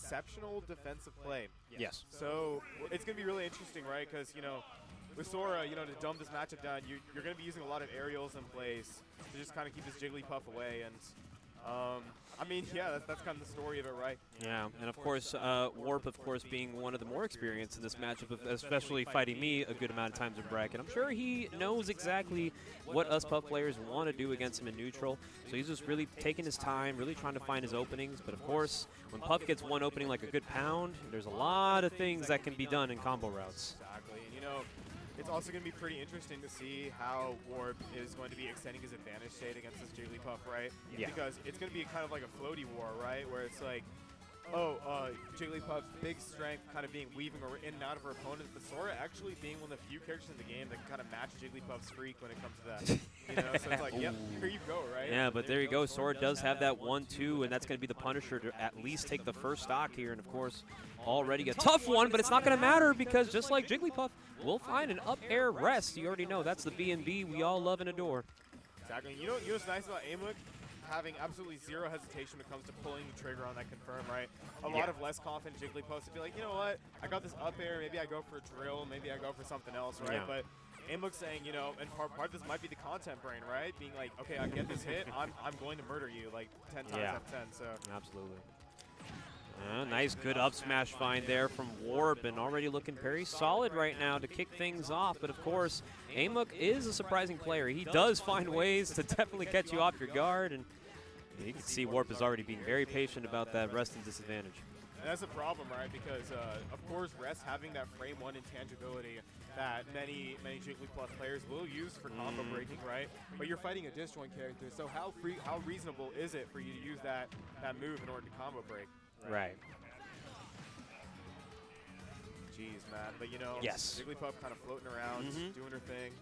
exceptional defensive play. Yes. So it's going to be really interesting, right? Because, you know, with Sora, you know, to dumb this matchup down, you're going to be using a lot of aerials in place to just kind of keep this Jigglypuff away. And, I mean, yeah, that's kind of the story of it, right? Yeah, and of course, Warp, of course, being one of the more experienced in this matchup, especially fighting me a good amount of times in bracket. I'm sure he knows exactly what us Puff players want to do against him in neutral. So he's just really taking his time, really trying to find his openings. But of course, when Puff gets one opening like a good pound, there's a lot of things that can be done in combo routes. Exactly. And, you know, it's also going to be pretty interesting to see how Warp is going to be extending his advantage state against this Jigglypuff, right? Yeah. Because it's going to be kind of like a floaty war, right? Where it's like, oh, Jigglypuff's big strength kind of being weaving in and out of her opponent, but Sora actually being one of the few characters in the game that can kind of match Jigglypuff's freak when it comes to that. You know, so it's like, yep, here you go, right? Yeah, but there you go. Sora does have that 1-2, and that's going to be the Punisher to at least take the first stock here. And of course, already a tough one, but it's not going to matter because just like Jigglypuff, we'll find an up air rest. You already know that's the B&B we all love and adore. Exactly. You know what's nice about Amuk? Having absolutely zero hesitation when it comes to pulling the trigger on that confirm, right? A lot of less confident Jigglypuffs to be like, you know what? I got this up air. Maybe I go for a drill. Maybe I go for something else, right? Yeah. But Amuk's saying, you know, and part of this might be the content brain, right? Being like, okay, I get this hit. I'm going to murder you like 10 times out of 10. So Absolutely. Nice, good up smash find there from Warp, and already looking very solid right now to kick things off. But of course, Amuk is a surprising player. He does find ways to definitely catch you off your guard, and you can see Warp is already being very patient about that rest and disadvantage. And that's a problem, right? Because, of course, Rest having that frame 1 intangibility that many Jigglypuff players will use for combo breaking, right? But you're fighting a disjoint character, so how reasonable is it for you to use that move in order to combo break? Right. Jeez, man. But, you know, Yes. Jigglypuff kind of floating around, doing her thing.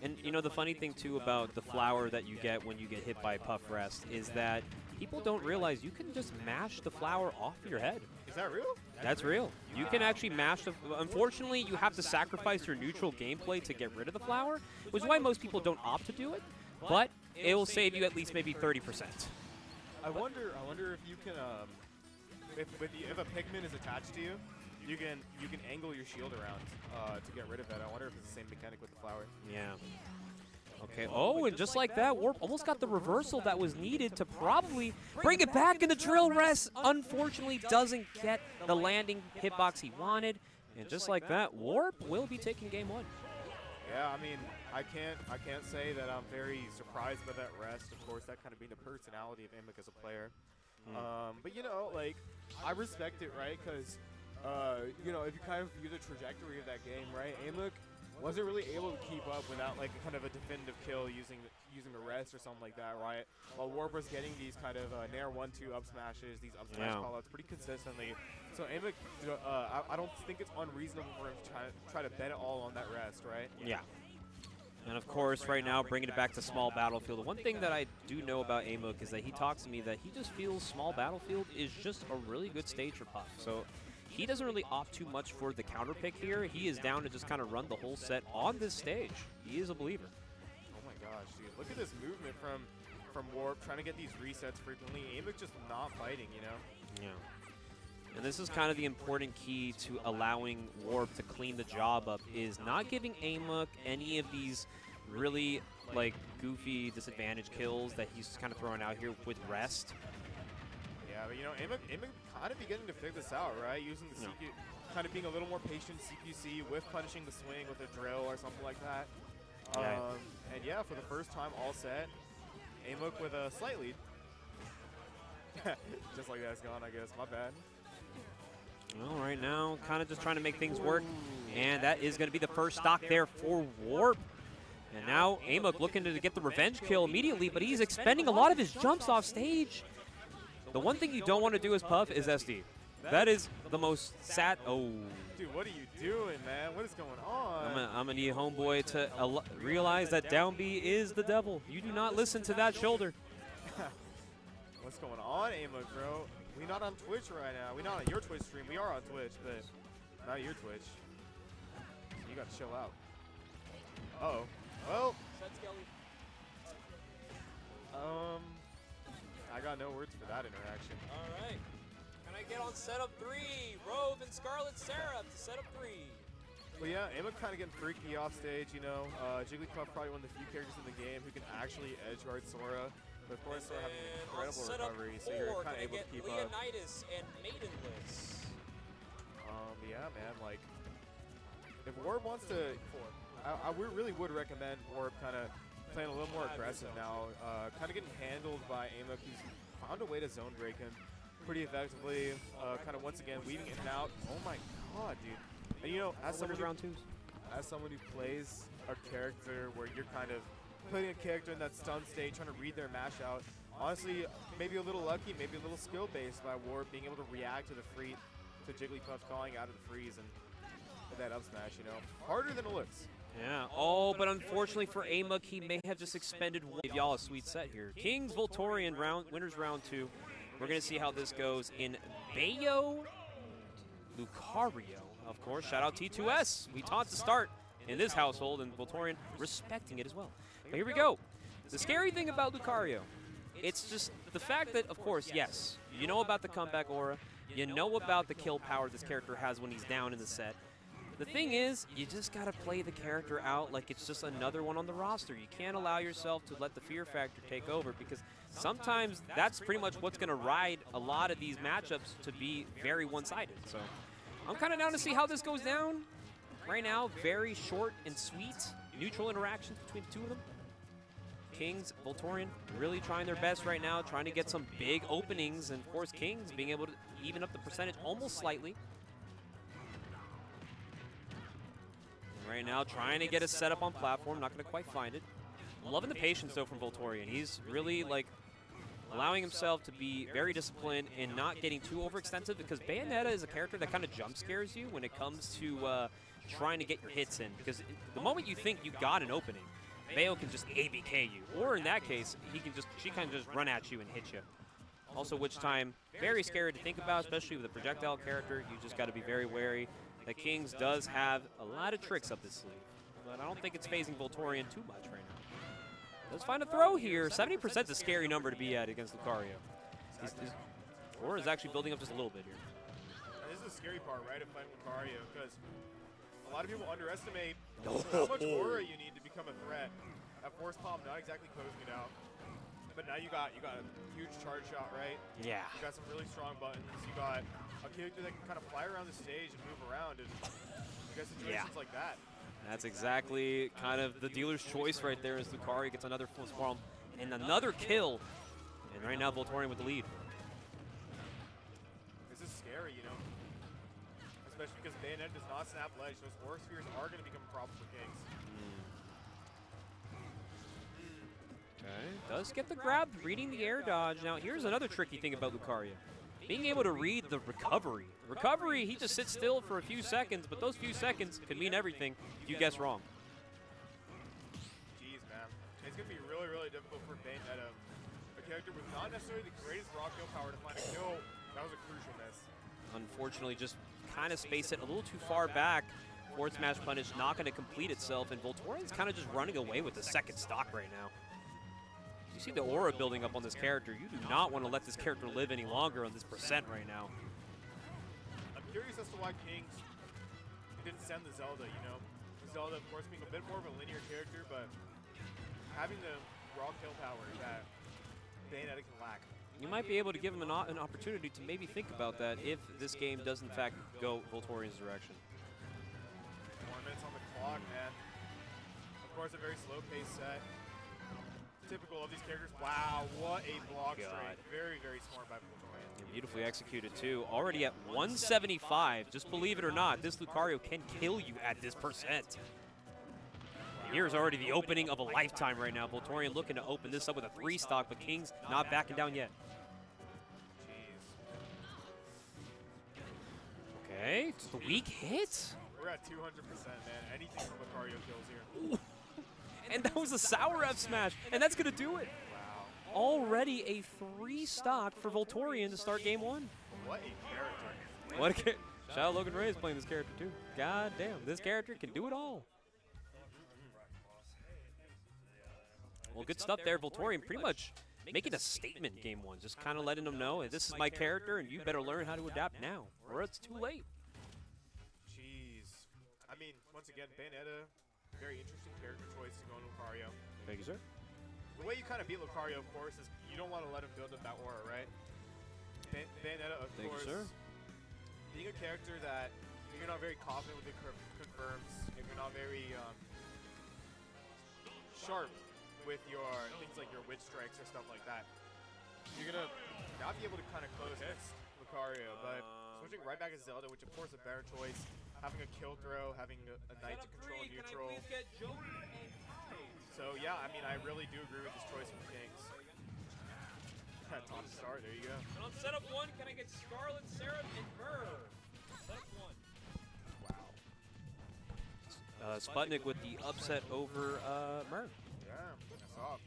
And, you know, the funny thing, too, about the flower that you get when you get hit by Puff Rest is that people don't realize you can just mash the flower off your head. Is that real? That's real. You can actually mash the... Unfortunately, you have to sacrifice your neutral gameplay to get rid of the flower, which is why most people don't opt to do it, but it will save you at least maybe 30%. I wonder if you can... If a Pikmin is attached to you, you can angle your shield around to get rid of it. I wonder if it's the same mechanic with the flower. Yeah. Okay. Oh, and just like that, Warp almost got the reversal that was needed to probably bring it back, and the drill rest unfortunately doesn't get the landing hitbox he wanted. And just like that, Warp will be taking game 1. Yeah, I mean, I can't say that I'm very surprised by that rest. Of course, that kind of being the personality of Amuk as a player. But, you know, like, I respect it, right? Because, you know, if you kind of view the trajectory of that game, right, Amuk wasn't really able to keep up without, like, kind of a definitive kill using the rest or something like that, right? While Warp was getting these kind of Nair 1-2 up smashes, these up smash callouts pretty consistently. So Amuk, I don't think it's unreasonable for him to try to bet it all on that rest, right? Yeah. And of course, right now, bringing it back to Small Battlefield. The one thing that I do know about Amuk is that he talks to me that he just feels Small Battlefield is just a really good stage for Puff. So he doesn't really opt too much for the counter pick here. He is down to just kind of run the whole set on this stage. He is a believer. Oh my gosh, dude. Look at this movement from Warp, trying to get these resets frequently. Amuk just not fighting, you know? Yeah. And this is kind of the important key to allowing Warp to clean the job up, is not giving Amuk any of these really, like, goofy disadvantage kills that he's kind of throwing out here with rest. Yeah, but, you know, Amuk kind of beginning to figure this out, right? Using the CQ, kind of being a little more patient CQC with punishing the swing with a drill or something like that. And, yeah, for the first time all set, Amuk with a slight lead. Just like that's gone, I guess. My bad. Well, right now, kind of just trying to make things work. And that is going to be the first stock there for Warp. And now Amuk looking to get the revenge kill immediately, but he's expending a lot of his jumps off stage. The one thing you don't want to do as Puff is SD. That is the most sad. Oh. Dude, what are you doing, man? What is going on? I'm going to need Homeboy to realize that down B is the devil. You do not listen to that shoulder. What's going on, Amuk, bro? We're not on Twitch right now. We're not on your Twitch stream. We are on Twitch, but not your Twitch. So you got to chill out. Uh-oh. Well. I got no words for that interaction. All right. Can Gonna get on setup 3. Rove and Scarlet Seraph to setup 3. Well, yeah, Emma kind of getting freaky off stage, you know. Jigglypuff probably one of the few characters in the game who can actually edge guard Sora. But of course, Sora having an incredible recovery, so you're kind of able to keep up. Leonidas and Maidenless. Yeah, man, like, if Warp wants to, I really would recommend Warp kind of playing a little more aggressive now. Kind of getting handled by Amok, who's found a way to zone break him pretty effectively. Kind of once again weaving in and out. Oh my god, dude. And you know, as someone who plays a character where you're kind of putting a character in that stun state, trying to read their mash out, honestly, maybe a little lucky, maybe a little skill-based by Warp being able to react to the free, to Jigglypuff calling out of the freeze and that up smash, you know. Harder than it looks. Yeah. Oh, but unfortunately for Amok, he may have just expended one. Give y'all a sweet set here. Kings Voltorian winners round 2. We're going to see how this goes in Bayo Lucario. Of course, shout out T2S. We taught to start in this household, and Voltorian respecting it as well. But here we go. The scary thing about Lucario, it's just the fact that, of course, yes, you know about the comeback aura. You know about the kill power this character has when he's down in the set. The thing is, you just got to play the character out like it's just another one on the roster. You can't allow yourself to let the fear factor take over, because sometimes that's pretty much what's going to ride a lot of these matchups to be very one-sided. So I'm kind of down to see how this goes down. Right now, very short and sweet neutral interactions between the two of them. Kings, Voltorian, really trying their best right now, trying to get some big openings, and of course Kings being able to even up the percentage almost slightly. And right now, trying to get a setup on platform, not going to quite find it. Loving the patience though from Voltorian. He's really like allowing himself to be very disciplined and not getting too overextensive, because Bayonetta is a character that kind of jump scares you when it comes to trying to get your hits in, because the moment you think you got an opening, Bayo can just ABK you, or in that case, she can just run at you and hit you. Also, which time, very scary to think about, especially with a projectile character. You just got to be very wary. The Kings does have a lot of tricks up his sleeve, but I don't think it's phasing Voltorian too much right now. Let's find a throw here. 70% is a scary number to be at against Lucario. Aura is actually building up just a little bit here. This is the scary part, right, of fighting Lucario, because a lot of people underestimate how much aura you need to become a threat. That force palm not exactly closing it out, but now you got a huge charge shot, right? Yeah. You got some really strong buttons. You got a character that can kind of fly around the stage and move around, and you got situations like that. That's exactly kind of the dealer's choice right there, as Lucario gets another full swarm and another kill. And right now, Voltorian with the lead. This is scary, you know, especially because Bayonetta does not snap ledge. Those aura spheres are going to become a problem for Kings. Okay, does get the grab, reading the air dodge. Now, here's another tricky thing about Lucario. Being able to read the recovery. Recovery, he just sits still for a few seconds, but those few seconds could mean everything if you guess wrong. Jeez, man. It's going to be really, really difficult for Bayonetta, a character with not necessarily the greatest raw kill power, to find a kill. That was a crucial miss. Unfortunately, just kind of space it a little too far back. Forward smash punish not going to complete itself, and Voltorian's kind of just running away with the second stock right now. You see the aura building up on this character. You do not want to let this character live any longer on this percent right now. I'm curious as to why Kings didn't send the Zelda, you know? Zelda, of course, being a bit more of a linear character, but having the raw kill power that Bayonetta can lack. You might be able to give him an opportunity to maybe think about that if this game does, in fact, go Voltorian's direction. 4 minutes on the clock, man. Of course, a very slow-paced set. Typical of these characters. Wow, what a block straight. Very, very smart by Voltorian. And beautifully executed, too. Already at 175. Just believe it or not, this Lucario can kill you at this percent. And here's already the opening of a lifetime right now. Voltorian looking to open this up with a 3 stock, but King's not backing down yet. Okay, it's the weak hit. We're at 200%, man. Anything from Lucario kills here. And that was a sour F smash, and that's going to do it. Wow. Already a 3 stock for Voltorian to start game 1. What a character. What a character. Shout out Logan Reyes playing this character too. God damn, this character can do it all. Well, good stuff there. Voltorian pretty much make it a statement game one. Just kind of letting them know, hey, this is my character, and you better learn how to adapt now, or it's too late. Jeez. I mean, once again, Bayonetta, very interesting character choice to go in Lucario. Thank you, sir. The way you kind of beat Lucario, of course, is you don't want to let him build up that aura, right? Bayonetta, of Thank course, you, sir. being a character that if you're not very confident with the confirms, if you're not very sharp with your things like your witch strikes or stuff like that, you're gonna not be able to kind of close Lucario. But switching right back to Zelda, which of course is a better choice, having a kill throw, having a knight to control neutral. So yeah, I mean, I really do agree with this choice from Kings. Top start, there you go. And on setup 1, can I get Scarlet, Seraph, and Myrrh? Setup 1. Wow. Sputnik with the upset over Myrrh. Yeah, that's off.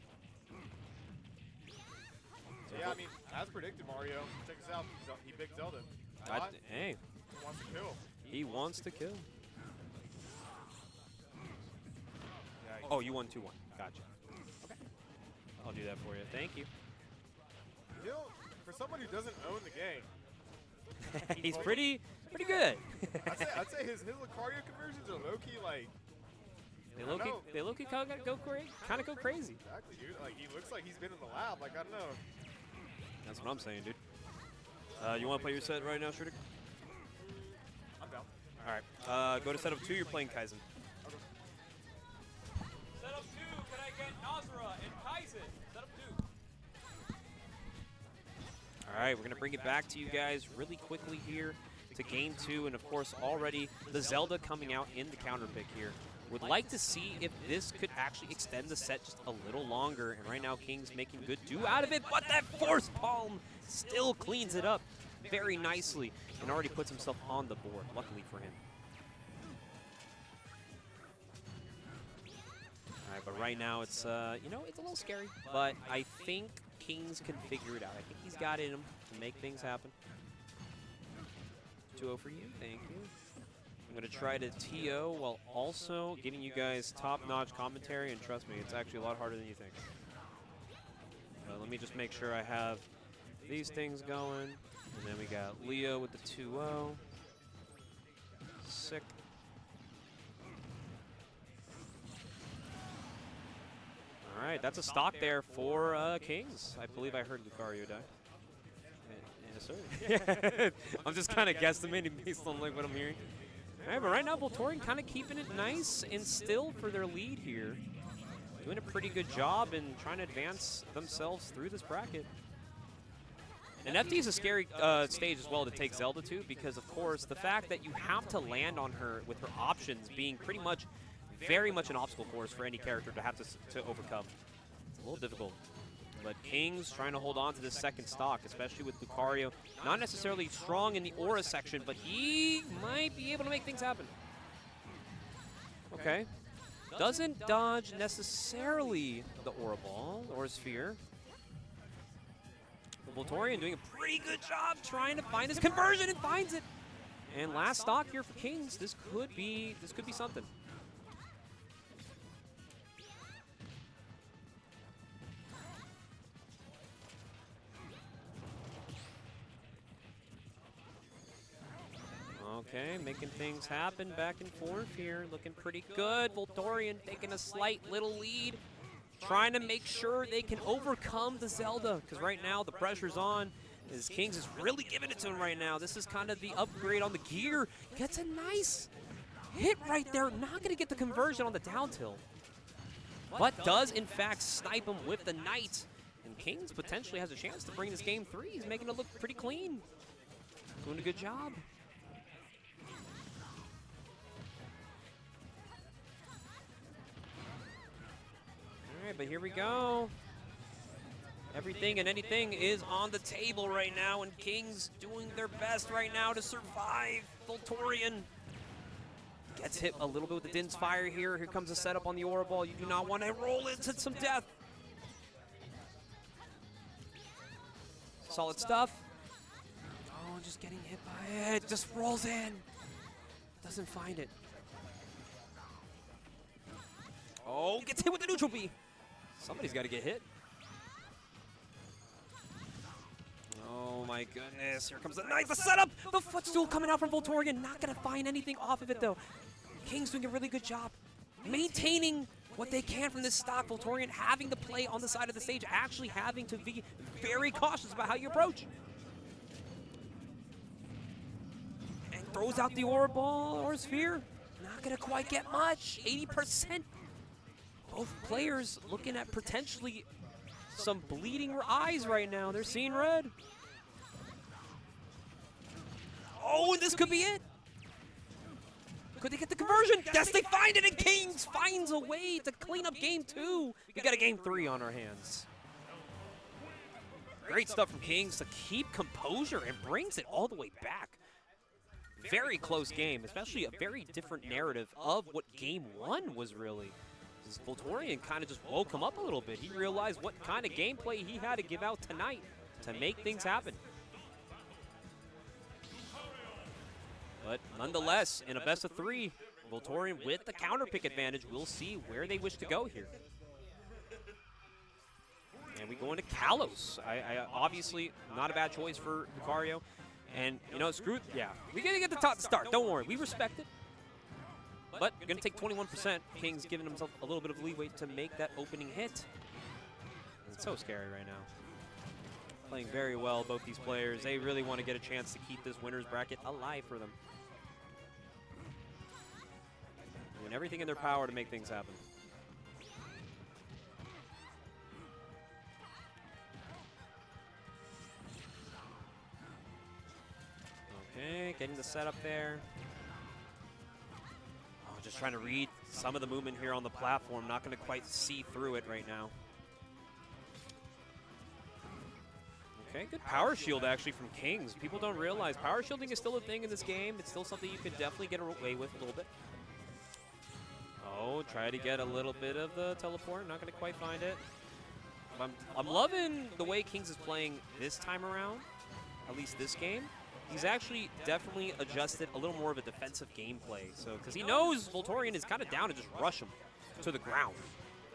So yeah, I mean, as predicted, Mario, check this out. He big Zelda. Hey. He wants to kill. He wants to kill. Yeah, oh, you won 2-1. Gotcha. Okay. I'll do that for you. Thank you. You know, for someone who doesn't own the game, he's pretty good. I'd say his Lucario conversions are low key like. They low key kind of go crazy. Exactly, dude. Like he looks like he's been in the lab. Like I don't know. That's what I'm saying, dude. You want to play your set right now, Shrutik? I'm down. All right. Go to setup 2. You're playing Kaizen. Okay. Setup 2. Can I get Nazura and Kaizen? Setup 2. All right, we're going to bring it back to you guys really quickly here to game 2. And, of course, already the Zelda coming out in the counter pick here. Would like to see if this could actually extend the set just a little longer. And right now, King's making good do out of it. But that Force Palm still cleans it up very nicely and already puts himself on the board, luckily for him. All right, but right now it's, you know, it's a little scary. But I think Kings can figure it out. I think he's got it in him to make things happen. 2-0 for you. Thank you. I'm going to try to TO while also giving you guys top-notch commentary, and trust me, it's actually a lot harder than you think. Let me just make sure I have these things going, and then we got Leo with the 2-0. Sick. All right, that's a stock there for Kings. I believe I heard Lucario die. Yes, sir. I'm just kind of guesstimating based on like what I'm hearing. All right, but right now, Voltorian kind of keeping it nice and still for their lead here. Doing a pretty good job in trying to advance themselves through this bracket. And FD is a scary stage as well to take Zelda to because, of course, the fact that you have to land on her with her options being pretty much, very much an obstacle course for any character to have to overcome. It's a little difficult. But King's trying to hold on to this second stock, especially with Lucario. Not necessarily strong in the aura section, but he might be able to make things happen. Okay. Doesn't dodge necessarily the aura ball or sphere. Voltorian doing a pretty good job trying to find his conversion and finds it. And last stock here for Kings. This could be something. Okay, making things happen back and forth here. Looking pretty good. Voltorian taking a slight little lead. Trying to make sure they can overcome the Zelda. Because right now the pressure's on. As Kings is really giving it to him right now. This is kind of the upgrade on the gear. Gets a nice hit right there. Not going to get the conversion on the down tilt. But does, in fact, snipe him with the Knight. And Kings potentially has a chance to bring this game 3. He's making it look pretty clean. Doing a good job. All right, but here we go. Everything and anything is on the table right now, and Kings doing their best right now to survive. Voltorian gets hit a little bit with the Din's Fire here. Here comes a setup on the Aura Ball. You do not want to roll into some death. Solid stuff. Oh, just getting hit by it. Just rolls in. Doesn't find it. Oh, gets hit with the neutral B. Somebody's got to get hit. Oh my goodness, here comes the knife, the setup! The footstool coming out from Voltorian, not gonna find anything off of it though. King's doing a really good job maintaining what they can from this stock. Voltorian having to play on the side of the stage, actually having to be very cautious about how you approach. And throws out the aura ball or sphere. Not gonna quite get much, 80%. Both players looking at potentially some bleeding eyes right now. They're seeing red. Oh, and this could be it. Could they get the conversion? Yes, they find it, and Kings finds a way to clean up game 2. We got a game 3 on our hands. Great stuff from Kings to keep composure and brings it all the way back. Very close game, especially a very different narrative of what game 1 was really. This Voltorian kind of just woke him up a little bit. He realized what kind of gameplay he had to give out tonight to make things happen. But nonetheless, in a best of 3, Voltorian with the counter pick advantage. We'll see where they wish to go here. And we go into Kalos. I obviously not a bad choice for Lucario. And, you know, screw, yeah, we got to get the top to start. Don't worry, we respect it. But you're going to take 21%. King's giving himself a little bit of leeway to make that opening hit. It's so scary right now. Playing very well, both these players. They really want to get a chance to keep this winner's bracket alive for them. Doing everything in their power to make things happen. Okay, getting the setup there. Oh, just trying to read some of the movement here on the platform. Not going to quite see through it right now. Okay, good power shield actually from Kings. People don't realize power shielding is still a thing in this game. It's still something you can definitely get away with a little bit. Oh, try to get a little bit of the teleport. Not going to quite find it. I'm loving the way Kings is playing this time around, at least this game. He's actually definitely adjusted a little more of a defensive gameplay. So, because he knows Voltorian is kind of down to just rush him to the ground.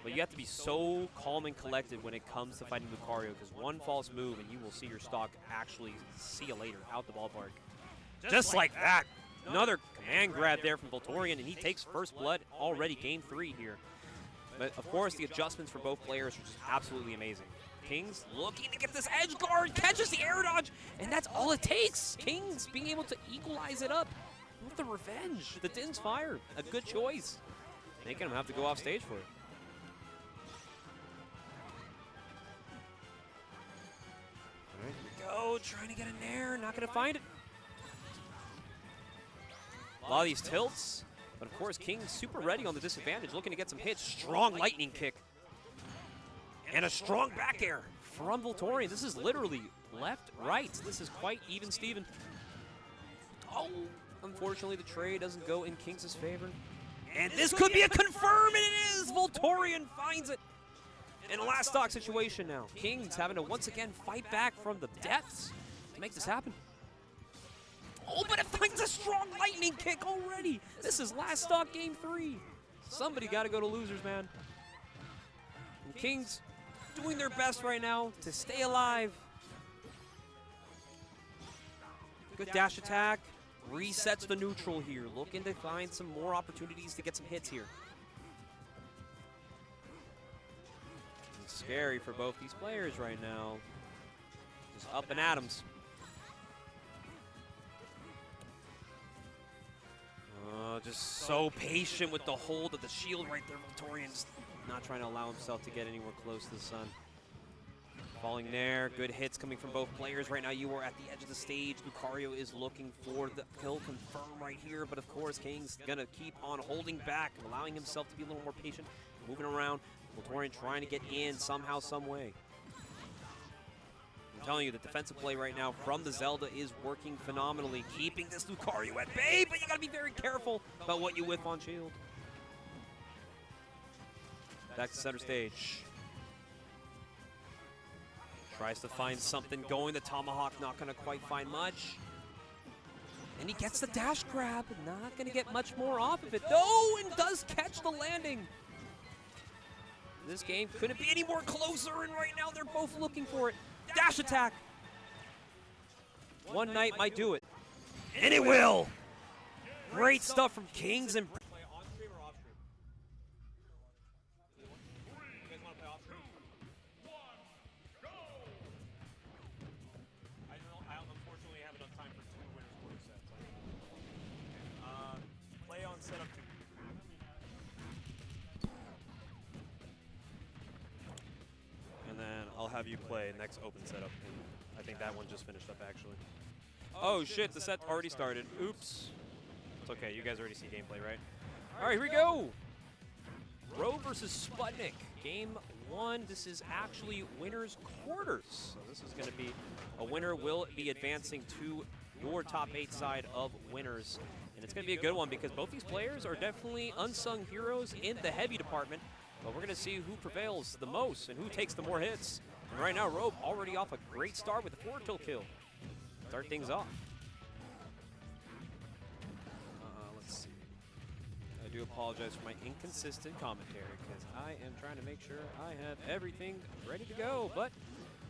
But you have to be so calm and collected when it comes to fighting Lucario, because one false move and you will see your stock actually see you later out the ballpark. Just like that. Another command grab there from Voltorian, and he takes first blood already, game 3 here. But of course, the adjustments for both players are just absolutely amazing. Kings looking to get this edge guard, catches the air dodge, and that's all it takes. Kings being able to equalize it up with the revenge. The Din's Fire, a good choice. Making him have to go off stage for it. There we go, trying to get in there, not going to find it. A lot of these tilts, but of course, King's super ready on the disadvantage, looking to get some hits. Strong lightning kick. And a strong back air from Voltorian. This is literally left, right. This is quite even, Steven. Oh, unfortunately, the trade doesn't go in Kings' favor. And this could be a confirm, and it is! Voltorian finds it. In a last stock situation now. Kings having to once again fight back from the depths to make this happen. Oh, but it finds a strong lightning kick already. This is last stock game 3. Somebody got to go to losers, man. And Kings doing their best right now to stay alive. Good dash attack. Resets the neutral here. Looking to find some more opportunities to get some hits here. It's scary for both these players right now. Just up and atoms. Just so patient with the hold of the shield right there. Voltorian's not trying to allow himself to get anywhere close to the sun. Falling there. Good hits coming from both players right now. You are at the edge of the stage. Lucario is looking for the kill confirm right here. But of course, King's going to keep on holding back, allowing himself to be a little more patient, moving around. Voltorian trying to get in somehow, some way. I'm telling you, the defensive play right now from the Zelda is working phenomenally, keeping this Lucario at bay, but you got to be very careful about what you whiff on shield. Back to center stage. Tries to find something going. The Tomahawk not going to quite find much. And he gets the dash grab. Not going to get much more off of it, though, and does catch the landing. This game couldn't be any more closer, and right now they're both looking for it. Dash attack. One night might do it. And it will! Great stuff from Kings and... Play on setup 2. And then I'll have you play next open setup. I think that one just finished up, actually. Oh, shit, the set already started. Oops. It's okay, you guys already see gameplay, right? All right, here we go. Rove versus Sputnik. Game 1. This is actually winner's quarters. So this is going to be a winner will be advancing to your top 8 side of winners. And it's going to be a good one because both these players are definitely unsung heroes in the heavy department. But we're going to see who prevails the most and who takes the more hits. And right now, Rove already off a great start with a 4-kill. Start things off. Let's see. I do apologize for my inconsistent commentary because I am trying to make sure I have everything ready to go. But,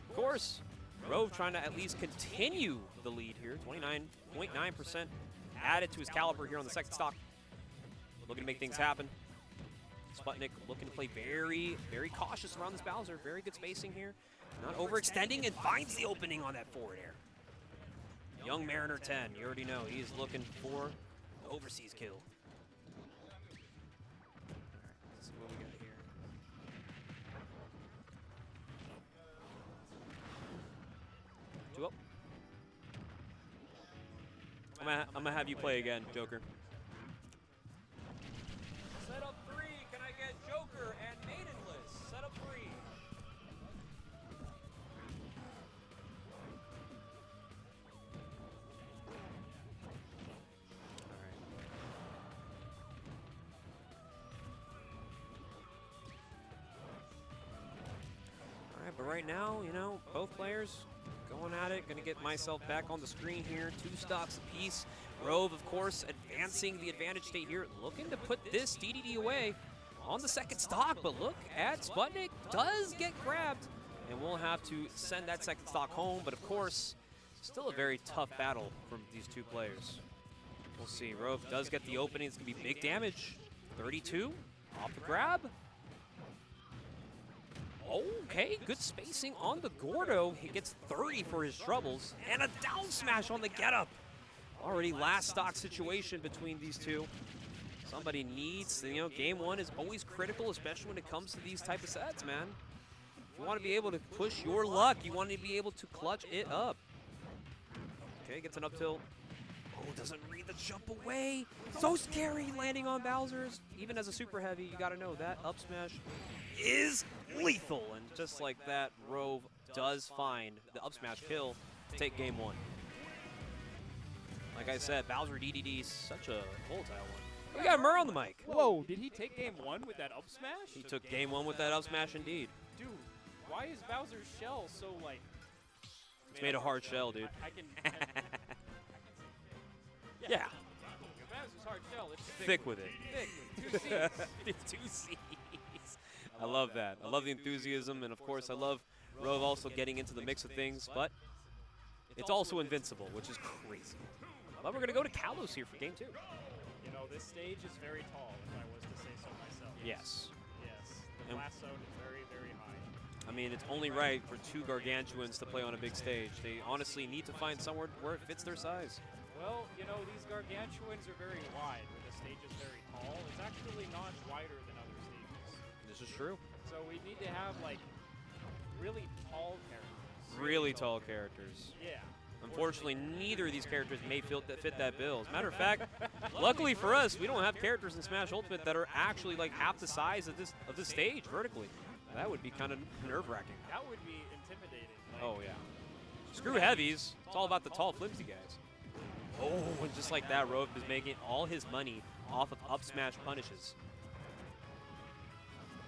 of course, Rove trying to at least continue the lead here. 29.9% added to his caliber here on the second stock. Looking to make things happen. Sputnik looking to play very, very cautious around this Bowser. Very good spacing here. Not overextending and finds the opening on that forward air. Young Mariner 10, you already know, he's looking for the overseas kill. All right, let's see what we got here. Two up. I'm gonna have you play again, Joker. Setup 3, can I get Joker and Maidenless? Setup 3. Alright, but right now, you know, both players going at it. Gonna get myself back on the screen here. 2 stocks apiece. Rove, of course, advancing the advantage state here. Looking to put this DDD away on the second stock. But look at Sputnik. Does get grabbed. And we'll have to send that second stock home. But, of course, still a very tough battle from these two players. We'll see. Rove does get the opening. It's going to be big damage. 32 off the grab. Okay, good spacing on the Gordo. He gets 30 for his troubles. And a down smash on the getup. Already last stock situation between these two. Somebody needs, you know, game 1 is always critical, especially when it comes to these type of sets, man. If you want to be able to push your luck, you want to be able to clutch it up. Okay, gets an up tilt. Oh, doesn't read the jump away. So scary landing on Bowser's. Even as a super heavy, you got to know that up smash is lethal. And just like that, Rove does find the up smash kill to take game 1. Like I said, Bowser DDD is such a volatile one. We got Murr on the mic. Whoa, did he take game 1 with that up smash? He took game 1 with that up smash indeed. Dude, why is Bowser's shell so, like... It's made a hard shell, dude. I can Yeah. Bowser's hard shell, it's Thick with it. thick with 2 C's. 2 C's. I love that. I love the enthusiasm, and of course I love Rove also getting into the mix of things, but it's also invincible, which is crazy. But we're going to go to Kalos here for game 2. You know, this stage is very tall, if I was to say so myself. Yes. Yes. The blast zone is very, very high. I mean, it's only right for 2 gargantuans to play on a big stage. They honestly need to find somewhere where it fits their size. Well, you know, these gargantuans are very wide, where the stage is very tall. It's actually not wider than other stages. This is true. So we need to have, like, really tall characters. Really tall characters. Yeah. Unfortunately, neither of these characters may fit that bill. As a matter of fact, luckily for us, we don't have characters in Smash Ultimate that are actually like half the size of this stage vertically. That would be kind of nerve-wracking. That would be intimidating. Like, Oh yeah. Screw heavies. It's all about the tall, flimsy guys. Oh, and just like that, Rove is making all his money off of up smash punishes.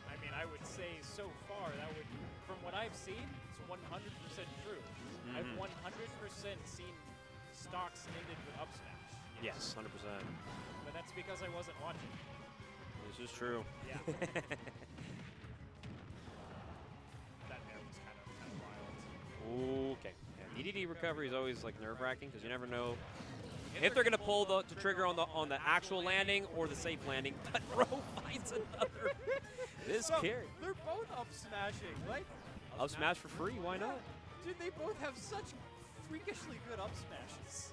I mean, I would say so far that would, from what I've seen, it's 100% true. I've 100% seen stocks ended with up smash. Yes, 100%. But that's because I wasn't watching. This is true. Yeah. That there was kind of wild. Okay. Yeah, EDD recovery is always like nerve-wracking because you never know if they're gonna pull the trigger on the actual landing or the safe landing. But Ro finds another. This carry. They're both up smashing. Like, Up smash for free, why not? dude, they both have such freakishly good up smashes.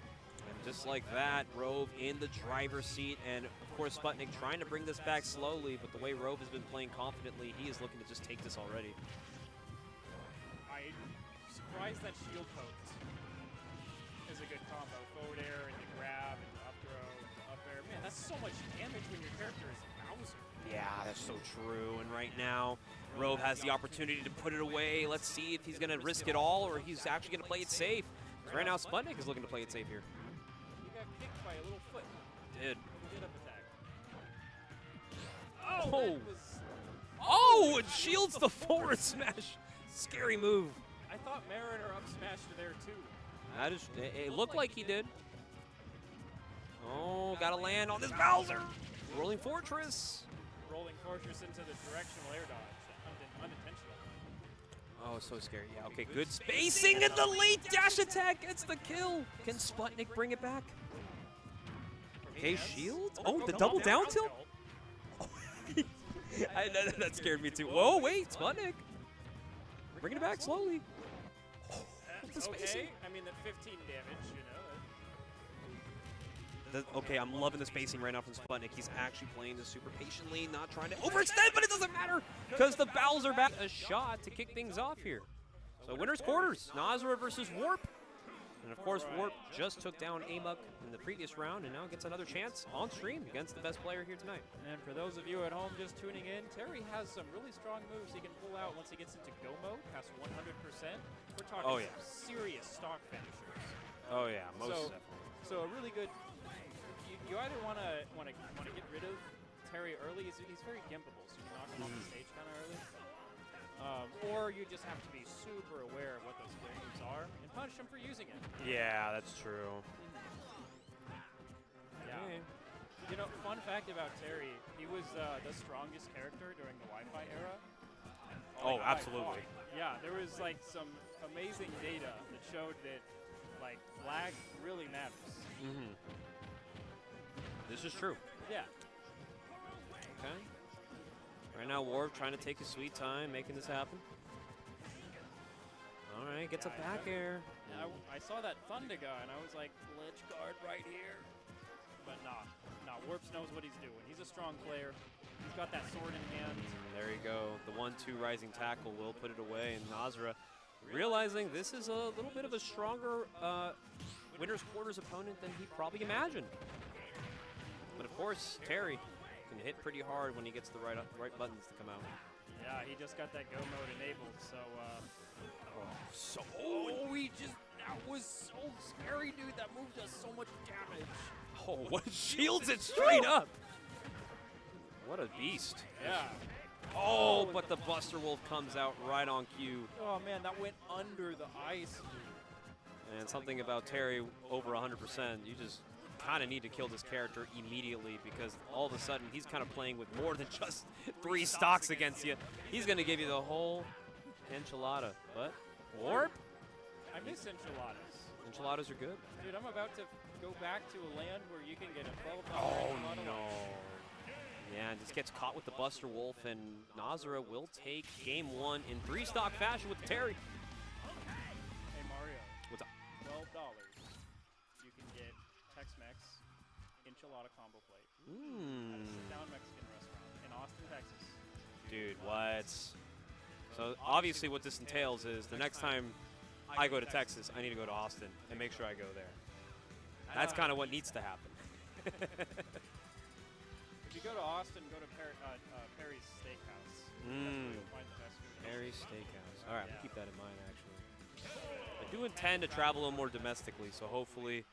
And just like that, Rove in the driver's seat, and of course Sputnik trying to bring this back slowly, but the way Rove has been playing confidently, he is looking to just take this already. I'm surprised that shield poked is a good combo. Forward air and the grab and the up throw and the up air. Man, that's so much damage when your character is Bowser. Yeah, that's so true. And right now, Rove has the opportunity to put it away. Let's see if he's going to risk it all or he's actually going to play it safe. 'Cause right now, Sputnik is looking to play it safe here. He got kicked by a little foot. Did. He did up attack. Oh! That was, Oh, it shields the forward smash. Scary move. I thought Mariner up smashed there too. That is, it looked like he did. Oh, got to land on this Bowser. Rolling Fortress. Rolling Fortress into the directional air dodge. Unintentional. Oh, so scary. Yeah, okay, good spacing and the late dash attack gets the kill. Can Sputnik bring it back? Okay, shield. Oh, the double down tilt. That scared me too. Whoa, wait, Sputnik. Bringing it back slowly. The spacing. Okay, I mean, that 15 damage, you know. Okay, I'm loving the spacing right now from Sputnik. He's actually playing this super patiently, not trying to overextend, but it doesn't matter because the Bowser back a shot to kick things off here. So winner's quarters, Nazra versus Warp. And of course, Warp just took down Amok in the previous round and now gets another chance on stream against the best player here tonight. And for those of you at home just tuning in, Terry has some really strong moves he can pull out once he gets into go mode, past 100%. We're talking some serious stock finishers. Oh yeah, most definitely. So a really good. You either want to get rid of Terry early. He's very gimpable, so you knock him off the stage kind of early. Or you just have to be super aware of what those skill moves are and punish him for using it. Yeah, that's true. Yeah. Okay. You know, fun fact about Terry, he was the strongest character during the Wi-Fi era. Oh, absolutely. Yeah, there was like some amazing data that showed that like lag really matters. Mm-hmm. This is true. Yeah. Okay. Right now, Warp trying to take his sweet time, making this happen. All right, gets a back air. Yeah, I saw that Thundaga, and I was like, glitch guard right here. But nah, Warps knows what he's doing. He's a strong player. He's got that sword in hand. There you go. The 1-2 rising tackle will put it away, and Nazra realizing this is a little bit of a stronger winner's quarters opponent than he probably imagined. But of course, Terry can hit pretty hard when he gets the right buttons to come out. Yeah, he just got that go mode enabled, so that was so scary, dude. That move does so much damage. Oh, what shields it straight up. What a beast. Yeah. Oh, but the Buster Wolf comes out right on cue. Oh man, that went under the ice. And something about Terry over 100%, you just kind of need to kill this character immediately because all of a sudden he's kind of playing with more than just 3 stocks against you. He's going to give you the whole enchilada. But Warp? I miss enchiladas. Enchiladas are good. Dude, I'm about to go back to a land where you can get a 12 Oh, enchilada. no. Yeah, and just gets caught with the Buster Wolf, and Nazra will take game 1 in 3-stock fashion with Terry. Hey, Mario. What's up? $12. You can get Tex-Mex enchilada combo plate at a sit-down Mexican restaurant in Austin, Texas. Dude, what? So obviously what this entails is the next time I go to Texas, I need to go to Austin and make sure I go there. That's kind of what needs to happen. If you go to Austin, go to Perry's Steakhouse. That's where you'll find the best food. Perry's Steakhouse. All right, I'll keep that in mind, actually. I do intend to travel a little more domestically, so hopefully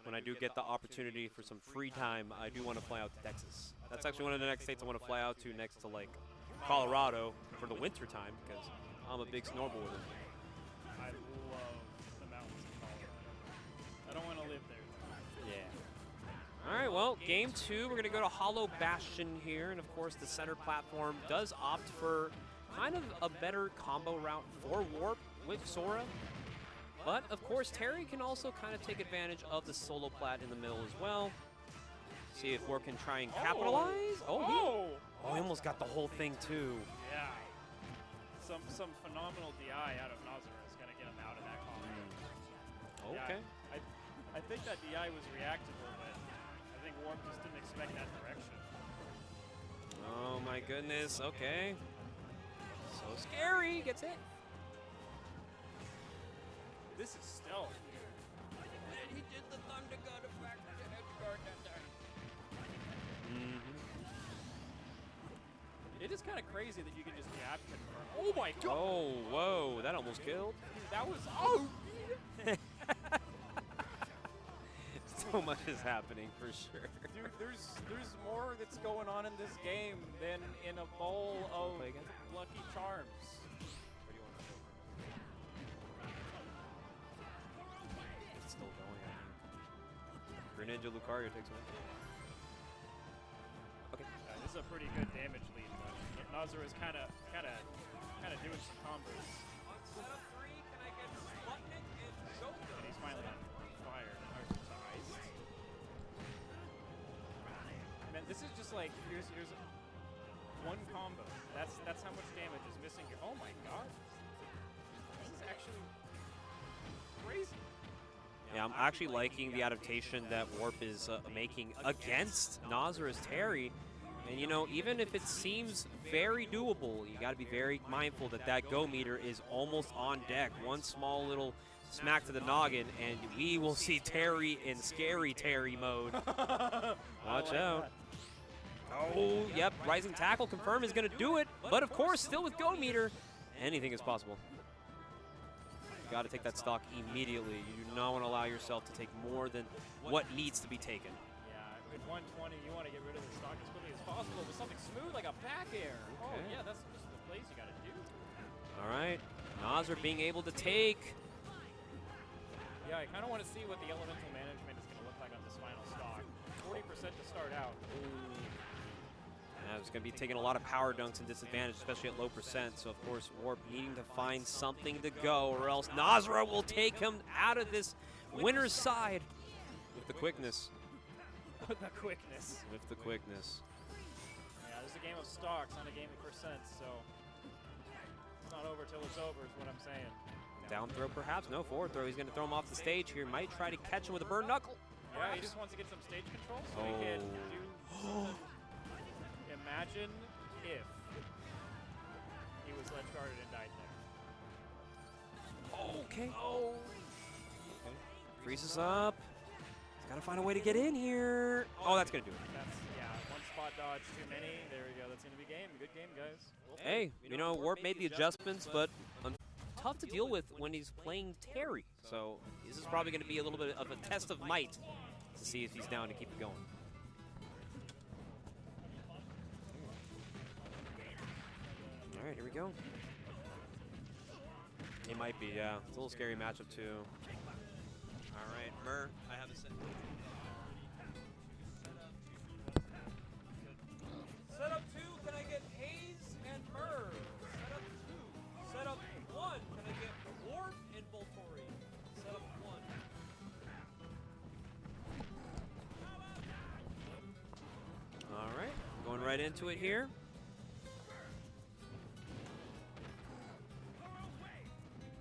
when I do get the opportunity for some free time, I do want to fly out to Texas. That's actually one of the next states I want to fly out to next to, like, Colorado for the winter time because I'm a big snowboarder. I love the mountains of Colorado. I don't want to live there, though. Yeah. All right, well, game 2, we're going to go to Hollow Bastion here, and of course the center platform does opt for kind of a better combo route for Warp with Sora. But, of course, Terry can also kind of take advantage of the solo plat in the middle as well. See if Warp can try and capitalize. He almost got the whole thing, too. Yeah. Some phenomenal DI out of Nazara is going to get him out of that combo. Okay. Yeah, I think that DI was reactable, but I think Warp just didn't expect that direction. Oh, my goodness. Okay. So scary. Gets hit. This is stealth. He did the Thunder Gun back to edge guard that time. It is kind of crazy that you can just jab confirm. Oh my god! Oh, whoa. That almost killed. Dude, that was So much is happening for sure. Dude, there's more that's going on in this game than in a bowl of Lucky Charms. It's still going, I think. Greninja Lucario takes one. Okay. This is a pretty good damage lead, though. Nazara is kind of doing some combos. On setup 3, can I get Sputnik and Joker? And he's finally on fire. Man, this is just like here's one combo. That's how much damage is missing here. Oh my god. This is actually crazy. Yeah, I'm actually liking the adaptation that Warp is making against Nazara's Terry. And, you know, even if it seems very doable, you got to be very mindful that that go meter is almost on deck. One small little smack to the noggin, and we will see Terry in Scary Terry mode. Watch out. Oh, yep, Rising Tackle confirm is going to do it. But, of course, still with go meter, anything is possible. You got to take that stock immediately. You do not want to allow yourself to take more than what needs to be taken. Yeah, with 120, you want to get rid of the stock as quickly as possible with something smooth like a back air. Oh, Okay. yeah, that's just the plays you got to do. All right, Nazar being able to take. Yeah, I kind of want to see what the elemental management is going to look like on this final stock. 40% to start out. Yeah, it's going to be taking a lot of power dunks and disadvantage, especially at low percent. So, of course, Warp needing to find something to go, or else Nazara will take him out of this winner's side with the quickness. With the quickness. With the quickness. Yeah, this is a game of stocks, not a game of percent, so it's not over till it's over is what I'm saying. Down throw, perhaps. No, forward throw. He's going to throw him off the stage here. Might try to catch him with a burn knuckle. Yeah, he just wants to get some stage control so he can do something. Imagine if he was ledge guarded and died there. Okay. Oh. Okay. Freezes up. He's got to find a way to get in here. Oh, that's going to do it. That's, yeah, one spot dodge too many. There we go. That's going to be game. Good game, guys. Hey, you know, Warp made the adjustments, but tough to deal with when he's playing Terry. So this is probably going to be a little bit of a test of might to see if he's down to keep it going. All right, here we go. It might be, yeah. It's a little scary matchup, too. All right, Mur, I have a set. Setup 2, can I get Hayes and Mur? Setup 2. Setup 1, can I get Warp and Voltori? Setup 1. All right, going right into it here.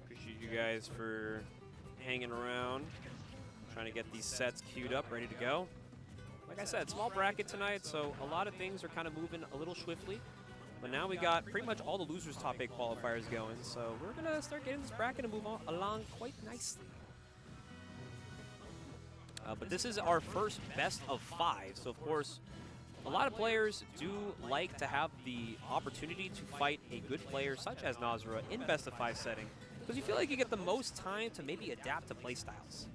Appreciate you guys for hanging around, trying to get these sets queued up, ready to go. Like I said, small bracket tonight, so a lot of things are kind of moving a little swiftly. But now we got pretty much all the losers top 8 qualifiers going, so we're going to start getting this bracket and move on along quite nicely. But this is our first best of 5, so of course, a lot of players do like to have the opportunity to fight a good player such as Nazara in best of 5 setting, because you feel like you get the most time to maybe adapt to playstyles.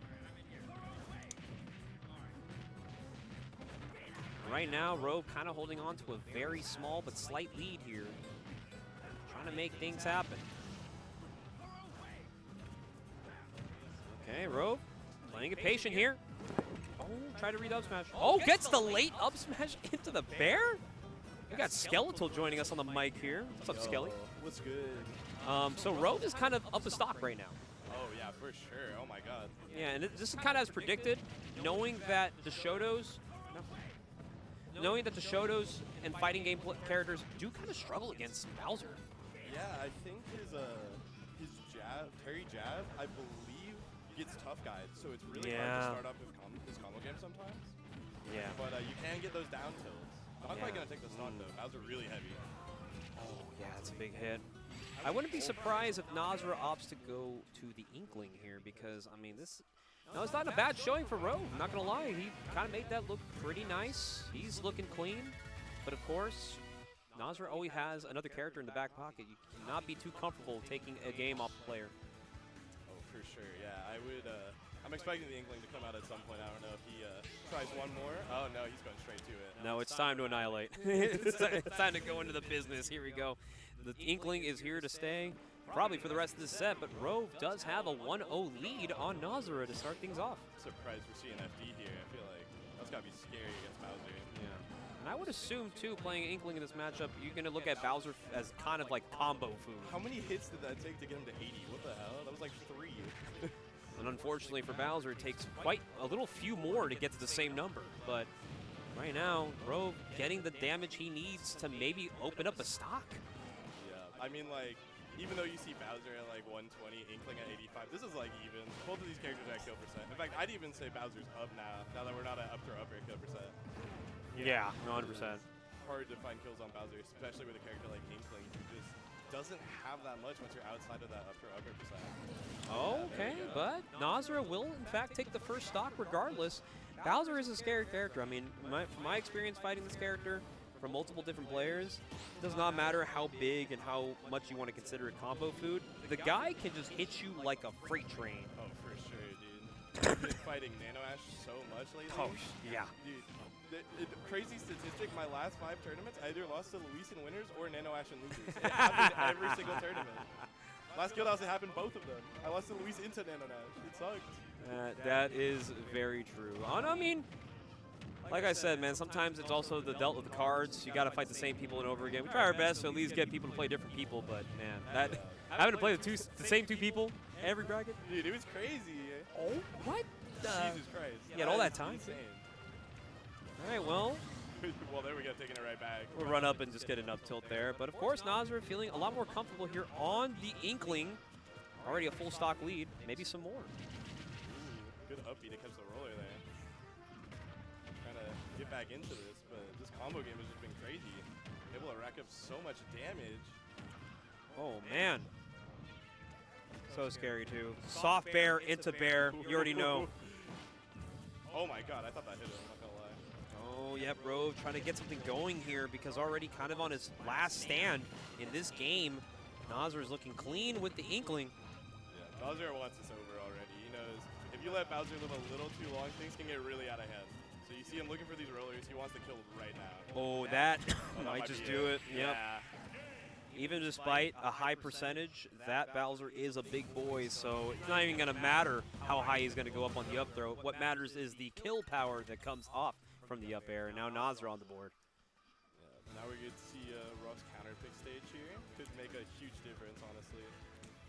Right now, Rogue kind of holding on to a very small but slight lead here, trying to make things happen. Okay, Rogue playing it patient here. Oh, try to read up smash. Oh, gets the late up smash into the bear? We got Skeletal joining us on the mic here. What's up, Skelly? What's good? So Rogue is kind of up a stock right now. Oh yeah, for sure. Oh my god. Yeah, and this is kind of as predicted, knowing that the Shotos, and fighting game characters do kind of struggle against Bowser. Yeah, I think his jab, Terry jab, I believe gets tough guys, so it's really hard to start off his combo game sometimes. Yeah. But you can get those down tilts. Not quite gonna take the stock though. Bowser really heavy. Oh yeah, that's a big hit. I wouldn't be surprised if Nazra opts to go to the Inkling here because, I mean, no, it's not a bad showing for Rogue. I'm not going to lie. He kind of made that look pretty nice. He's looking clean. But, of course, Nazra always has another character in the back pocket. You cannot be too comfortable taking a game off the player. Oh, for sure. Yeah, I'm expecting the Inkling to come out at some point. I don't know if he tries one more. Oh, no, he's going straight to it. No, it's time to annihilate. It's time to go into the business. Here we go. The Inkling is here to stay, probably for the rest of the set, but Rove does have a 1-0 lead on Nazra to start things off. I'm surprised we're seeing FD here. I feel like that's got to be scary against Bowser. Yeah. And I would assume, too, playing Inkling in this matchup, you're going to look at Bowser as kind of like combo food. How many hits did that take to get him to 80? What the hell? That was like 3. And unfortunately for Bowser, it takes quite a little few more to get to the same number. But right now, Rove getting the damage he needs to maybe open up a stock. I mean, like, even though you see Bowser at like 120, Inkling at 85, this is like even. Both of these characters are at kill percent. In fact, I'd even say Bowser's up now that we're not at up throw upper kill percent. Yeah, 100%. Hard to find kills on Bowser, especially with a character like Inkling who just doesn't have that much once you're outside of that up throw upper percent. Okay, but Nazra will in fact take the first stock regardless. Bowser is a scary character. I mean, from my experience fighting this character, from multiple different players, it does not matter how big and how much you want to consider it combo food. The guy can just hit you like a freight train. Oh, for sure, dude. I've been fighting Nano Ash so much lately. Oh, yeah. Dude, crazy statistic, my last 5 tournaments, I either lost to Luis in winners or Nano Ash in losers. It happened every single tournament. Last guild house, it happened both of them. I lost to Luis into Nano Ash. It sucked. That is very true. I mean, like I said, man, sometimes it's also the dealt with the cards. You got to fight the same people and over again. We try our best to at least get people to play different people, but man, having to play the same two people every bracket. Dude, it was crazy. Oh, what? Jesus Christ. You had all that time? Insane. All right, well. Well, there we go, taking it right back. We'll run up and just get an up tilt there. But of course, Nazra feeling a lot more comfortable here on the Inkling. Already a full stock lead, maybe some more. Ooh, good up B to catch the roller there. Trying to get back into this, but this combo game has just been crazy. Able to rack up so much damage. Oh, man. So scary, too. Soft bear into bear. You already know. Oh, my God. I thought that hit him. I'm not going to lie. Oh, yep, Rove trying to get something going here because already kind of on his last stand in this game. Nazra is looking clean with the Inkling. Yeah, Bowser wants this over already. He knows if you let Bowser live a little too long, things can get really out of hand. So you see him looking for these rollers. He wants to kill right now. Oh, that might might just be do it. it. Yep. Yeah. Even despite a high percentage, that Bowser is a big boy, so it's not even going to matter how high he's going to go up on the up throw. What matters is the kill power that comes off from the up air, and now Nazra on the board. Yeah, now we're going to see Rock's counter pick stage here. Could make a huge difference, honestly.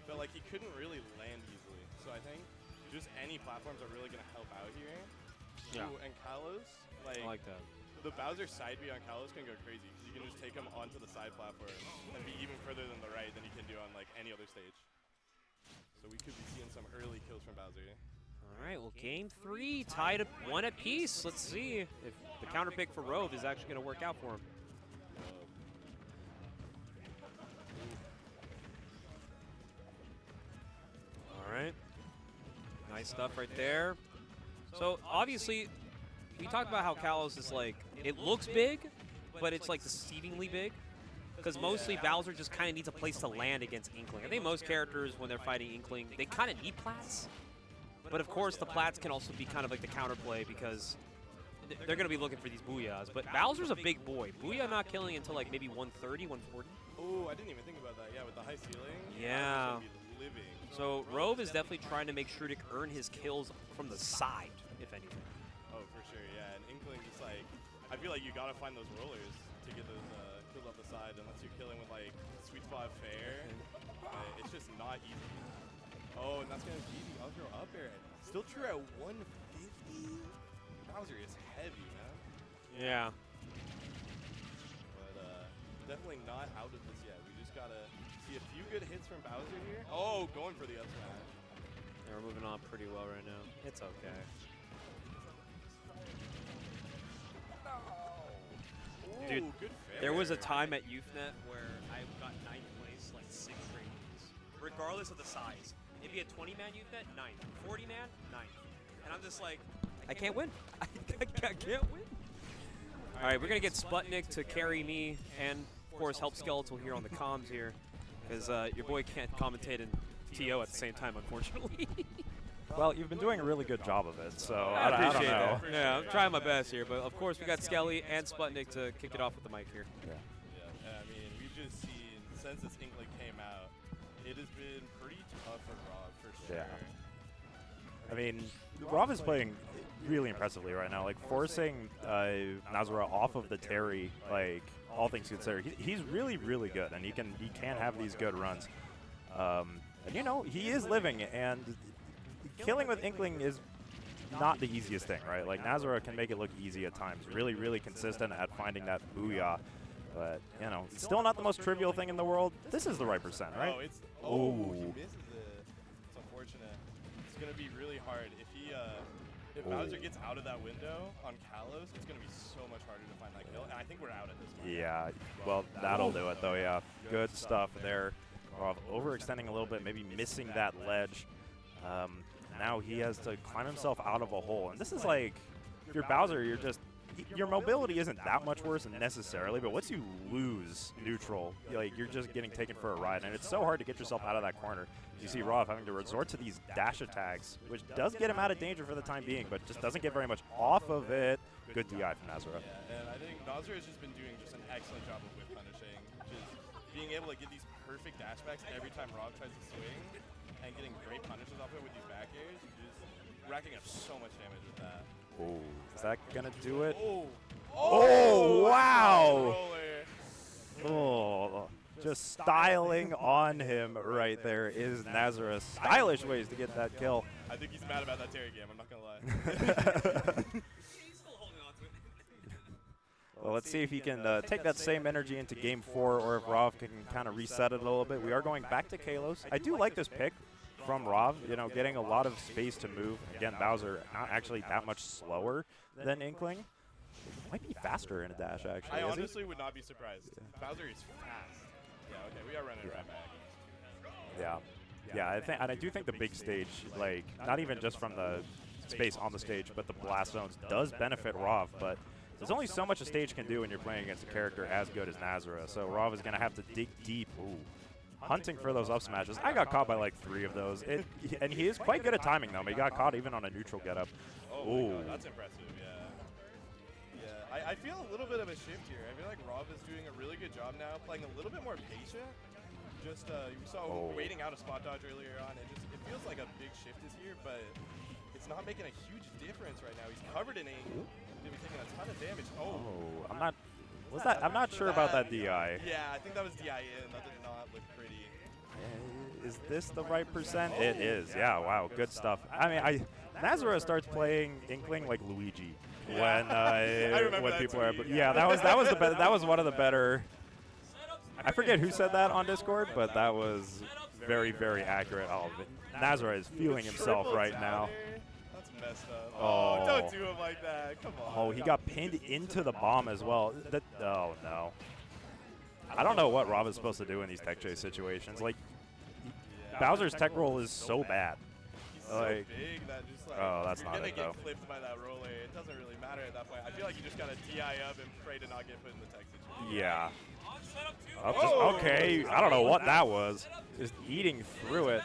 Felt like he couldn't really land easily, so I think just any platforms are really going to help out here. Yeah. Ooh, and Kalos, I like that. The Bowser side B on Kalos can go crazy because you can just take him onto the side platform and be even further than the right than you can do on like any other stage. So we could be seeing some early kills from Bowser. All right, well, game 3, tied at 1 apiece. Let's see if the counter pick for Rove is actually going to work out for him. All right. Nice stuff right there. So, obviously, we talked about how Kalos is like, it looks big, but it's like deceivingly big. Because mostly Bowser just kind of needs a place to land against Inkling. I think most characters, when they're fighting Inkling, they kind of need plats. But of course, the plats can also be kind of like the counterplay because they're going to be looking for these Booyahs. But Bowser's a big boy. Booyah not killing until like maybe 130, 140. Oh, I didn't even think about that. Yeah, with the high ceiling. Yeah. Living. So Rove is definitely trying to make sure to earn his kills from the side, if anything. Oh, for sure, yeah. And Inkling just like, I feel like you got to find those rollers to get those kills off the side unless you're killing with like sweet spot fair. It's just not easy. Oh, and that's going to be the outro up air. Still true at 150. Bowser is heavy, man. Yeah. But definitely not out of this yet. We just got to see a few good hits from Bowser here. Oh, going for the up smash. Yeah, we're moving on pretty well right now. It's okay. Dude, Ooh, good there was a fair. time at Euphnet where I got 9th place like 6 straight weeks, regardless of the size. If you had 20-man Euphnet, 9th. 40-man, 9th. And I'm just like, I can't win. I can't win. All right, we're going to get Sputnik to carry me and, of course, help Skeletal here on the comms here, because your boy can't commentate in TO at the same time, unfortunately. Well, you've been doing a really good job of it, so I I don't appreciate know. that. Yeah, I'm trying my best here, but of course we got Skelly and Sputnik to kick it off with the mic here. Yeah. Yeah, and I mean, we've just seen, since this Inkling came out, it has been pretty tough for Rob, for sure. Yeah. I mean, Rob is playing really impressively right now. Like, forcing Nazura off of the Terry, like, all things considered, he's really, really good, and he can have these good runs. And, you know, he is living, and killing with Inkling is not the easiest thing, right? Like, Nazura can make it look easy at times. Really, really consistent at finding that booyah. But, you know, it's still not the most trivial thing in the world. This is the right percent, right? Oh, he Ooh. misses it. It's unfortunate. It's going to be really hard. If Bowser gets out of that window on Kalos, it's going to be so much harder to find that kill. And I think we're out at this point. Yeah, well, that'll do it, though, yeah. Good stuff there. Rob overextending a little bit, maybe missing that ledge. Now he has to climb himself out of a hole. And this is like, if you're Bowser, you're just, your mobility isn't that much worse necessarily, but once you lose neutral, you're just getting taken for a ride. And it's so hard to get yourself out of that corner. You see Rob having to resort to these dash attacks, which does get him out of danger for the time being, but just doesn't get very much off of it. Good DI from Nazura. Yeah, and I think Nazura has just been doing just an excellent job of whip punishing, just being able to get these perfect dashbacks every time Rob tries to swing, and getting great punishes off it with these back airs, just racking up so much damage with that. Oh, is that gonna do it? Oh, wow! Roller. Oh, just styling on him right there is Nazura. Stylish ways to get that kill. I think he's mad about that Terry game, I'm not gonna lie. Well, let's see if he can take that same energy into Game 4, or if Rav can kind of reset it a little bit. We are going back to Kalos. I do like this pick from Rav, you know, getting a lot of space to move. Again, Bowser not actually that much slower than Inkling. Might be faster in a dash, actually. I is he? honestly would not be surprised. Bowser is fast. Yeah, okay, we are running right back. Yeah, and I do think the big stage, like, not even just from the space on the stage, but the blast zones does benefit Rav, but there's only so much a stage can do when you're playing against a character as good as Nazura, so Rav is going to have to dig deep. Ooh. Hunting for those up smashes. I got caught by like 3 of those. And he is quite good at timing, though. He got caught even on a neutral getup. Oh my god, that's impressive, yeah. Yeah, I feel a little bit of a shift here. I feel like Rob is doing a really good job now, playing a little bit more patient. Just, you saw waiting out a spot dodge earlier on. It feels like a big shift is here, but it's not making a huge difference right now. He's covered in ink. He's taking a ton of damage. I'm not sure about that DI. Yeah, I think that was DI in. That did not look pretty. Is this the right percent? It is. Yeah, wow, good stuff. I mean, Nazura starts playing Inkling like Luigi when people are. Yeah, that was one of the better. I forget who said that on Discord, but that was very, very accurate. Oh, Nazura is feeling himself right now. That's messed up. Oh, don't do him like that. Come on. Oh, he got pinned into the bomb as well. Oh no. I don't know what Rob is supposed to do in these tech chase situations. Like, Bowser's tech roll is so bad. He's so big that just like, oh, that's you're not gonna it, get though. flipped by that roller. It doesn't really matter at that point. I feel like you just gotta DI up and pray to not get put in the tech situation. Yeah. Okay, I don't know what that was. Just eating through it.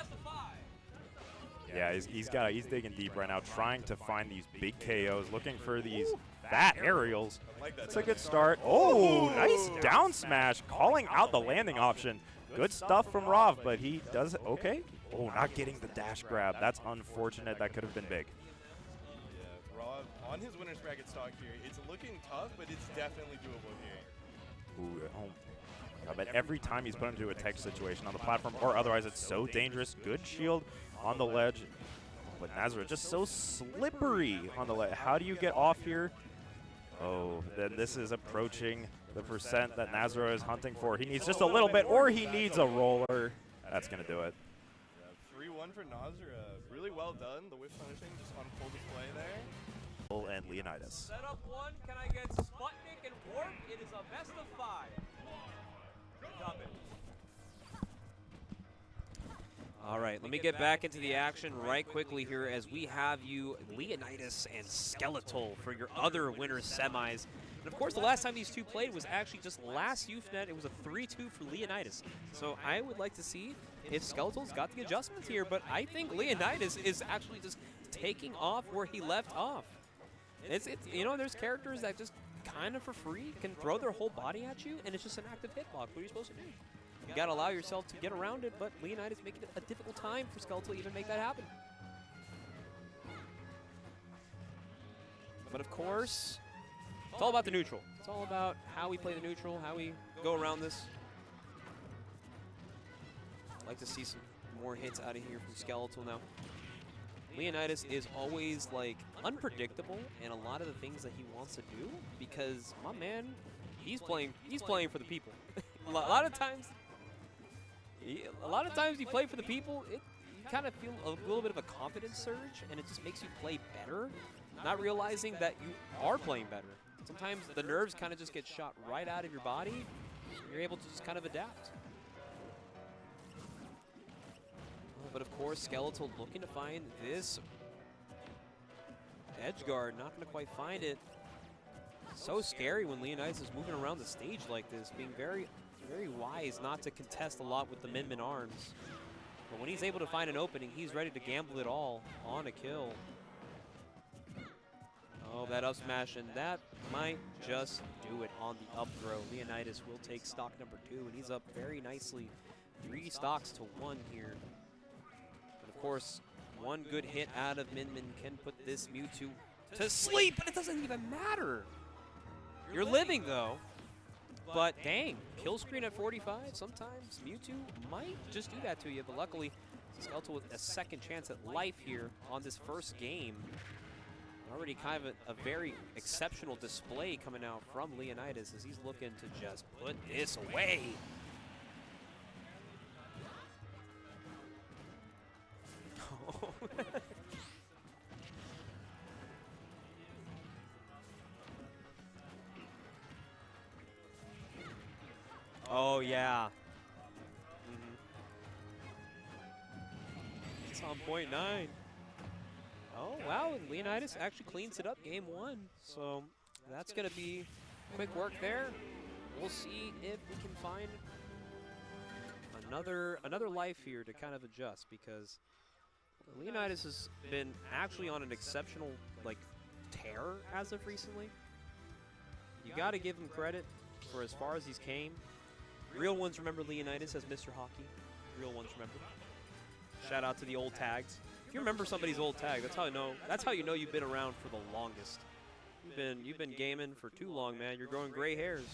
Yeah, he's digging deep right now, trying to find these big KOs, looking for these fat aerials. It's a good start. Oh, nice down smash, calling out the landing option. Good stuff from Rav, but he does okay. Oh, not getting the dash grab. That's unfortunate. That could have been big. Yeah, Rav on his winner's bracket stock here. It's looking tough, but it's definitely doable here. Ooh, oh. But every time he's put into a tech situation on the platform or otherwise, it's so dangerous. Good shield on the ledge. But Nazareth just so slippery on the ledge. How do you get off here? Oh, then this is approaching the percent that Nazareth is hunting for. He needs just a little bit, or he needs a roller. That's going to do it. 3-1 for Nazareth. Really well done. The whiff punishing just on full display there. And Leonidas. Setup 1, can I get Sputnik and Warp? It is a best of 5. Stop it. All right, let me get back into the action right quickly here as we have you, Leonidas and Skeletal, for your other winner semis. And of course, the last time these two played was actually just last Euphnet. It was a 3-2 for Leonidas. So I would like to see if Skeletal's got the adjustments here, but I think Leonidas is actually just taking off where he left off. It's you know, there's characters that just kind of for free can throw their whole body at you, and it's just an active hitbox. What are you supposed to do? You got to allow yourself to get around it, but Leonidas making it a difficult time for Skeletal to even make that happen. But of course, it's all about the neutral. It's all about how we play the neutral, how we go around this. I'd like to see some more hits out of here from Skeletal now. Leonidas is always like unpredictable in a lot of the things that he wants to do because my man, he's playing for the people. a lot of times you play for the people, you kind of feel a little bit of a confidence surge, and it just makes you play better, not realizing that you are playing better. Sometimes the nerves kind of just get shot right out of your body, and you're able to just kind of adapt. But of course, Skeletal looking to find this edge guard, not going to quite find it. So scary when Leonidas is moving around the stage like this, being very, very wise not to contest a lot with the Min arms. But when he's able to find an opening, he's ready to gamble it all on a kill. Oh, that up smash, and that might just do it on the up throw. Leonidas will take stock number 2, and he's up very nicely. 3 stocks to 1 here. Of course, one good hit out of Min can put this Mewtwo to sleep, but it doesn't even matter. You're living, though. But dang, kill screen at 45, sometimes Mewtwo might just do that to you, but luckily, Skeletal with a second chance at life here on this first game. Already kind of a very exceptional display coming out from Leonidas as he's looking to just put this away. Oh, yeah. It's on point 9. Oh, wow. And Leonidas actually cleans it up game 1. So that's going to be quick work there. We'll see if we can find another life here to kind of adjust, because Leonidas has been actually on an exceptional tear as of recently. You got to give him credit for as far as he's came. Real ones remember Leonidas as Mr. Hockey. Real ones remember. Shout out to the old tags. If you remember somebody's old tag, that's how you know you've been around for the longest. You've been gaming for too long, man. You're growing gray hairs.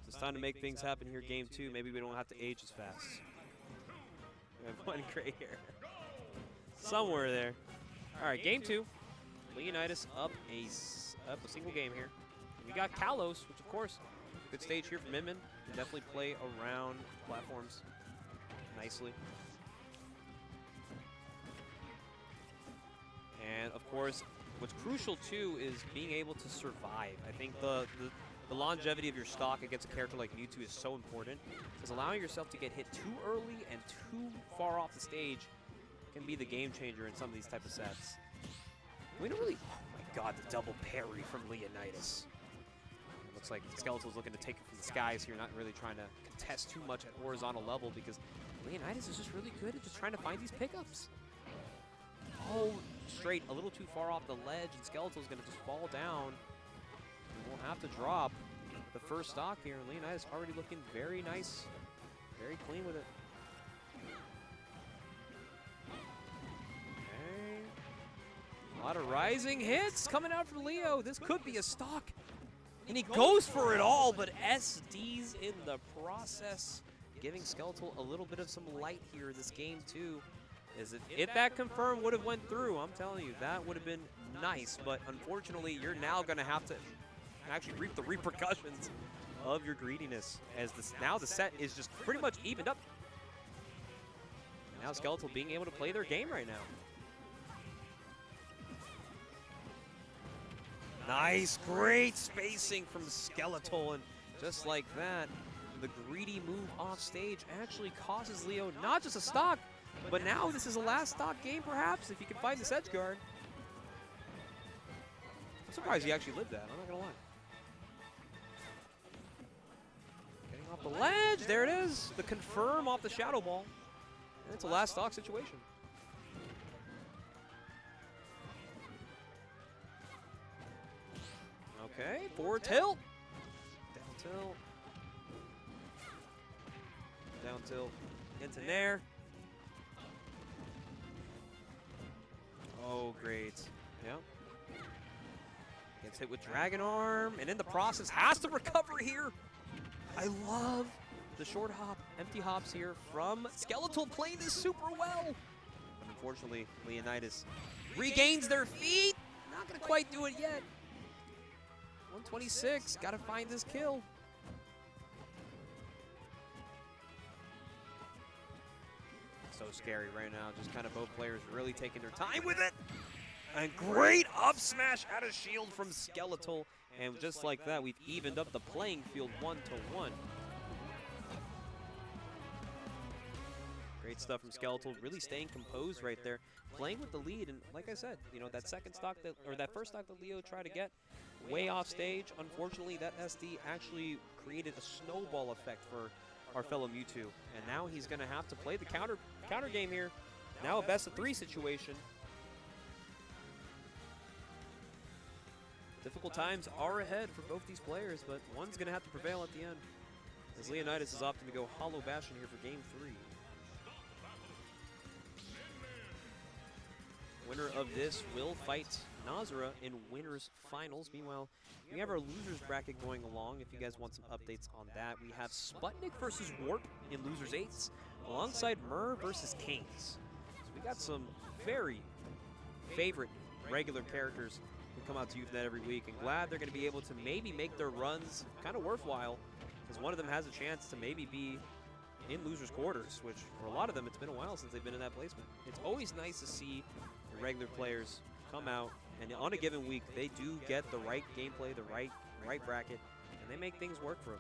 It's time to make things happen here, game 2. Maybe we don't have to age as fast. We have 1 gray hair. Somewhere there. All right, game 2. Leonidas up a single game here. We got Kalos, which of course, good stage here for Min. Can definitely play around platforms nicely. And of course, what's crucial too is being able to survive. I think the longevity of your stock against a character like Mewtwo is so important, because allowing yourself to get hit too early and too far off the stage can be the game changer in some of these type of sets. We don't really, oh my god, the double parry from Leonidas. It looks like Skeletal's looking to take it from the skies here, not really trying to contest too much at horizontal level, because Leonidas is just really good at just trying to find these pickups. Oh, straight a little too far off the ledge, and Skeletal's going to just fall down. We won't have to drop the first stock here, and Leonidas already looking very nice, very clean with it. Okay. A lot of rising hits coming out from Leo. This could be a stock. And he goes for it all, but SD's in the process, giving Skeletal a little bit of some light here this game, too. If that confirm would have went through, I'm telling you, that would have been nice. But unfortunately, you're now going to have to actually reap the repercussions of your greediness, as now the set is just pretty much evened up. Now Skeletal being able to play their game right now. Nice, great spacing from Skeletal, and just like that, the greedy move off stage actually causes Leo not just a stock, but now this is a last stock game perhaps, if he can find this edge guard. I'm surprised he actually lived that, I'm not gonna lie. Getting off the ledge, there it is, the confirm off the Shadow Ball. And it's a last stock situation. Okay, forward tilt. Down tilt. Down tilt. Into Nair. Oh, great. Yeah. Gets hit with Dragon Arm, and in the process has to recover here. I love the short hop, empty hops here from Skeletal, playing this super well. But unfortunately, Leonidas regains their feet. Not going to quite do it yet. 126, got to find this kill. So scary right now, just kind of both players really taking their time with it. And great up smash out of shield from Skeletal. And just like that, we've evened up the playing field 1-1. Great stuff from Skeletal, really staying composed right there, playing with the lead. And like I said, you know, that second stock that, or that first stock that Leo tried to get way off stage, unfortunately that SD actually created a snowball effect for our fellow Mewtwo. And now he's going to have to play the counter game here. Now a best of 3 situation. Difficult times are ahead for both these players, but one's going to have to prevail at the end, as Leonidas is opting to go Hollow Bastion here for game 3. Winner of this will fight Nazura in winners finals. Meanwhile, we have our losers bracket going along. If you guys want some updates on that, we have Sputnik versus Warp in losers 8s, alongside Myrrh versus Kings. So we got some very favorite regular characters who come out to Euphnet every week, and glad they're going to be able to maybe make their runs kind of worthwhile, because one of them has a chance to maybe be in losers quarters, which for a lot of them it's been a while since they've been in that placement. It's always nice to see the regular players come out, and on a given week they do get the right gameplay, the right bracket, and they make things work for them.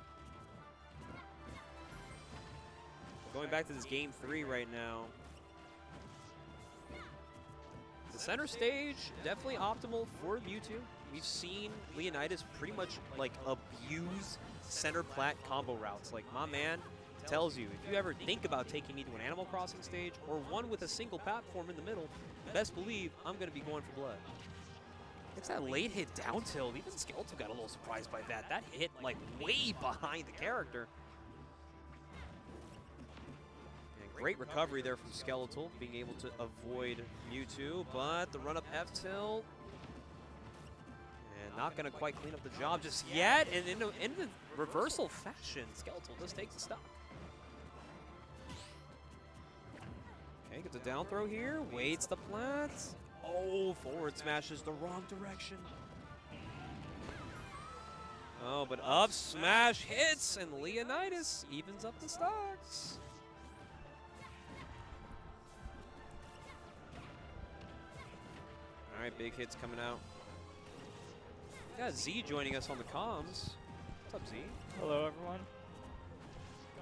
Going back to this game 3 right now, the center stage definitely optimal for Mewtwo. We've seen Leonidas pretty much like abuse center plat combo routes. Like, my man tells you, if you ever think about taking me to an Animal Crossing stage or one with a single platform in the middle, best believe I'm going to be going for blood. It's that late hit down tilt. Even Skeletal got a little surprised by that. That hit like way behind the character. And great recovery there from Skeletal, being able to avoid Mewtwo, but the run up F tilt. And not going to quite clean up the job just yet. And in the reversal fashion, Skeletal just takes the stock. Okay, gets a down throw here, waits the plat. Oh, forward smashes the wrong direction. Oh, but up smash hits, and Leonidas evens up the stocks. All right, big hits coming out. We got Z joining us on the comms. What's up, Z? Hello, everyone.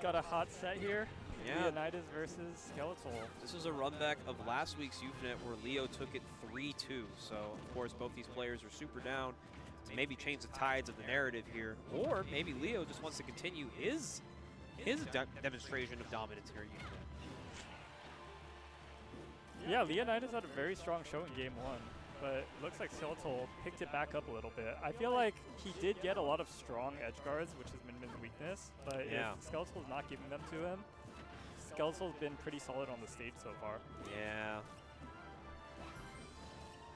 Got a hot set here. Yeah. Leonidas versus Skeletal. This was a run back of last week's Euphnet where Leo took it 3-2. So, of course, both these players are super down to maybe change the tides of the narrative here. Or maybe Leo just wants to continue his demonstration of dominance here at Euphnet. Yeah, Leonidas had a very strong show in game 1, but it looks like Skeletal picked it back up a little bit. I feel like he did get a lot of strong edge guards, which has been his weakness, but Yeah. if Skeletal's not giving them to him, Skeletal's been pretty solid on the stage so far. Yeah.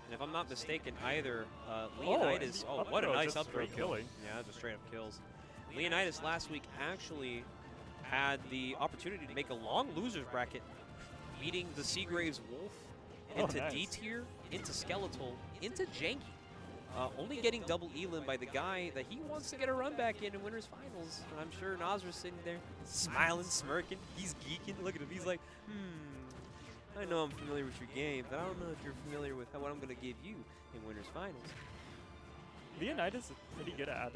And if I'm not mistaken either, Leonidas, what a nice up throw kill. Killing. Yeah, just straight up kills. Leonidas last week actually had the opportunity to make a long losers bracket, beating the Seagraves Wolf into nice. D tier, into Skeletal, into Janky. Only getting double elim by the guy that he wants to get a run back in Winners Finals. And I'm sure Nasra's sitting there, smiling, smirking. He's geeking. Look at him. He's like, I know I'm familiar with your game, but I don't know if you're familiar with what I'm going to give you in Winners Finals. Leonidas is pretty good at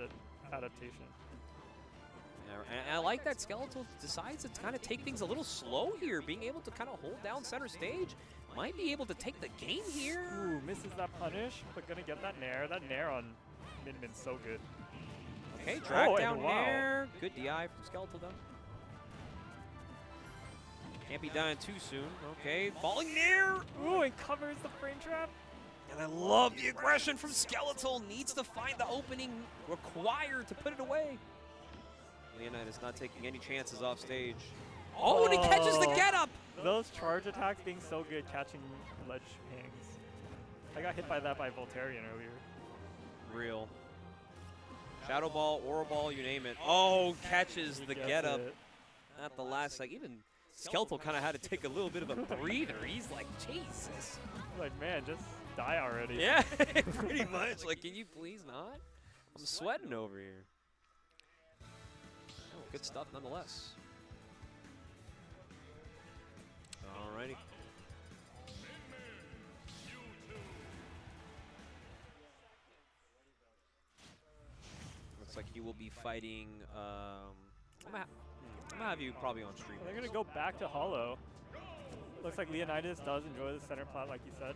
adaptation. And I like that Skeletal decides to kind of take things a little slow here, being able to kind of hold down center stage. Might be able to take the game here. Ooh, misses that punish, but gonna get that nair. That nair on Minmin's so good. Okay, drag and down wow. nair. Good DI from Skeletal though. Can't be dying too soon. Okay, falling nair. Ooh, and covers the frame trap. And I love the aggression from Skeletal. Needs to find the opening required to put it away. Leonidas not taking any chances off stage. Oh, and he catches the get up. Those charge attacks being so good, catching ledge hangs. I got hit by that by Voltarian earlier. Real. Shadow Ball, Aura Ball, you name it. Oh, catches the get up at the last second. Even Skeletal kind of had to take a little bit of a breather. He's like, Jesus. Like, man, just die already. Yeah, pretty much. Like, can you please not? I'm sweating over here. Oh, good stuff nonetheless. Alrighty. Looks like you will be fighting. I'm gonna have you probably on stream. They're gonna go back to Hollow. Looks like Leonidas does enjoy the center plat, like you said.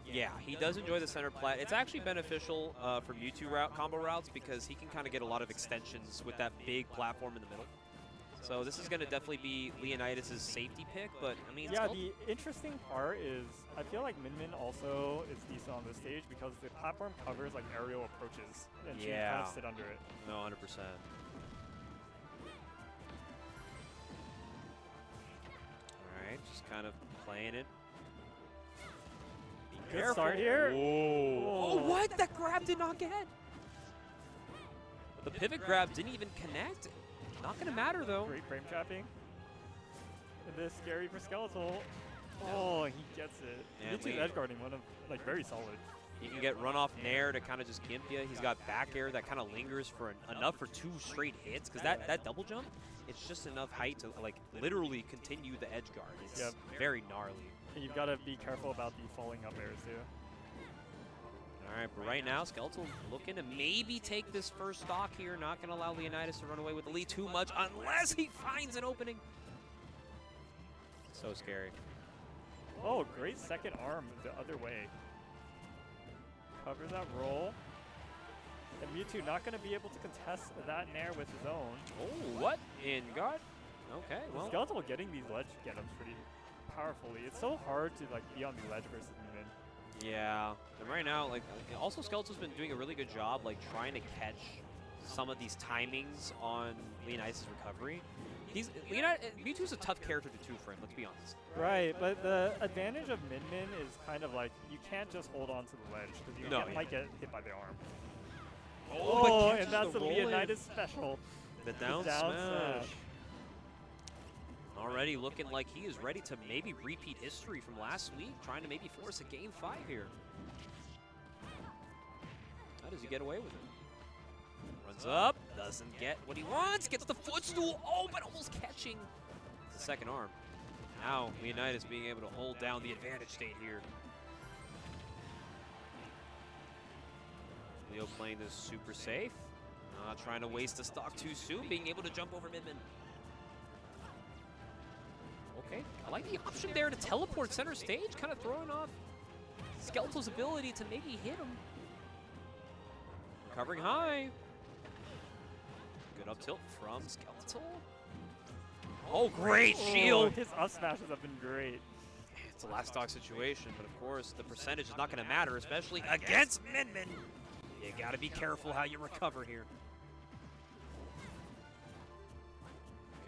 Yeah, he does enjoy the center plat. It's actually beneficial for Mewtwo combo routes because he can kind of get a lot of extensions with that big platform in the middle. So this is going to definitely be Leonidas' safety pick, but I mean, yeah, the interesting part is I feel like Min also is decent on this stage because the platform covers like aerial approaches, and she can kind of sit under it. No, 100%. All right, just kind of playing it. Good start here. Oh, what? That grab did not get. The pivot grab didn't even connect. Not going to matter, though. Great frame trapping. And this is scary for Skeletal. Oh, he gets it. Mewtwo's edge guarding one of, like, very solid. You can get run off nair to kind of just gimp you. He's got back air that kind of lingers for enough for 2 straight hits. Because that double jump, it's just enough height to, like, literally continue the edge guard. It's very gnarly. And you've got to be careful about the falling up airs, too. All right, but right now, Skeletal looking to maybe take this first stock here. Not going to allow Leonidas to run away with the lead too much unless he finds an opening. So scary. Oh, great second arm the other way. Covers that roll. And Mewtwo not going to be able to contest that nair with his own. Oh, what? In guard? Okay, well. Skeletal getting these ledge get-ups pretty powerfully. It's so hard to like be on the ledge versus Min. Yeah, and right now, like, also Skeletal's been doing a really good job, like, trying to catch some of these timings on Leonidas' recovery. Mewtwo's a tough character to two-frame, let's be honest. Right, but the advantage of Min is kind of like, you can't just hold on to the ledge, because you might get hit by the arm. Oh, and that's the Leonidas special. The down smash. Already looking like he is ready to maybe repeat history from last week, trying to maybe force a game 5 here. How does he get away with it? Runs up, doesn't get what he wants, gets the footstool, oh, but almost catching the second arm. Now, Leonidas being able to hold down the advantage state here. Leo playing this super safe, not trying to waste the stock too soon, being able to jump over Min. Okay, I like the option there to teleport center stage, kind of throwing off Skeletal's ability to maybe hit him. Recovering high. Good up tilt from Skeletal. Oh, great shield. His up smashes have been great. It's a last stock situation, but of course the percentage is not going to matter, especially against Min. You got to be careful how you recover here.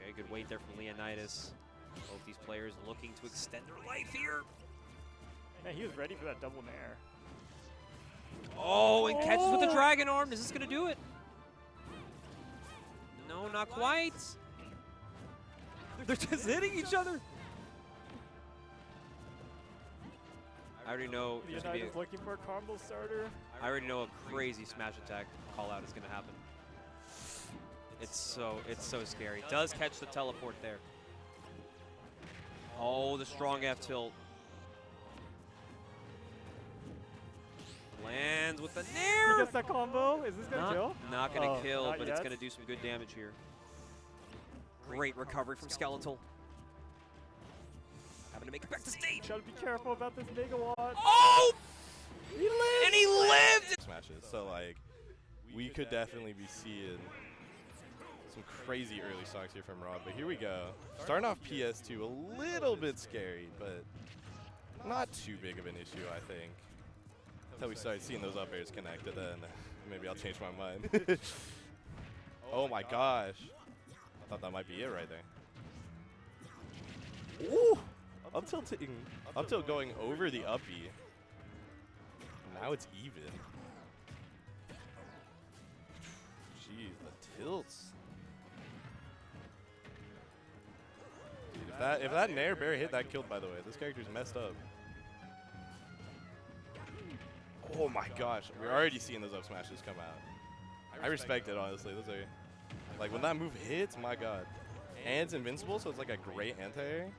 Okay, good weight there from Leonidas. Both these players looking to extend their life here. Man, he was ready for that double nair. Oh, and catches with the dragon arm. Is this going to do it? No, not quite. They're just hitting each other. I already know there's gonna be United's looking for a combo starter. I already know a crazy smash attack call out is going to happen. It's so scary. Does catch the teleport there. Oh, the strong F tilt. Lands with the He nair. gets that combo. Is this gonna kill? Not gonna Oh, kill, not but it's yet. gonna do some good damage here. Great recovery from Skeletal. Having to make it back to stage. Gotta be careful about this megawatt. Oh! He lived! And he lived! Smashes. So like, we could definitely be seeing some crazy early stocks here from Rob. But here we go. Starting off PS2, a little bit scary, but not too big of an issue, I think. Until we started seeing those up airs connected, then maybe I'll change my mind. Oh my gosh. I thought that might be it right there. Ooh! Up till going over the up B. Now it's even. Jeez, the tilts. Dude, if that Nair Bear hit, that killed, by the way. This character's messed up. Oh my gosh, we're already seeing those up smashes come out. I respect it, honestly. Those are, like, when that move hits, my god. And it's invincible, so it's like a great anti-air.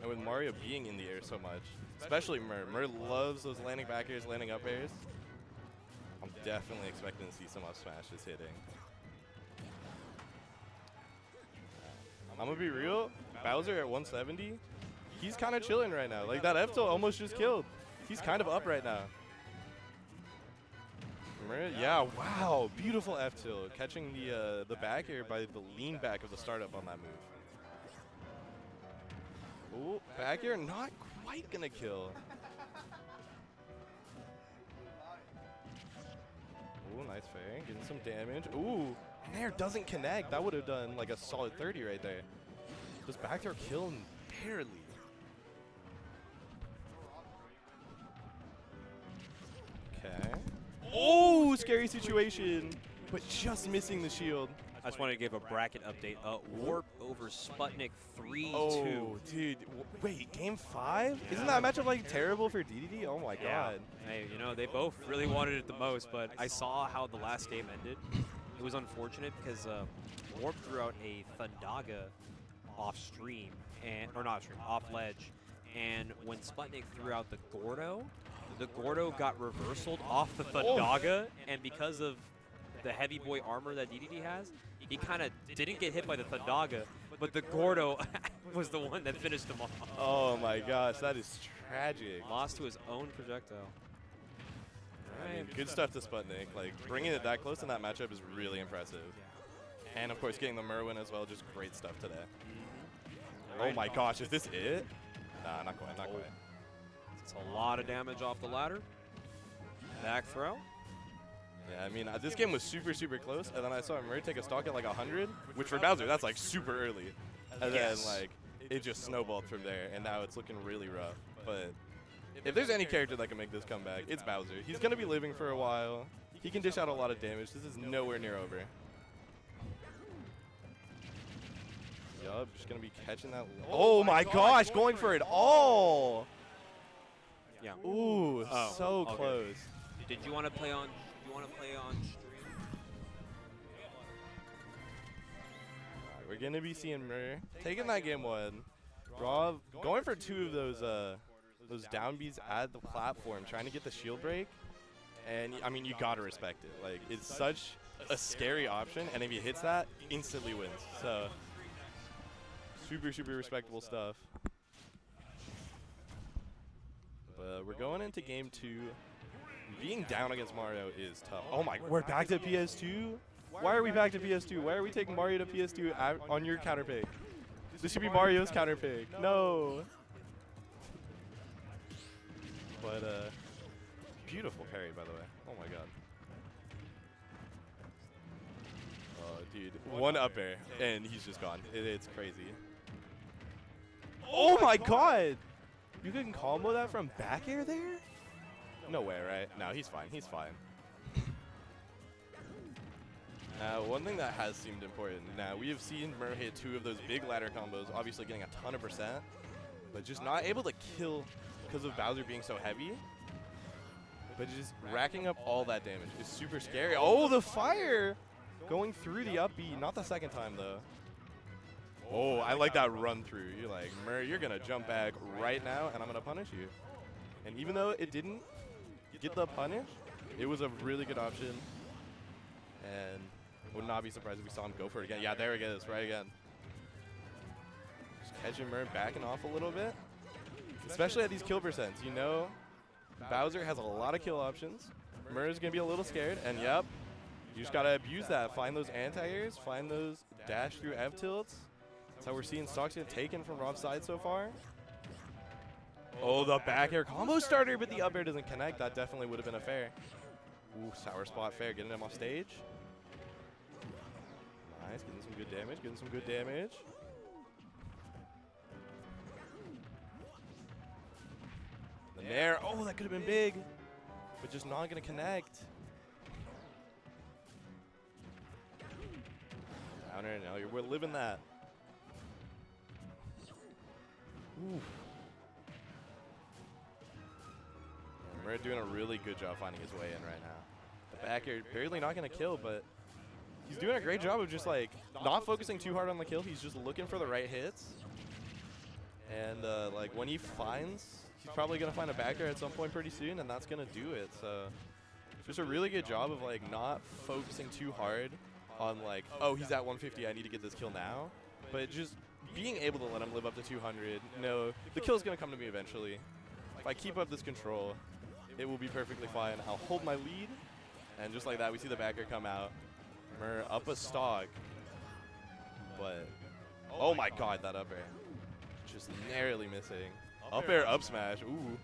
And with Mario being in the air so much, especially Mur. Mur loves those landing back airs, landing up airs. I'm definitely expecting to see some up smashes hitting. I'm gonna be real, Bowser at 170, he's kind of chilling right now. Like, that F tilt almost just killed. He's kind of up right now. Yeah, wow, beautiful F tilt, catching the back air by the lean back of the startup on that move. Ooh, back air, not quite gonna kill. Ooh, nice fairing, getting some damage. Ooh, Nair doesn't connect. That would have done like a solid 30 right there. Just back air kill barely. Okay. Oh, scary situation, but just missing the shield. I just wanted to give a bracket update. Warp over Sputnik 3-2. Oh, dude. Wait, game 5? Isn't that matchup like terrible for DDD? Oh my god. Hey, you know, they both really wanted it the most, but I saw how the last game ended. It was unfortunate because Warp threw out a Thundaga off stream, or not stream, off ledge. And when Sputnik threw out the Gordo got reversaled off the Thundaga, and because of the heavy boy armor that DDD has, he kind of didn't get hit by the Thundaga, but the Gordo was the one that finished him off. Oh my gosh, that is tragic. Lost to his own projectile. I mean, good stuff to Sputnik. Like, bringing it that close in that matchup is really impressive. And of course, getting the Merwin as well, just great stuff today. Oh my gosh, is this it? Nah, not quite, not quite. It's a lot of damage off the ladder. Back throw. Yeah, I mean, this game was super, super close, and then I saw Murray take a stock at like 100, which for Bowser, that's like super early. And then like, it just snowballed from there, and now it's looking really rough. But if there's any character that can make this comeback, it's Bowser. He's gonna be living for a while. He can dish out a lot of damage. This is nowhere near over. Yup, just gonna be catching that. Oh my gosh, going for it all! Yeah. Ooh, Oh, so okay. close. Did you want to play on? You want to play on stream? We're gonna be seeing Murray taking that game 1. Rob going for 2 of those down Bs at the platform, trying to get the shield break. And I mean, you gotta respect it. Like, it's such a scary option, and if he hits that, instantly wins. So super, super respectable stuff. But we're going into game 2. Being down against Mario is tough. Oh my, we're back to PS2? Why are we back to PS2? Why are we taking Mario to PS2 on your counter pick? This should be Mario's counter pick. No. But, beautiful parry, by the way. Oh my god. Oh, dude. One up air, and he's just gone. It's crazy. Oh my god! You can combo that from back air there? No way, right? No, he's fine. He's fine. One thing that has seemed important. Now, we have seen Mur hit 2 of those big ladder combos, obviously getting a ton of percent, but just not able to kill because of Bowser being so heavy. But just racking up all that damage is super scary. Oh, the fire! Going through the up B. Not the second time, though. Oh, I like that run through. You're like, Mur, you're going to jump back right now, and I'm going to punish you. And even though it didn't get the punish, it was a really good option. And would not be surprised if we saw him go for it again. Yeah, there he goes, right again. Just catching Mur backing off a little bit. Especially at these kill percents. You know, Bowser has a lot of kill options. Mur is going to be a little scared. And yep, you just got to abuse that. Find those anti-airs. Find those dash through F tilts. That's how we're seeing stocks get taken from Rob's side so far. Oh, the back air combo starter, but the up air doesn't connect. That definitely would have been a fair. Ooh, sour spot fair, getting him off stage. Nice, getting some good damage, getting some good damage. The nair, oh, that could have been big, but just not going to connect. Downer, no, we're living that. Ooh. We're doing a really good job finding his way in right now. The back air barely not going to kill, but he's doing a great job of just like not focusing too hard on the kill. He's just looking for the right hits. And like when he finds, he's probably going to find a back air at some point pretty soon, and that's going to do it. So just a really good job of like not focusing too hard on like, oh, he's at 150, I need to get this kill now. But just being able to let him live up to 200. No, the kill's going to come to me eventually. If I keep up this control, it will be perfectly fine. I'll hold my lead. And just like that, we see the back air come out. Mur up a stock. But, oh my god, that up air. Just narrowly missing. Up air, up smash. Ooh.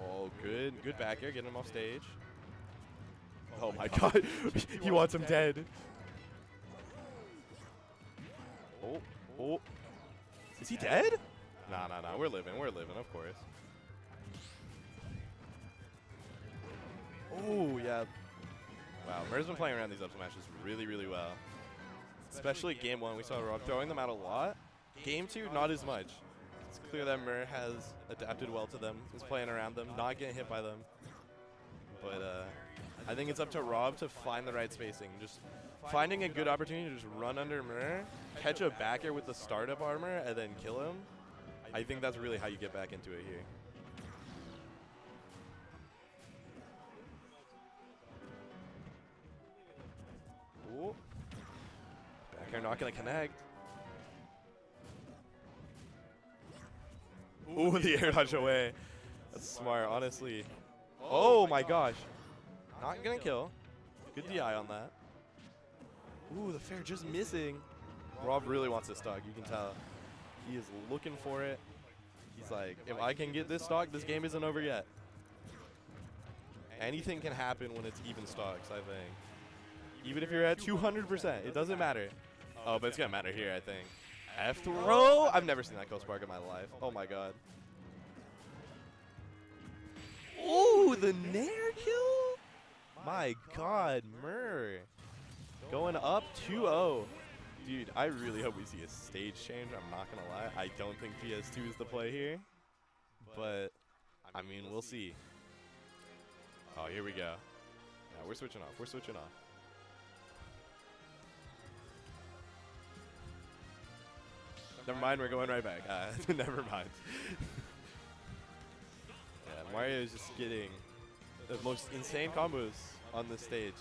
Oh, good. Good back air, getting him off stage. Oh my god. He wants him dead. Oh, oh. Is he dead? Nah. We're living, of course. Oh, yeah. Wow, Mur's been playing around these up smashes really, really well. Especially game 1, we saw Rob throwing them out a lot. Game 2, not as much. It's clear that Mur has adapted well to them. He's playing around them, not getting hit by them. But I think it's up to Rob to find the right spacing. Just finding a good opportunity to just run under Mur, catch a back air with the startup armor, and then kill him. I think that's really how you get back into it here. Ooh. Back air not going to connect. Ooh, the air dodge away. That's smart, honestly. Oh my gosh. Not going to kill. Good DI on that. Ooh, the fair just missing. Rob really wants this stock, you can tell. He is looking for it. He's like, if I can get this stock, this game isn't over yet. Anything can happen when it's even stocks, I think. Even if you're at 200%, it doesn't matter. Oh, but it's going to matter here, I think. F throw? I've never seen that go spark in my life. Oh my god. Ooh, the nair kill? My god, Mur. Going up 2-0. Dude, I really hope we see a stage change. I'm not going to lie. I don't think PS2 is the play here. But, I mean, we'll see. Oh, here we go. Yeah, we're switching off. We're switching off. Never mind, we're going right back. Never mind. Yeah, Mario is just getting the most insane combos on this stage.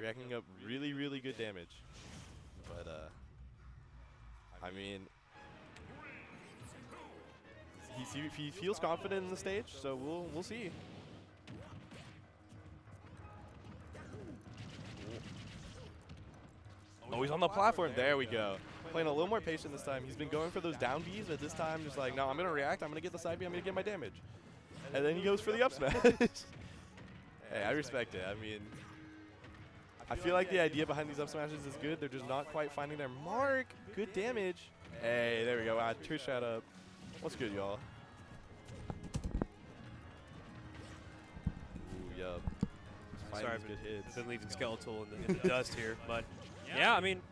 Racking up really, really good damage. But, I mean, he feels confident in the stage, so we'll see. Oh, he's on the platform. There we go. Playing a little more patient this time. He's been going for those down Bs, but this time just like, no, I'm going to react. I'm going to get the side B. I'm going to get my damage. And then he goes for the up smash. Hey, I respect it. I mean, I feel like the idea behind these up smashes is good. They're just not quite finding their mark. Good damage. Hey, there we go. Two shot up. What's good, y'all? Ooh, yup. Sorry, Finding I've good hits. been leaving Skeletal in the dust here. But, yeah, I mean,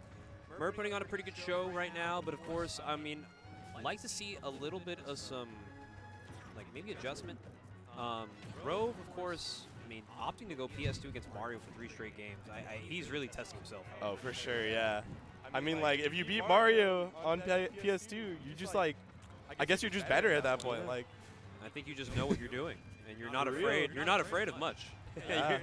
Mer putting on a pretty good show right now. But, of course, I mean, I'd like to see a little bit of some, like, maybe adjustment. Rove, of course, I mean, opting to go PS2 against Mario for 3 straight games. He's really testing himself. Oh, for sure, yeah. I mean, like, if you beat Mario on PS2, you just, like, I guess you're just better at that point. Like, I think you just know what you're doing, and you're not afraid. You're not afraid of much. Yeah.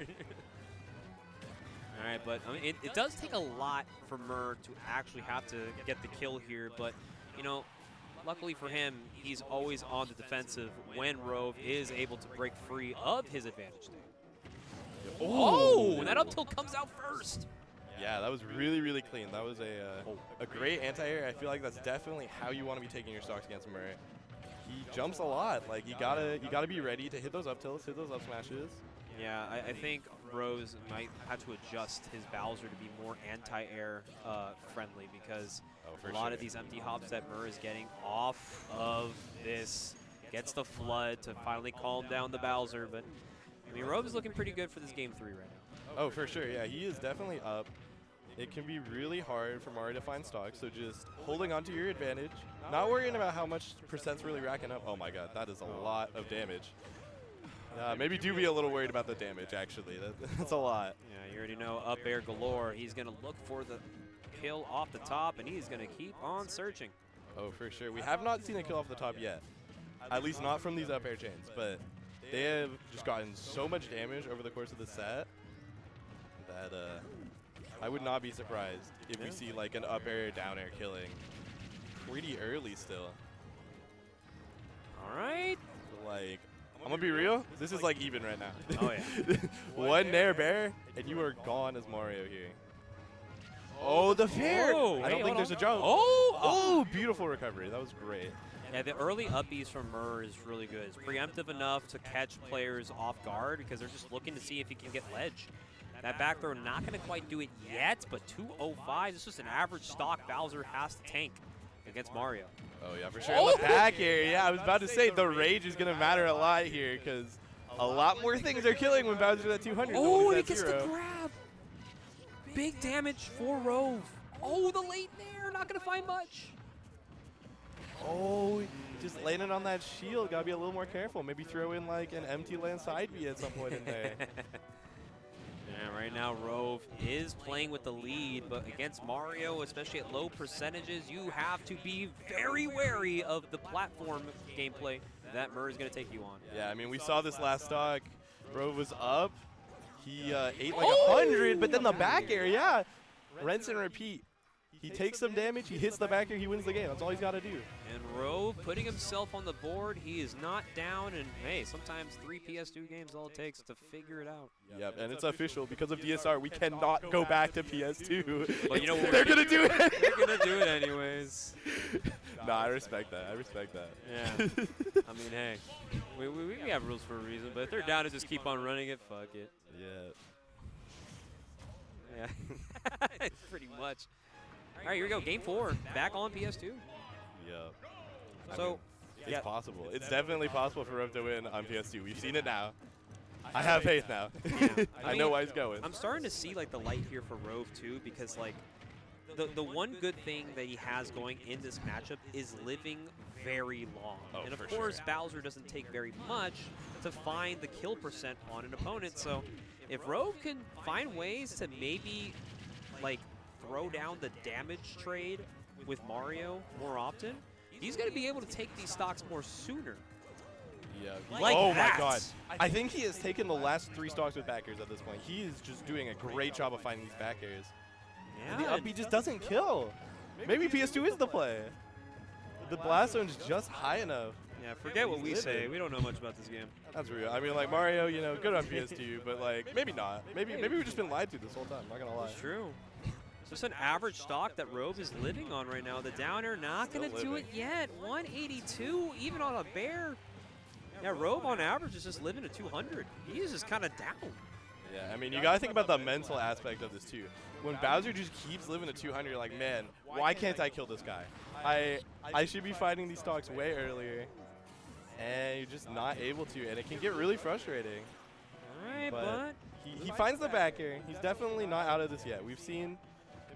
All right, but I mean, it does take a lot for Mer to actually have to get the kill here. But, you know, luckily for him, he's always on the defensive when Rove is able to break free of his advantage there. Oh, that up tilt comes out first. yeah, that was really, really clean. That was a great anti-air. I feel like that's definitely how you want to be taking your stocks against Murray. He jumps a lot. Like, you gotta be ready to hit those up tilts, hit those up smashes. Yeah, I think Rose might have to adjust his Bowser to be more anti-air friendly because a lot of these empty hops that Mur is getting off of this gets the flood to finally calm down the Bowser. But, I mean, Rove is looking pretty good for this game 3 right now. Oh, for sure. Yeah, he is definitely up. It can be really hard for Mario to find stocks, so just holding on to your advantage, not worrying about how much percent's really racking up. Oh my god, that is a lot of damage. Maybe do be a little worried about the damage, actually. That's a lot. Yeah, you already know up air galore. He's going to look for the kill off the top, and he's going to keep on searching. Oh, for sure. We have not seen a kill off the top yet, at least not from these up air chains, but they have just gotten so much damage over the course of the set that I would not be surprised if we see like an up air, down air killing pretty early still. All right. Like, I'm gonna be real, this is like even right now. Oh, yeah. One Nair Bear, and you are gone as Mario here. Oh, the fair! Oh, I don't think there's a jump. Oh! Beautiful recovery. That was great. Yeah, the early upbeats from Mur is really good. It's preemptive enough to catch players off guard because they're just looking to see if he can get ledge. That back throw not going to quite do it yet, but 205 is just an average stock Bowser has to tank against Mario. Oh, yeah, for sure. In the back area, yeah, I was about to say the rage is going to matter a lot here because a lot more things are killing when Bowser's at 200. Oh, and he gets the grab. Big damage for Rove. Oh, the late Nair, not going to find much. Oh, just landing on that shield. Got to be a little more careful. Maybe throw in like an empty land side B at some point in there. Yeah, right now Rove is playing with the lead, but against Mario, especially at low percentages, you have to be very wary of the platform gameplay that Mur is going to take you on. Yeah, I mean, we saw this last stock. Rove was up. He ate like 100, but then the back air, yeah. Rinse and repeat. He takes some damage, he hits the back air, he wins the game. That's all he's got to do. And Rove putting himself on the board. He is not down, and hey, sometimes 3 PS2 games all it takes to figure it out. Yep, and it's official. Because of DSR, we cannot go back to PS2. But you know what? They're going to do it. They're going to do it anyways. No, I respect that. I respect that. Yeah. I mean, hey, we have rules for a reason, but if they're down to just keep on running it, fuck it. Yeah. Yeah. Pretty much. All right, here we go. Game 4, back on PS2. Yeah. So, it's possible. It's definitely possible for Rove to win on PS2. We've seen it now. I have faith now. Yeah. I know why he's going. I'm starting to see like the light here for Rove too, because like the one good thing that he has going in this matchup is living very long. Oh, and of for course, sure. Bowser doesn't take very much to find the kill percent on an opponent. So if Rove can find ways to maybe like throw down the damage trade with Mario more often, he's going to be able to take these stocks more sooner. Yeah. Like oh that. my god. I think he has taken the last 3 stocks with back airs at this point. He is just doing a great job of finding these back airs. And the Yeah. up B just doesn't kill. Maybe PS2 is the play. The blast zone's just high enough. Yeah, forget what we He's say. living. We don't know much about this game. That's real. I mean, like, Mario, you know, good on PS2, but, like, maybe not. Maybe we've just been lied to this whole time, not gonna lie. It's true. It's just an average stock that Rove is living on right now. The downer not Still going to do it living. yet. 182, even on a bear. Yeah, Rove on average is just living at 200. He's just kind of down. Yeah, I mean, you gotta think about the mental aspect of this too. When Bowser just keeps living at 200, you're like, man, why can't I kill this guy? I should be fighting these stocks way earlier, and you're just not able to, and it can get really frustrating. All right, But he finds the back air. He's definitely not out of this yet. We've seen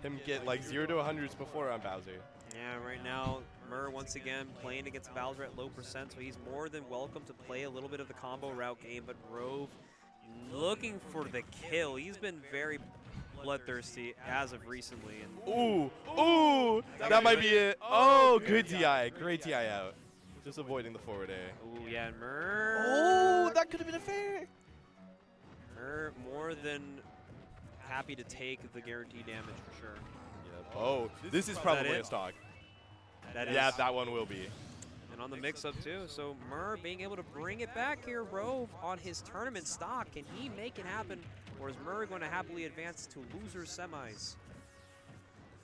him get like 0 to 100s before on Bowser. yeah, right now, Murr once again playing against Bowser at low percent, so he's more than welcome to play a little bit of the combo route game, but Rove looking for the kill. He's been very bloodthirsty as of recently. And Ooh, that might be it. Oh, good DI. Great DI out. Just avoiding the forward air. ooh, yeah, and Murr. Oh, that could have been a fair. Murr more than happy to take the guaranteed damage for sure. Oh, this is probably it? a stock. That is. Yeah, that one will be. And on the mix-up too, so Murr being able to bring it back here, Rove on his tournament stock. Can he make it happen, or is Murr going to happily advance to loser semis?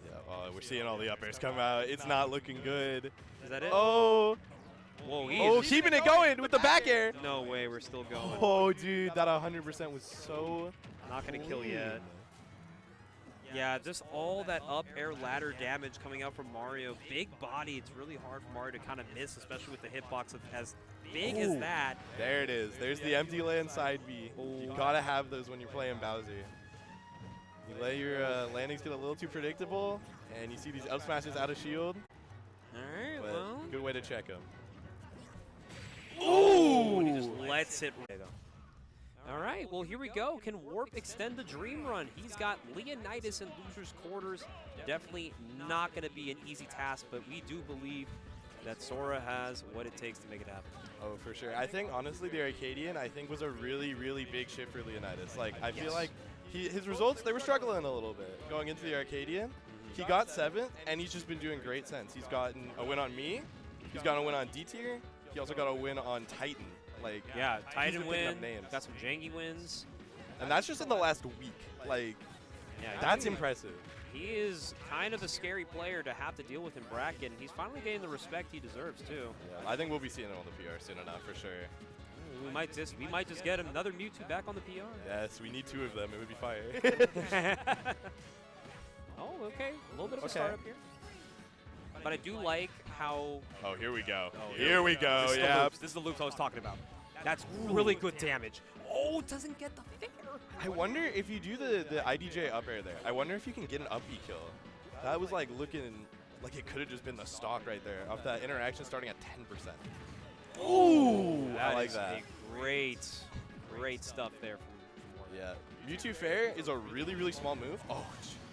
Yeah, we're seeing all the up airs come out. It's not looking good. Is that it? Oh, Whoa, he oh, is keeping it going with the back air. no way, we're still going. Oh, dude, that 100% was so Not going to kill clean. yet. Yeah, just all that up air ladder damage coming out from Mario. Big body, it's really hard for Mario to kind of miss, especially with the hitbox of as big as Ooh. that. There it is. There's the empty land side B. You gotta have those when you're playing Bowser. You let your landings get a little too predictable, and you see these up smashes out of shield. All right, But well. good way to check them. Ooh! And he just lets it. All right, well, here we go. Can Warp extend the dream run? He's got Leonidas in loser's quarters. Definitely not going to be an easy task, but we do believe that Sora has what it takes to make it happen. Oh, for sure. I think, honestly, the Arcadian, I think, was a really, really big shift for Leonidas. Like, I feel like his results, they were struggling a little bit going into the Arcadian. He got 7th, and he's just been doing great since. He's gotten a win on me. He's gotten a win on D tier. He also got a win on Titan. Like, Yeah, he's Titan been picking win, up names. got some Jangy wins. And that's just in the last week. Like, Yeah, that's impressive. He is kind of a scary player to have to deal with in bracket, and he's finally getting the respect he deserves, too. Yeah, I think we'll be seeing him on the PR soon enough, for sure. We might just get another Mewtwo back on the PR. Yes, we need 2 of them. It would be fire. Oh, okay. A little bit of a Okay. startup here. But I do like how... Oh, here we go. Oh, Here we go. This is the Yeah. loops. This is the loops I was talking about. That's really good damage. Oh, it doesn't get the figure. I wonder if you do the IDJ up air there. I wonder if you can get an up B kill. That was like looking like it could have just been the stock right there off that interaction starting at 10%. Ooh, I like is that. a great stuff there from Warp. Yeah. Mewtwo Fair is a really, really small move. Oh,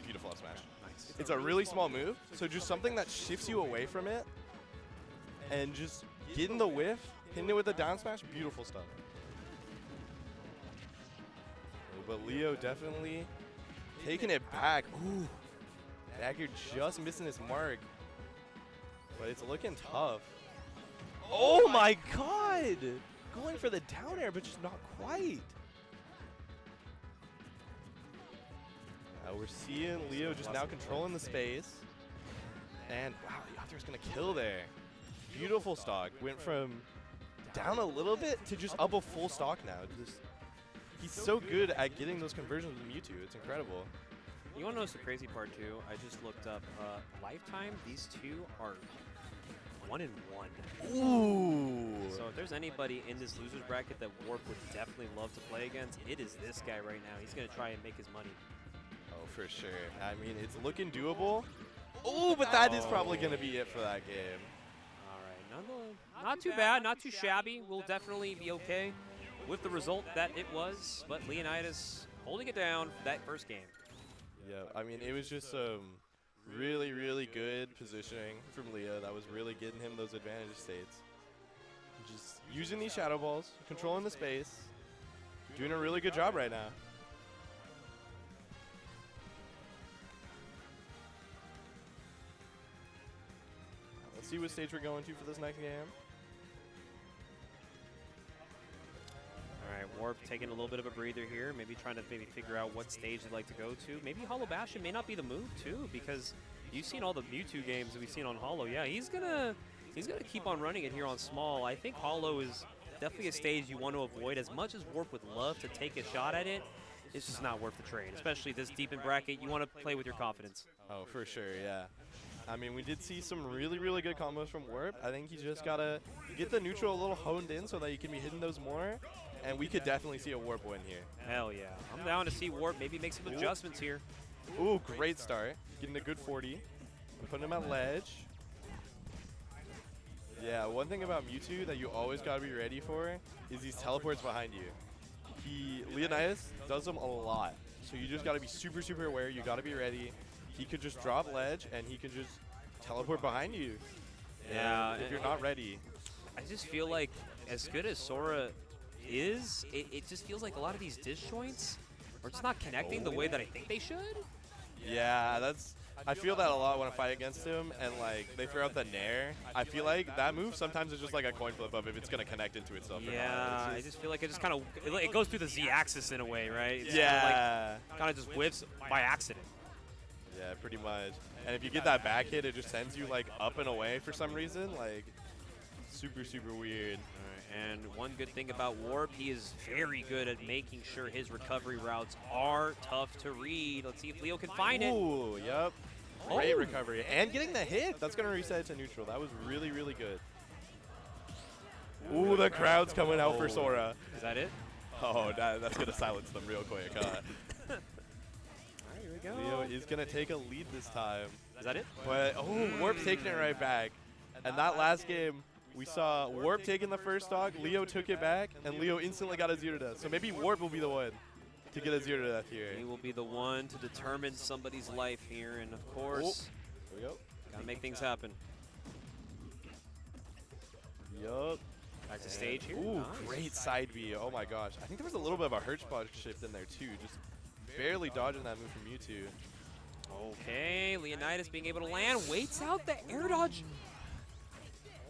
beautiful up smash. Nice. It's a really small move, so just something that shifts you away from it and just getting the whiff, hitting it with a down smash, beautiful stuff. But Leo definitely taking it back. Ooh, back here just missing his mark. But it's looking tough. Oh my god! Going for the down air, but just not quite. We're seeing Leo just now controlling the space. And wow, the Yathr's gonna kill there. Beautiful stock. Went from down a little bit to just up a full stock now. Just, he's so good at getting those conversions with Mewtwo. It's incredible. You want to know the crazy part, too? I just looked up Lifetime. These two are 1-1. Ooh. So if there's anybody in this loser's bracket that Warp would definitely love to play against, it is this guy right now. He's going to try and make his money. Oh, for sure. I mean, it's looking doable. Oh, but that is probably going to be it for that game. All right. Not too bad. Not too shabby. We'll definitely be okay with the result that it was. But Leonidas holding it down for that first game. Yeah, I mean, it was just some really, really good positioning from Leo that was really getting him those advantage states. Just using these shadow balls, controlling the space, doing a really good job right now. Let's see what stage we're going to for this next game. All right, Warp taking a little bit of a breather here, maybe trying to figure out what stage they'd like to go to. Maybe Hollow Bastion may not be the move too, because you've seen all the Mewtwo games that we've seen on Hollow. Yeah, he's gonna keep on running it here on Small. I think Hollow is definitely a stage you want to avoid. As much as Warp would love to take a shot at it, it's just not worth the trade, especially this deep in bracket. You want to play with your confidence. Oh, for sure, yeah. I mean, we did see some really, really good combos from Warp. I think you just got to get the neutral a little honed in so that you can be hitting those more. And we could definitely see a Warp win here. Hell yeah. I'm down to see Warp maybe make some adjustments here. Ooh, great start. Getting a good 40. Putting him at ledge. Yeah, one thing about Mewtwo that you always got to be ready for is these teleports behind you. Leonidas does them a lot. So you just got to be super, super aware. You got to be ready. He could just drop ledge, and he could just teleport behind you. Yeah. And if you're not ready. I just feel like as good as Sora is, it just feels like a lot of these disjoints are just not connecting the way that I think they should. Yeah, I feel that a lot when I fight against him, and like they throw out the Nair. I feel like that move sometimes is just like a coin flip of if it's gonna connect into itself. Yeah, I just feel like it just kind of it goes through the Z-axis in a way, right? It's yeah, kind of just whiffs by accident. Yeah, pretty much. And if you get that back hit, it just sends you like up and away for some reason. Like super, super weird. And one good thing about Warp, he is very good at making sure his recovery routes are tough to read. Let's see if Leo can find it. Ooh, yep. Great recovery. And getting the hit. That's going to reset it to neutral. That was really, really good. Ooh, the crowd's coming out for Sora. Is that it? Oh, that's going to silence them real quick, huh? All right, here we go. Leo is going to take a lead this time. Is that it? But, oh, Warp's taking it right back. And that last game, we saw Warp taking the first stock, Leo took it back, and Leo instantly got a 0-to-death. So maybe Warp will be the one to get a 0-to-death here. He will be the one to determine somebody's life here, and of course, There we go. gotta make things happen. Yup. Back to stage here. Ooh, Nice. great side B. Oh my gosh. I think there was a little bit of a hurt spot shift in there too. Just barely dodging that move from Mewtwo. Okay, Leonidas being able to land, waits out the air dodge.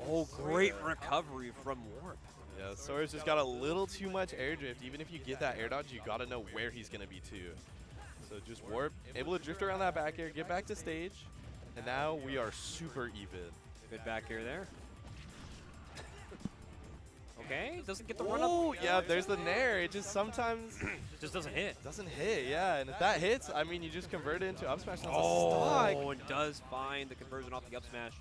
Oh, great recovery from Warp. Yeah, Sora's just got a little too much air drift. Even if you get that air dodge, you gotta know where he's gonna be too. So just Warp, able to drift around that back air, get back to stage, and now we are super even. Good back air there. Okay, doesn't get the run up. Oh, yeah, there's the Nair. It just sometimes Just doesn't hit. doesn't hit, yeah. And if that hits, I mean, you just convert it into up smash. That's a Oh, stock. and does find the conversion off the up smash.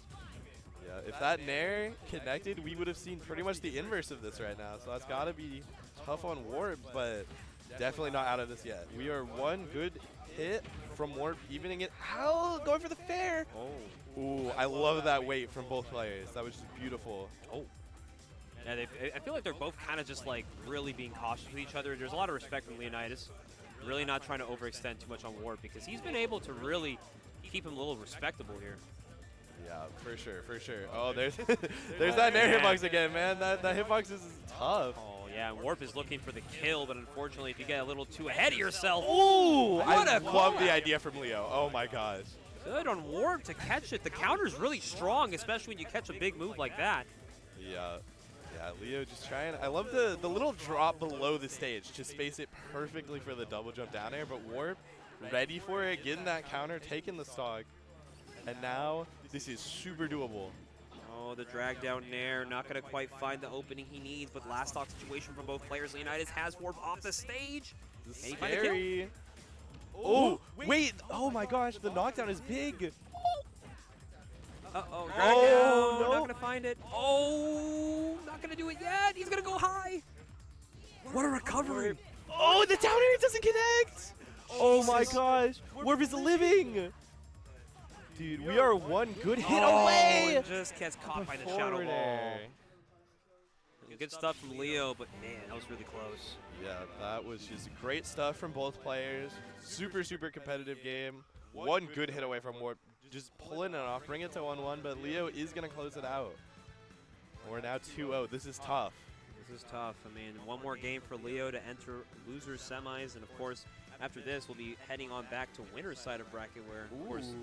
Yeah, if that Nair connected, we would have seen pretty much the inverse of this right now. So that's got to be tough on Warp, but definitely not out of this yet. We are one good hit from Warp, evening it out, going for the fair. Oh. Ooh, I love that weight from both players. That was just beautiful. Oh. Yeah, I feel like they're both kind of just like really being cautious with each other. There's a lot of respect from Leonidas. Really not trying to overextend too much on Warp because he's been able to really keep him a little respectable here. Yeah, for sure, for sure. Oh, there's there's that Nair hitbox again, man. That hitbox is tough. Oh, yeah, and Warp is looking for the kill, but unfortunately, if you get a little too ahead of yourself. Ooh, What I a love the call. idea from Leo. Oh my gosh. Good on Warp to catch it. The counter's really strong, especially when you catch a big move like that. Yeah. Yeah, Leo just trying. I love the little drop below the stage to space it perfectly for the double jump down air, but Warp ready for it, getting that counter, taking the stock. And now this is super doable. Oh, the drag down Nair, not going to quite find the opening he needs, but last stock situation from both players. Leonidas has Warp off the stage. This is Can he find a kill? scary. Oh, wait. Oh my gosh, the knockdown is big. Uh-oh, drag Oh, down, no. not going to find it. Oh, not going to do it yet. He's going to go high. What a recovery. Oh, the down air doesn't connect. Oh my gosh, Warp is living. Dude, we are one good hit away. And just gets caught by the shadow Forward ball. air. Good stuff from Leo, but man, that was really close. Yeah, that was just great stuff from both players. Super, super competitive game. One good hit away from Warp. Just pulling it off, bring it to 1-1, but Leo is going to close it out. We're now 2-0. This is tough. This is tough. I mean, one more game for Leo to enter losers semis, and of course, after this, we'll be heading on back to winner's side of bracket, where of course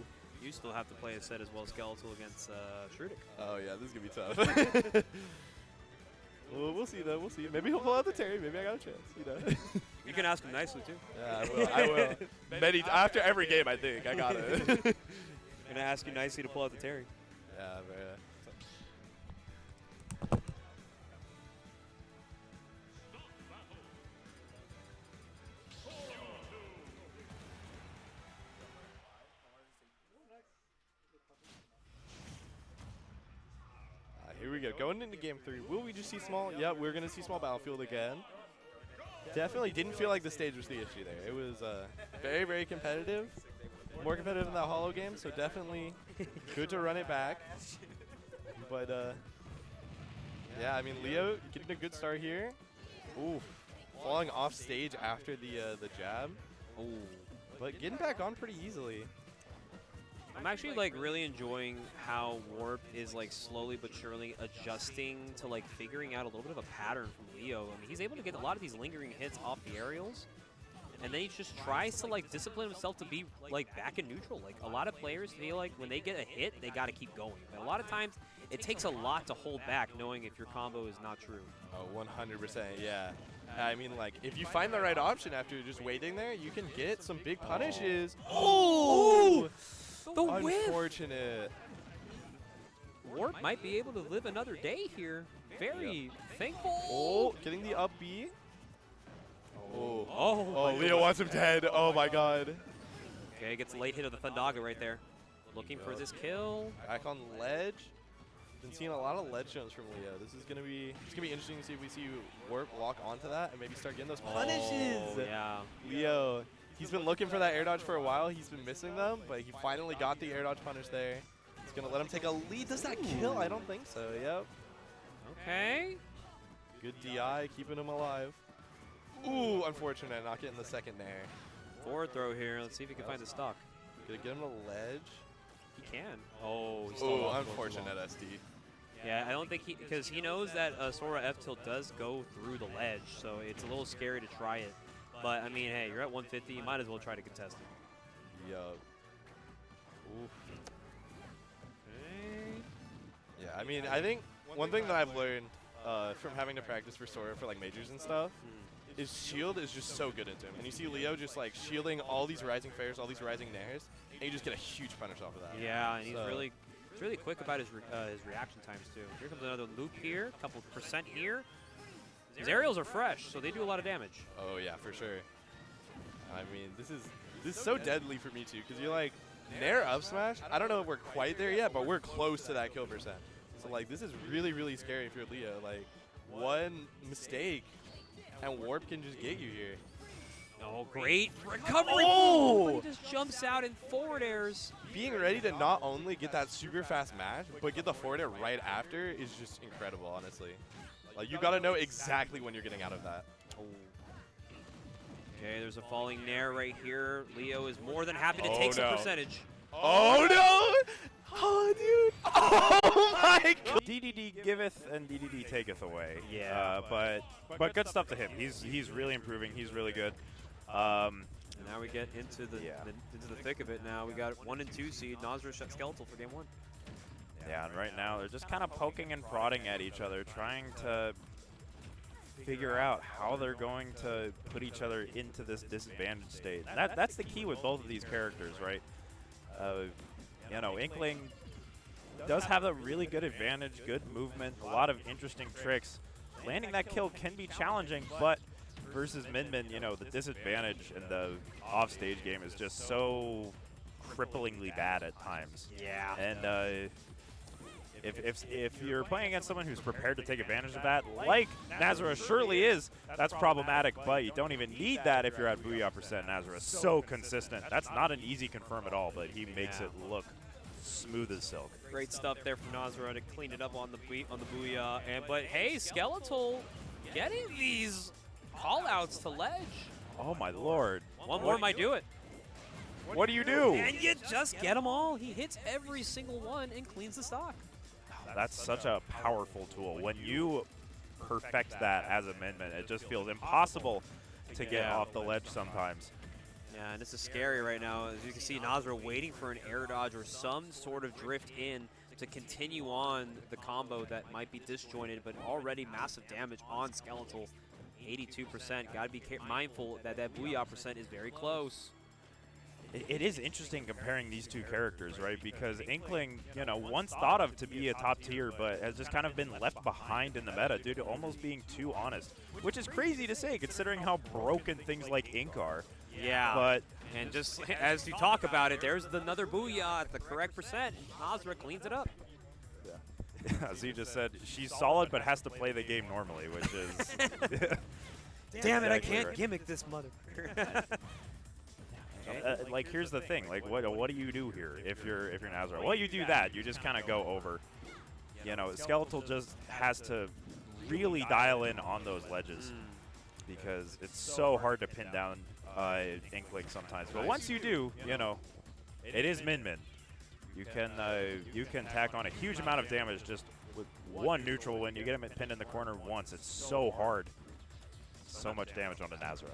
you still have to play a set as well, Skeletal against Shrudik. Oh, yeah, this is going to be tough. Well, we'll see, though. We'll see. Maybe he'll pull out the Terry. Maybe I got a chance, you know. You can ask him nicely too. Yeah, I will. I will. After every game, I think. I got it. I'm gonna ask you nicely to pull out the Terry. Yeah, man. we go. Going into game 3, will we just see small? Yeah, we're going to see small battlefield again. Definitely didn't feel like the stage was the issue there. It was very, very competitive. More competitive than that Hollow game, so definitely good to run it back. But, yeah, I mean, Leo getting a good start here. Ooh, falling off stage after the jab. Ooh. But getting back on pretty easily. I'm actually like really enjoying how Warp is like slowly but surely adjusting to like figuring out a little bit of a pattern from Leo. I mean, he's able to get a lot of these lingering hits off the aerials, and then he just tries to like discipline himself to be like back in neutral. Like a lot of players feel like when they get a hit, they got to keep going. But a lot of times, it takes a lot to hold back, knowing if your combo is not true. Oh, 100%, yeah. I mean, like, if you find the right option after just waiting there, you can get some big punishes. Oh! The whiff! Unfortunate. Warp might be able to live another day here. Very thankful. Oh, getting the up B. Oh. Oh, Leo wants him dead. Oh, my God. Okay, gets a late hit of the Thundaga right there. Looking for this kill. Back on ledge. Been seeing a lot of ledge jumps from Leo. This is gonna be interesting to see if we see Warp lock onto that and maybe start getting those punishes. Oh, yeah. Leo, he's been looking for that air dodge for a while. He's been missing them, but he finally got the air dodge punish there. He's gonna let him take a lead. Does that kill? I don't think so. Yep. Okay. Good DI, keeping him alive. Ooh, unfortunate, not getting the second there. Forward throw here. Let's see if he can find the stock. Gonna get him to ledge. He can. Oh, he's Oh, unfortunate SD. Yeah, I don't think because he knows that Sora F tilt does go through the ledge, so it's a little scary to try it. But I mean, hey, you're at 150, you might as well try to contest it. Yup. Oof. Okay. Yeah, I mean, I think one thing that I've learned from having to practice for Sora for like majors and stuff is shield is just so good into him. And you see Leo just like shielding all these rising fairs, all these rising nairs, and you just get a huge punish off of that. Yeah, and he's really quick about his reaction times too. Here comes another loop here, a couple percent here. His aerials are fresh, so they do a lot of damage. Oh yeah, for sure. I mean, this is so deadly for me too, because you're like nair up smash. I don't know if we're quite there yet, but we're close to that kill percent. So like this is really, really scary if you're Leo. Like one mistake and Warp can just get you here. Oh, great recovery! Oh! He just jumps out in forward airs. Being ready to not only get that super fast match, but get the forward air right after is just incredible, honestly. Like, you got to know exactly when you're getting out of that. Oh. Okay, there's a falling nair right here. Leo is more than happy to take some percentage. Oh, no! Oh, dude! Oh, my God! DDD giveth and DDD taketh away. Yeah. But good stuff to him. He's really improving. He's really good. And now we get into the thick of it. Now we got 1 and 2 seed Nazra Skeletal for game 1. Yeah, and right now they're just kind of poking and prodding at each other, trying to figure out how they're going to put each other into this disadvantaged state. That's the key with both of these characters, right? You know, Inkling does have a really good advantage, good movement, a lot of interesting tricks. Landing that kill can be challenging, but versus Min Min, you know, the disadvantage in the offstage game is just so cripplingly bad at times. Yeah. And if you're playing against someone who's prepared to take advantage of that, like Nazara surely is, that's problematic, but you don't even need that if you're at Booyah %. Nazara is so consistent. That's not an easy confirm at all, but he makes it look smooth as silk. Great stuff there from Nazara to clean it up on the Booyah. But hey, Skeletal getting these call-outs to ledge. Oh my lord. One more might do it. What do you do? And you just get them all. He hits every single one and cleans the stock. That's such a powerful tool. When you perfect that as a Min-Min, it just feels impossible to get off the ledge sometimes. Yeah, and this is scary right now. As you can see, Nazara waiting for an air dodge or some sort of drift in to continue on the combo that might be disjointed, but already massive damage on Skeletal. 82%. Got to be mindful that that Booyah % is very close. It is interesting comparing these two characters, right? Because Inkling, you know, once thought of to be a top tier, but has just kind of been left behind in the meta due to almost being too honest, which is crazy to say considering how broken things like Ink are. Yeah. But and just as you talk about it, there's another Booyah at the correct %. Nazara cleans it up. As you just said, she's solid but has to play the game normally, which is. Damn it! I Exactly can't right. gimmick this mother. Like here's the thing, like what do you do here if you're Nazra? Well, you do that. You just kind of go over. You know, Skeletal just has to really dial in on those ledges because it's so hard to pin down Inkling sometimes. But once you do, you know, it is Min Min. You can tack on a huge amount of damage just with one neutral when you get him pinned in the corner once. It's so hard. So much damage onto Nazra.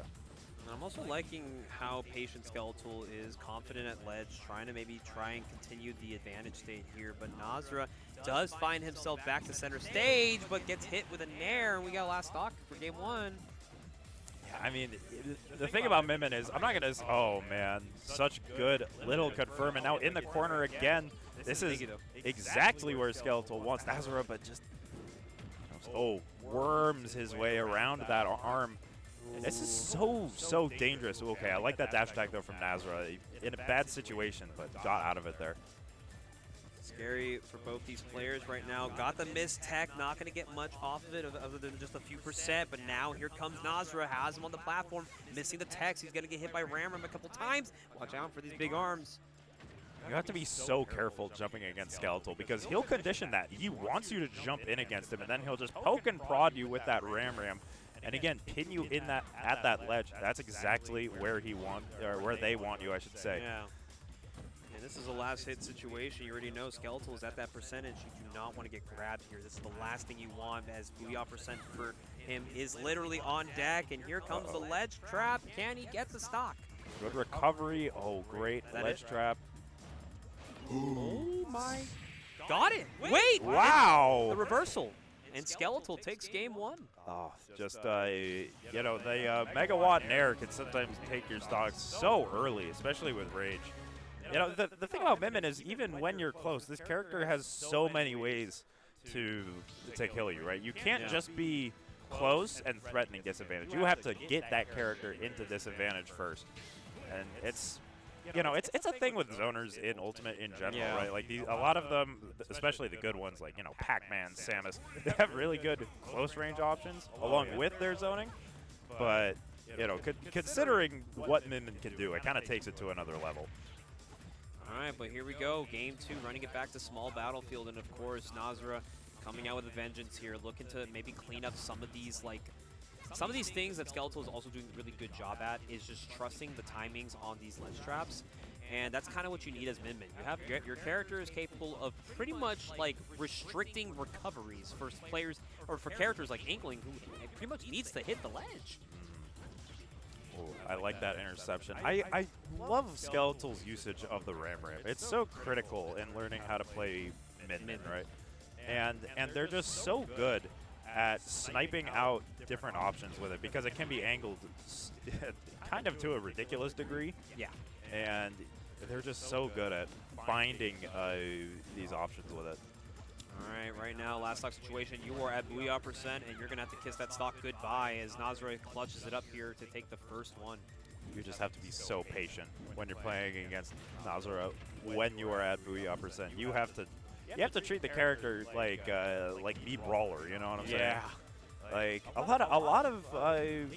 I'm also liking how patient Skeletal is confident at ledge, trying to maybe and continue the advantage state here. But Nazra does find himself back to center stage, but gets hit with a nair, and we got last stock for game 1. Yeah, I mean, the thing about Min Min is, I'm not going to... Oh, man. Such good little confirm. And now in the corner again. This is exactly where Skeletal wants Nazra, but just... Oh, worms his way around that arm. This is so dangerous. Okay, I like that dash attack, though, from Nazra. In a bad situation, but got out of it there. Scary for both these players right now. Got the missed tech, not going to get much off of it other than just a few %. But now here comes Nazra, has him on the platform, missing the techs. He's going to get hit by Ram a couple times. Watch out for these big arms. You have to be so careful jumping against Skeletal because he'll condition that. He wants you to jump in against him, and then he'll just poke and prod you with that Ram. And again, pin you in at that ledge. That's exactly where where they want you, I should say. Yeah. And this is a last hit situation. You already know Skeletal is at that percentage. You do not want to get grabbed here. This is the last thing you want, as Booyah % for him is literally on deck. And here comes the ledge trap. Can he get the stock? Good recovery. Oh, great ledge trap. Oh my. Got it. Wait. Wow. The reversal. And Skeletal takes game 1. Oh, just, you know, the Megawatt Nair can sometimes take your stocks so early, especially with Rage. You know, the thing about Min Min is even when you're close, this character has so many ways to kill you, right? You can't just be close and threatening disadvantage. You have to get that character into disadvantage first. And it's... You know, it's a thing with zoners in Ultimate in general, right? Like, a lot of them, especially the good ones, like, you know, Pac-Man, Samus, they have really good close-range options along with their zoning. But, you know, considering what Min Min can do, it kind of takes it to another level. All right, but here we go. Game 2, running it back to small battlefield. And, of course, Nazra coming out with a vengeance here, looking to maybe clean up some of these, like, some of these things that Skeletal is also doing a really good job at is just trusting the timings on these ledge traps. And that's kind of what you need as Min Min. You have your character is capable of pretty much like restricting recoveries for players or for characters like Inkling, who pretty much needs to hit the ledge. Ooh, I like that interception. I love Skeletal's usage of the Ram. It's so critical in learning how to play Min Min, right? And they're just so good at sniping out different options with it because it can be angled kind of to a ridiculous degree. Yeah. And they're just so good at finding these options with it. All right now, last stock situation. You are at Booyah %, and you're going to have to kiss that stock goodbye as Nazra clutches it up here to take the first one. You just have to be so patient when you're playing against Nazra when you are at Booyah %. You have to treat the character like me Brawler, you know what I'm saying? Yeah. Like a lot of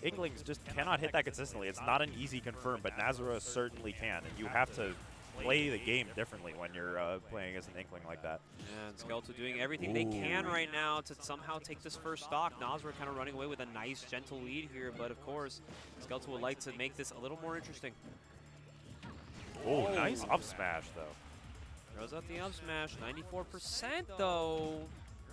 Inklings just cannot hit that consistently. It's not an easy confirm, but Nazra certainly can, and you have to play the game differently when you're playing as an Inkling like that. And Skeletal doing everything they can right now to somehow take this first stock. Nazra kind of running away with a nice, gentle lead here, but of course, Skeletal would like to make this a little more interesting. Oh, nice up smash though. Throws out the up smash, 94% though.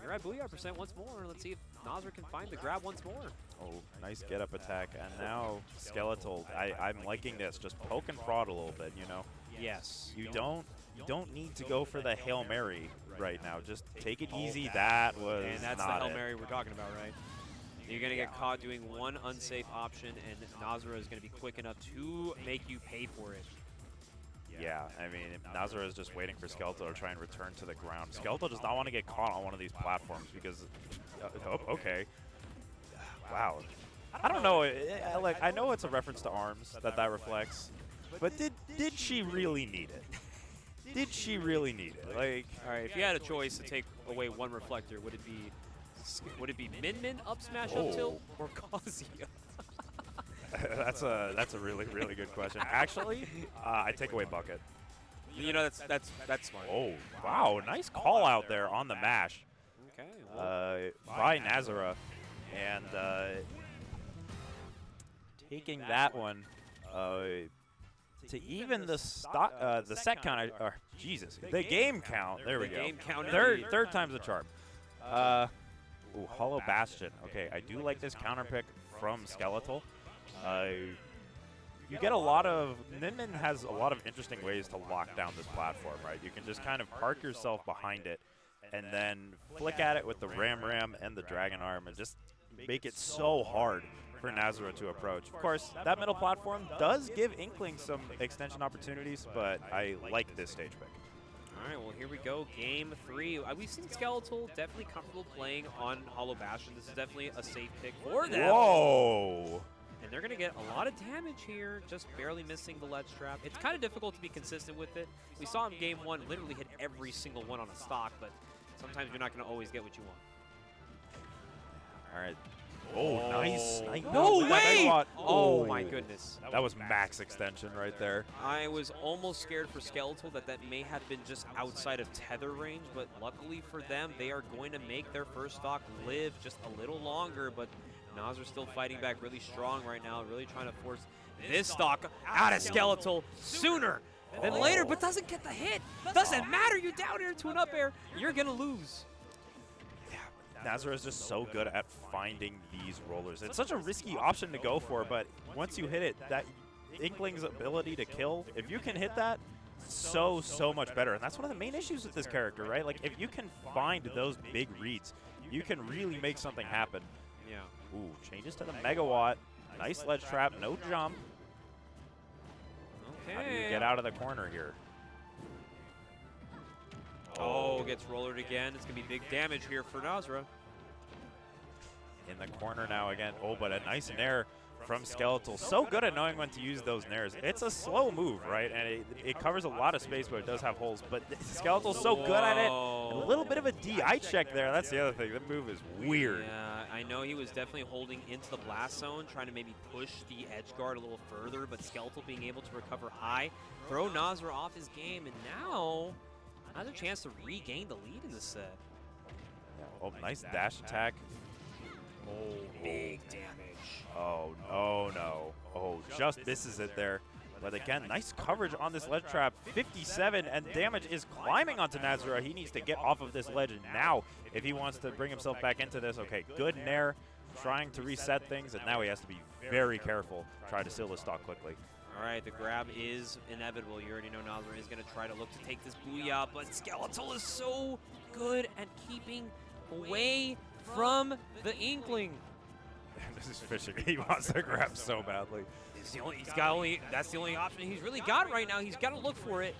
You're at Booyah % once more. Let's see if Nazra can find the grab once more. Oh, nice get up attack, and now Skeletal. I'm liking this. Just poke and prod a little bit, you know. Yes. You don't need to go for the Hail Mary right now. Just take it easy. That was and that's not the Hail it. Mary we're talking about, right? You're going to get caught doing one unsafe option, and Nazra is going to be quick enough to make you pay for it. Yeah, I mean, Nazra is just waiting for Skeletal to try and return to the ground. Skeletal does not want to get caught on one of these platforms because, okay. Wow. I don't know. Like, I know it's a reference to ARMS that reflects, but did she really need it? Did she really need it? Like, all right, if you had a choice to take away one reflector, would it be Min Min up smash up tilt or Kazuya? That's a really good question. Actually, I take away bucket. You know, that's smart. Oh, wow, nice call out there on the mash Okay. Well, by Nazara, and taking that one to even the set count. Jesus, the game count. There we go. game count Third time's the charm. Ooh, Hollow Bastion. Okay, I do like this counter pick from Skeletal. You get a lot of Min Min has a lot of interesting ways to lock down this platform, right? You can just kind of park yourself behind it and then flick at it with the Ram and the Dragon Arm and just make it so hard for Nazara to approach. Of course, that middle platform does give Inkling some extension opportunities, but I like this stage pick. all right, well, here we go. Game 3. We've seen Skeletal definitely comfortable playing on Hollow Bastion. This is definitely a safe pick for them. Whoa! And they're going to get a lot of damage here, just barely missing the ledge trap. It's kind of difficult to be consistent with it. We saw in Game 1 literally hit every single one on a stock, but sometimes you're not going to always get what you want. All right. Oh, nice. No way! Megawatt. Oh, my goodness. That was max extension right there. I was almost scared for Skeletal that may have been just outside of tether range, but luckily for them, they are going to make their first stock live just a little longer, but Nazar's still fighting back really strong right now, really trying to force this stock out of Skeletal sooner than later, but doesn't get the hit. Doesn't matter, you're down here to an up air, you're gonna lose. Nazara is just so good at finding these rollers. It's such a risky option to go for, but once you hit it, that Inkling's ability to kill, if you can hit that, so much better. And that's one of the main issues with this character, right? Like, if you can find those big reads, you can really make something happen. Yeah. Ooh, changes to the Megawatt. Nice ledge trap, no jump. Okay. How do you get out of the corner here? Oh, gets rollered again. It's going to be big damage here for Nazara. In the corner now again. Oh, but a nice nair from Skeletal. So good at knowing when to use those nairs. It's a slow move, right? And it covers a lot of space, but it does have holes. But Skeletal's so good at it. A little bit of a DI check there. That's the other thing. That move is weird. Yeah, I know he was definitely holding into the blast zone, trying to maybe push the edge guard a little further, but Skeletal being able to recover high, throw Nazara off his game, and now another chance to regain the lead in this set. Oh, nice dash attack. Oh, big damage. Oh, no. Oh, just misses it there. But again, nice coverage on this ledge trap. 57, and damage is climbing onto Nazara. He needs to get off of this ledge now if he wants to bring himself back into this. Okay, good nair, trying to reset things, and now he has to be very careful, try to seal the stock quickly. All right, the grab is inevitable. You already know Nazara is going to try to look to take this booyah, but Skeletal is so good at keeping away from the Inkling. This is fishing. He wants to grab so badly. That's the only option he's really got right now. He's got to look for it.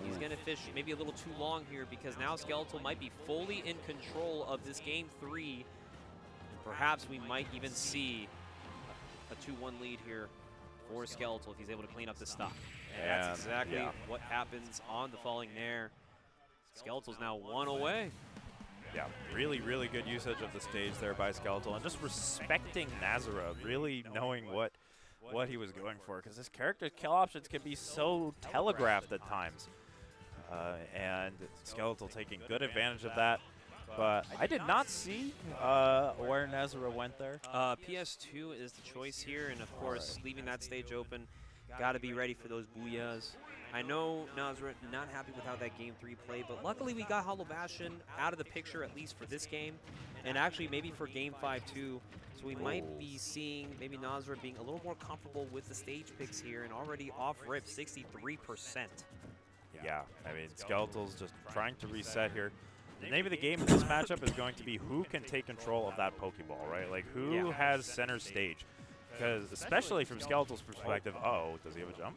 He's going to fish maybe a little too long here because now Skeletal might be fully in control of this game 3. And perhaps we might even see a 2-1 lead here for Skeletal if he's able to clean up the stock. And that's exactly what happens on the falling nair. Skeletal's now 1 away. Yeah, really good usage of the stage there by Skeletal, and just respecting Nazara, really knowing what he was going for, because this character's kill options can be so telegraphed at times. And Skeletal taking good advantage of that. But I did not see where Nazara went there. PS2 is the choice here, and of course, leaving that stage open, got to be ready for those booyahs. I know Nazara not happy with how that Game 3 played, but luckily we got Hollow Bastion out of the picture, at least for this game, and actually maybe for Game 5 too. So we might be seeing maybe Nazara being a little more comfortable with the stage picks here, and already off rip, 63%. Yeah, I mean, Skeletal's just trying to reset here. The name of the game in this matchup is going to be who can take control of that Pokeball, right? Like, who has center stage? Because especially from Skeletal's perspective, does he have a jump?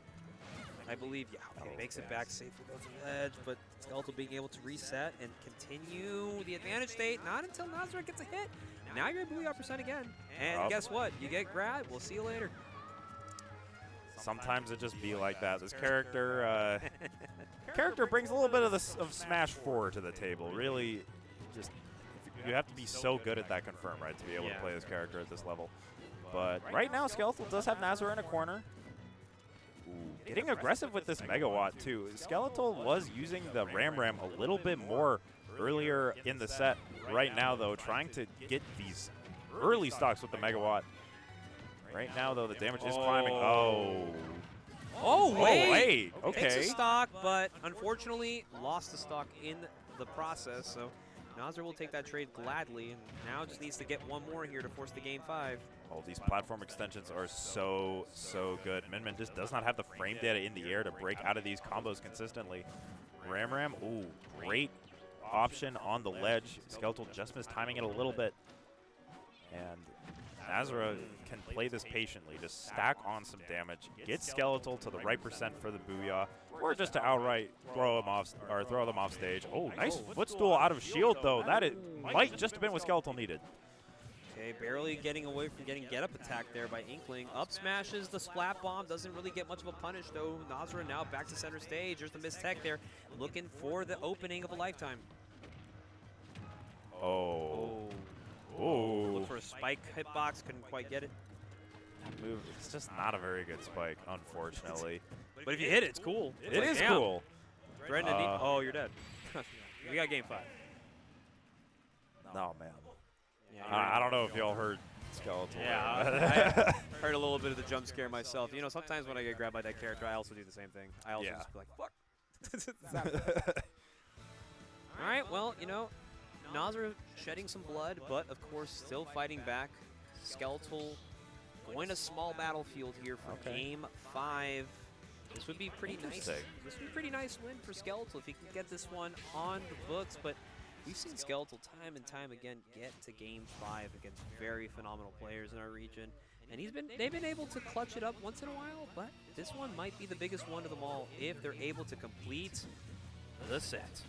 I believe, okay, makes it back safely off the ledge, but Skeletal being able to reset and continue the advantage state, not until Nazara gets a hit. Now you're at booyah percent again. And guess what? You get grabbed. We'll see you later. Sometimes it just be like that. This character brings a little bit of Smash 4 to the table. Really, just you have to be so good at that confirm, right, to be able to play this character at this level. But right now, Skeletal does have Nazara in a corner. Ooh, getting aggressive with this Megawatt, too. Skeletal was using the Ram a little bit more earlier in the set. Right now, though, trying to get these early stocks with the Megawatt. Right now, though, the damage is climbing. Oh, wait. Okay. Takes a stock, but unfortunately lost the stock in the process. So Nazar will take that trade gladly, and now just needs to get one more here to force the game 5. Oh, these platform extensions are so good. Min just does not have the frame data in the air to break out of these combos consistently. Ram, ooh, great option on the ledge. Skeletal just missed timing it a little bit. And Nazara can play this patiently, just stack on some damage, get Skeletal to the right percent for the Booyah, or just to outright throw them off stage. Oh, nice footstool out of shield, though. That might just have been what Skeletal needed. Okay, barely getting away from getting get-up attack there by Inkling. Up smashes the Splat Bomb, doesn't really get much of a punish, though. Nazara now back to center stage. There's the Magitek there, looking for the opening of a lifetime. Oh. Look for a spike hitbox, couldn't quite get it. That move, it's just not a very good spike, unfortunately. But if you hit it, it's cool. It is cool. Oh, you're dead. We got game 5. Oh, man. Yeah, I don't know if y'all heard Skeletal. Yeah, I heard a little bit of the jump scare myself. You know, sometimes when I get grabbed by that character, I also do the same thing. I also just be like, fuck. All right, well, you know, Nazar shedding some blood, but of course still fighting back. Skeletal going to small battlefield here for game 5. This would be pretty nice. This would be a pretty nice win for Skeletal if he can get this one on the books, but we've seen Skeletal time and time again get to game 5 against very phenomenal players in our region, and they've been able to clutch it up once in a while, but this one might be the biggest one of them all if they're able to complete the set.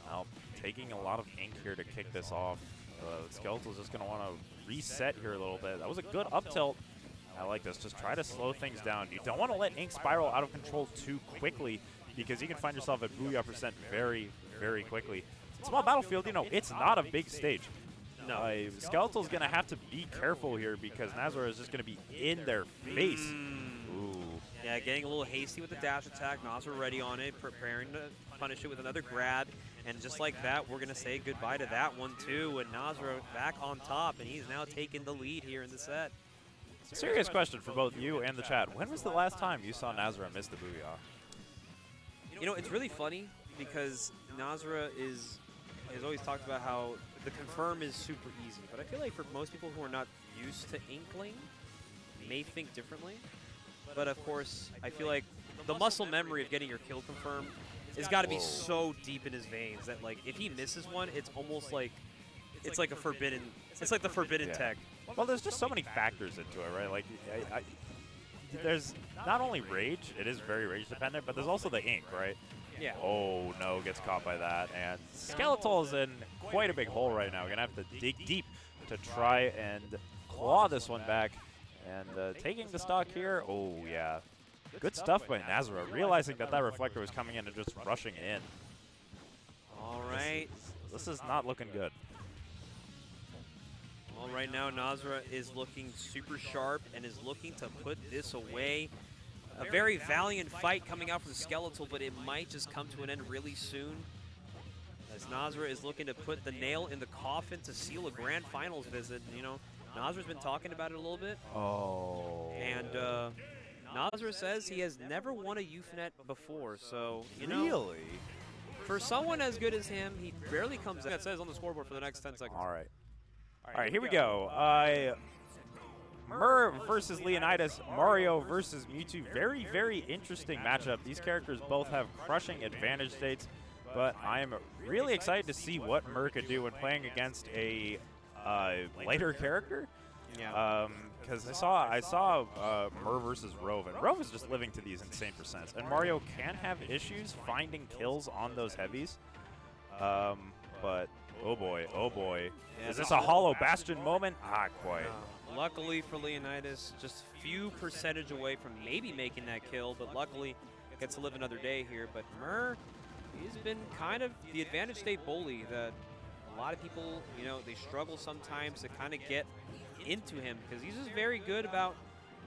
Now, taking a lot of ink here to kick this off. Skeletal's just going to want to reset here a little bit. That was a good up tilt. I like this. Just try to slow things down. You don't want to let ink spiral out of control too quickly because you can find yourself at Booyah percent very quickly. Small battlefield, you know, it's not a big stage. No. Skeletal's going to have to be careful here because Nazara is just going to be in their face. Ooh. Yeah, getting a little hasty with the dash attack. Nazara ready on it, preparing to punish it with another grab. And just like that, we're going to say goodbye to that one, too. And Nazara back on top, and he's now taking the lead here in the set. Serious question for both you and the chat. When was the last time you saw Nazara miss the Booyah? You know, it's really funny because Nazara has always talked about how the confirm is super easy. But I feel like for most people who are not used to Inkling, may think differently. But of course, I feel like the muscle memory of getting your kill confirm has got to be so deep in his veins that, like, if he misses one, it's almost like it's like a forbidden. It's like the forbidden tech. Well, there's just so many factors into it, right? Like, there's not only rage; it is very rage dependent, but there's also the ink, right? Yeah. Oh no, gets caught by that, and Skeletal is in quite a big hole right now. We're gonna have to dig deep to try and claw this one back, and taking the stock here. Oh yeah. Good stuff by Nazara, realizing that reflector was coming in and just rushing in. All right. This is not looking good. Well, right now, Nazara is looking super sharp and is looking to put this away. A very valiant fight coming out from Skeletal, but it might just come to an end really soon. As Nazara is looking to put the nail in the coffin to seal a grand finals visit. You know, Nazara's been talking about it a little bit. Oh. And Nazara says he has never won a Euphnet before, so, you know. Really? For someone as good as him, he barely comes out. It says on the scoreboard for the next 10 seconds. All right, here we go. Mur versus Leonidas, Mario versus Mewtwo. Very interesting matchup. These characters both have crushing advantage states, but I am really excited to see what Mur could do when playing against a lighter character. Yeah. Because I saw Mur versus Rove, and Rove is just living to these insane percents, and Mario can have issues finding kills on those heavies. But oh boy, yeah, is this a hollow bastion moment? Not quite. Luckily for Leonidas, just few percentage away from maybe making that kill, but luckily gets to live another day here. But Mur, he's been kind of the advantage state bully that a lot of people, you know, they struggle sometimes to kind of get into him because he's just very good about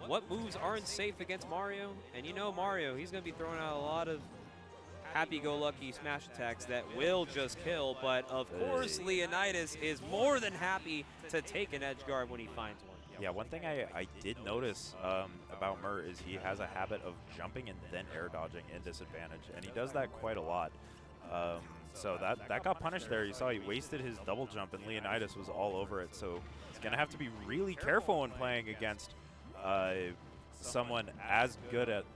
what moves aren't safe against Mario. And you know Mario, he's going to be throwing out a lot of happy-go-lucky smash attacks that will just kill, but of course Leonidas is more than happy to take an edge guard when he finds one. Yeah, one thing I did notice about Mur is he has a habit of jumping and then air dodging in disadvantage, and he does that quite a lot. So that got punished there. You saw he wasted his double jump, and Leonidas was all over it. So he's going to have to be really careful when playing against someone as good at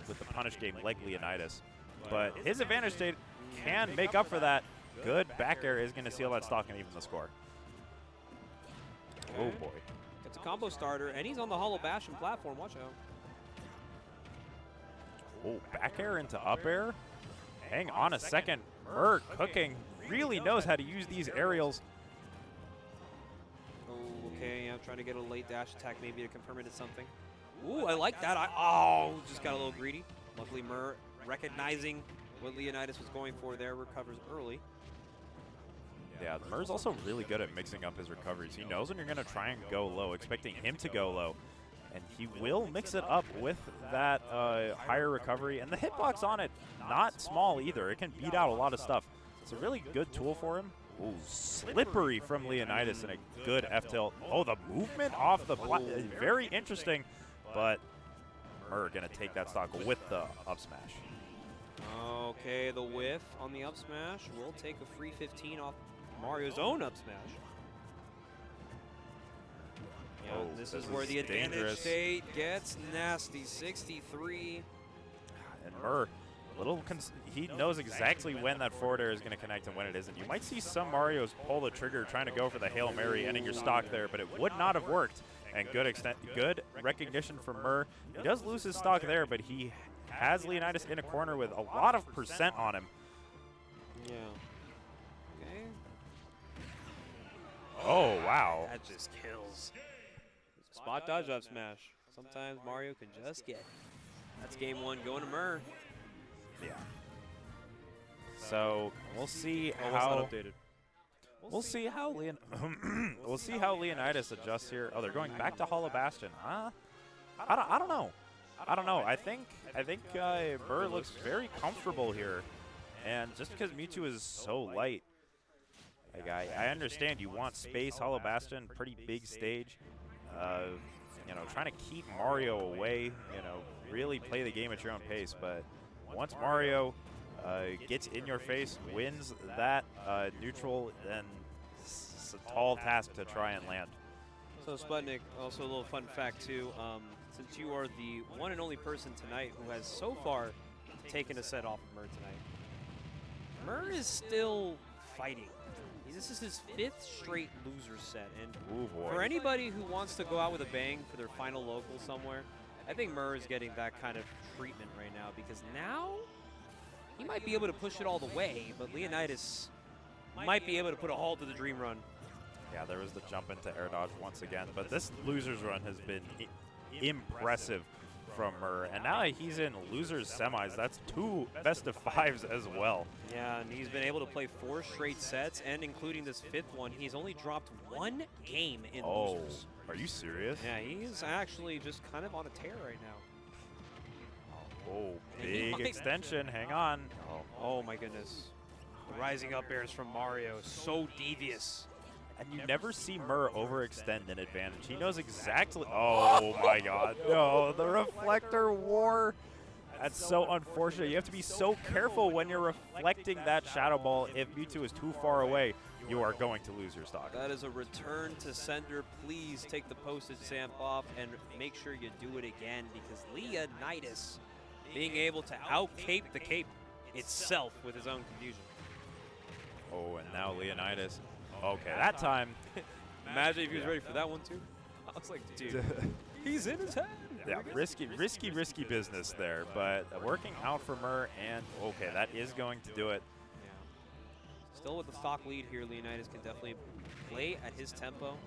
with the punish game like Leonidas. But his advantage state can make up for that. Good back air is going to seal that stock and even the score. Oh boy. It's a combo starter, and he's on the Hollow Bastion platform. Watch out. Oh, back air into up air. Hang on a second. Mur cooking. Really knows how to use these aerials. Oh, okay, yeah, trying to get a late dash attack maybe to confirm it as something. Ooh, I like that. Just got a little greedy. Luckily, Mur, recognizing what Leonidas was going for there, recovers early. Yeah, Mur's also really good at mixing up his recoveries. He knows when you're going to try and go low, expecting him to go low. And he will mix it up with that higher recovery. And the hitbox on it, not small either. It can beat out a lot of stuff. It's a really good tool for him. Ooh, slippery from Leonidas and a good F-tilt. Oh, the movement off the very interesting. But Mur going to take that stock with the up smash. Okay, the whiff on the up smash will take a free 15 off Mario's own up smash. Yeah, Oh, this this is where is the advantage dangerous. state gets nasty. 63. And Mur, he knows exactly when that forward air is going to connect and when it isn't. You might see some Marios pull the trigger trying to go for the Hail Mary, ending your stock there, but it would not have worked. And good recognition from Mur. He does lose his stock there, but he has Leonidas in a corner with a lot of percent on him. Yeah. Okay. Oh, wow. That just kills. Spot dodge up smash. Sometimes Mario can just get it. That's game one going to Mur. Yeah. So we'll see Oh, what's how not updated? we'll see how we'll see how Leonidas adjusts here. Oh, they're going back to Hollow Bastion, huh? I don't know. I don't know. I think Mur looks very comfortable here, and just because Mewtwo is so light, like I understand you want space. Hollow Bastion, pretty big stage. You know, trying to keep Mario away. You know, really play the game at your own pace. But once Mario gets in your face, wins that neutral, then it's a tall task to try and land. So Sputnik, also a little fun fact too. Since you are the one and only person tonight who has so far taken a set off of Mur tonight, Mur is still fighting. This is his 5th straight loser set, and Ooh, boy. for anybody who wants to go out with a bang for their final local somewhere, I think Mur is getting that kind of treatment right now, because now he might be able to push it all the way, but Leonidas might be able to put a halt to the dream run. Yeah, there was the jump into air dodge once again, but this loser's run has been impressive from Mur, and now that he's in losers semis, that's 2 best-of-5s as well. Yeah, and he's been able to play 4 straight sets, and including this 5th one, he's only dropped 1 game in losers. Are you serious? Yeah, he's actually just kind of on a tear right now. Oh, And he big might- extension. Hang on. Oh my goodness. The rising up airs from Mario, so devious. And you never see Mur overextend an advantage. He knows exactly. Oh my God! No, the reflector war. That's so unfortunate. You have to be so careful when you're reflecting that Shadow Ball. If Mewtwo is too far away, you are going to lose your stock. That is a return to sender. Please take the postage stamp off and make sure you do it again, because Leonidas being able to out-cape the cape itself with his own confusion. Oh, and now Leonidas. Okay, that time. Imagine if he was ready for that one too. I was like, dude, he's in his head. Yeah, risky business there, but working out for Mur, and okay, that is going to do it. Yeah. Still with the stock lead here, Leonidas can definitely play at his tempo.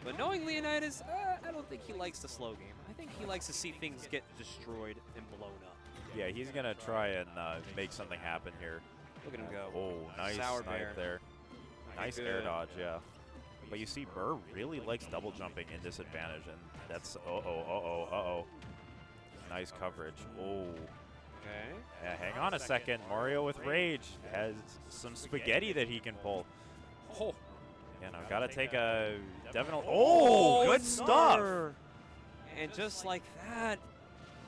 But knowing Leonidas, I don't think he likes the slow game. I think he likes to see things get destroyed and blown up. Yeah, he's going to try and make something happen here. Look at him go. Oh, nice Sour snipe bear. there. Nice air dodge, yeah. But you see, Murr really likes double jumping in disadvantage, and that's nice coverage. Oh. Okay. Yeah, hang on a second. Mario with rage has some spaghetti that he can pull. Oh. You know, gotta take a definite. Oh, good stuff. Murr. And just like that,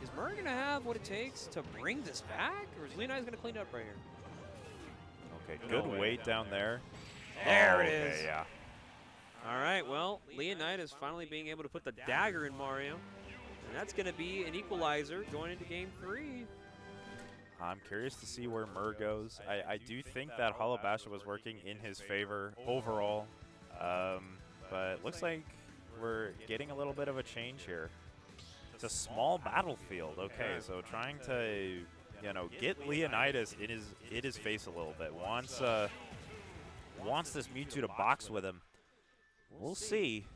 is Murr gonna have what it takes to bring this back, or is Leonidas gonna clean it up right here? Okay, good weight down there. There it okay, is. Yeah. All right, well, Leonidas finally being able to put the dagger in Mario. And that's going to be an equalizer going into Game 3. I'm curious to see where Murr goes. I do think that Hollow Basha was working in his favor overall. But it looks like we're getting a little bit of a change here. It's a small battlefield. Okay, so trying to, you know, get Leonidas in his face a little bit. Wants this Mewtwo to box with him. We'll see.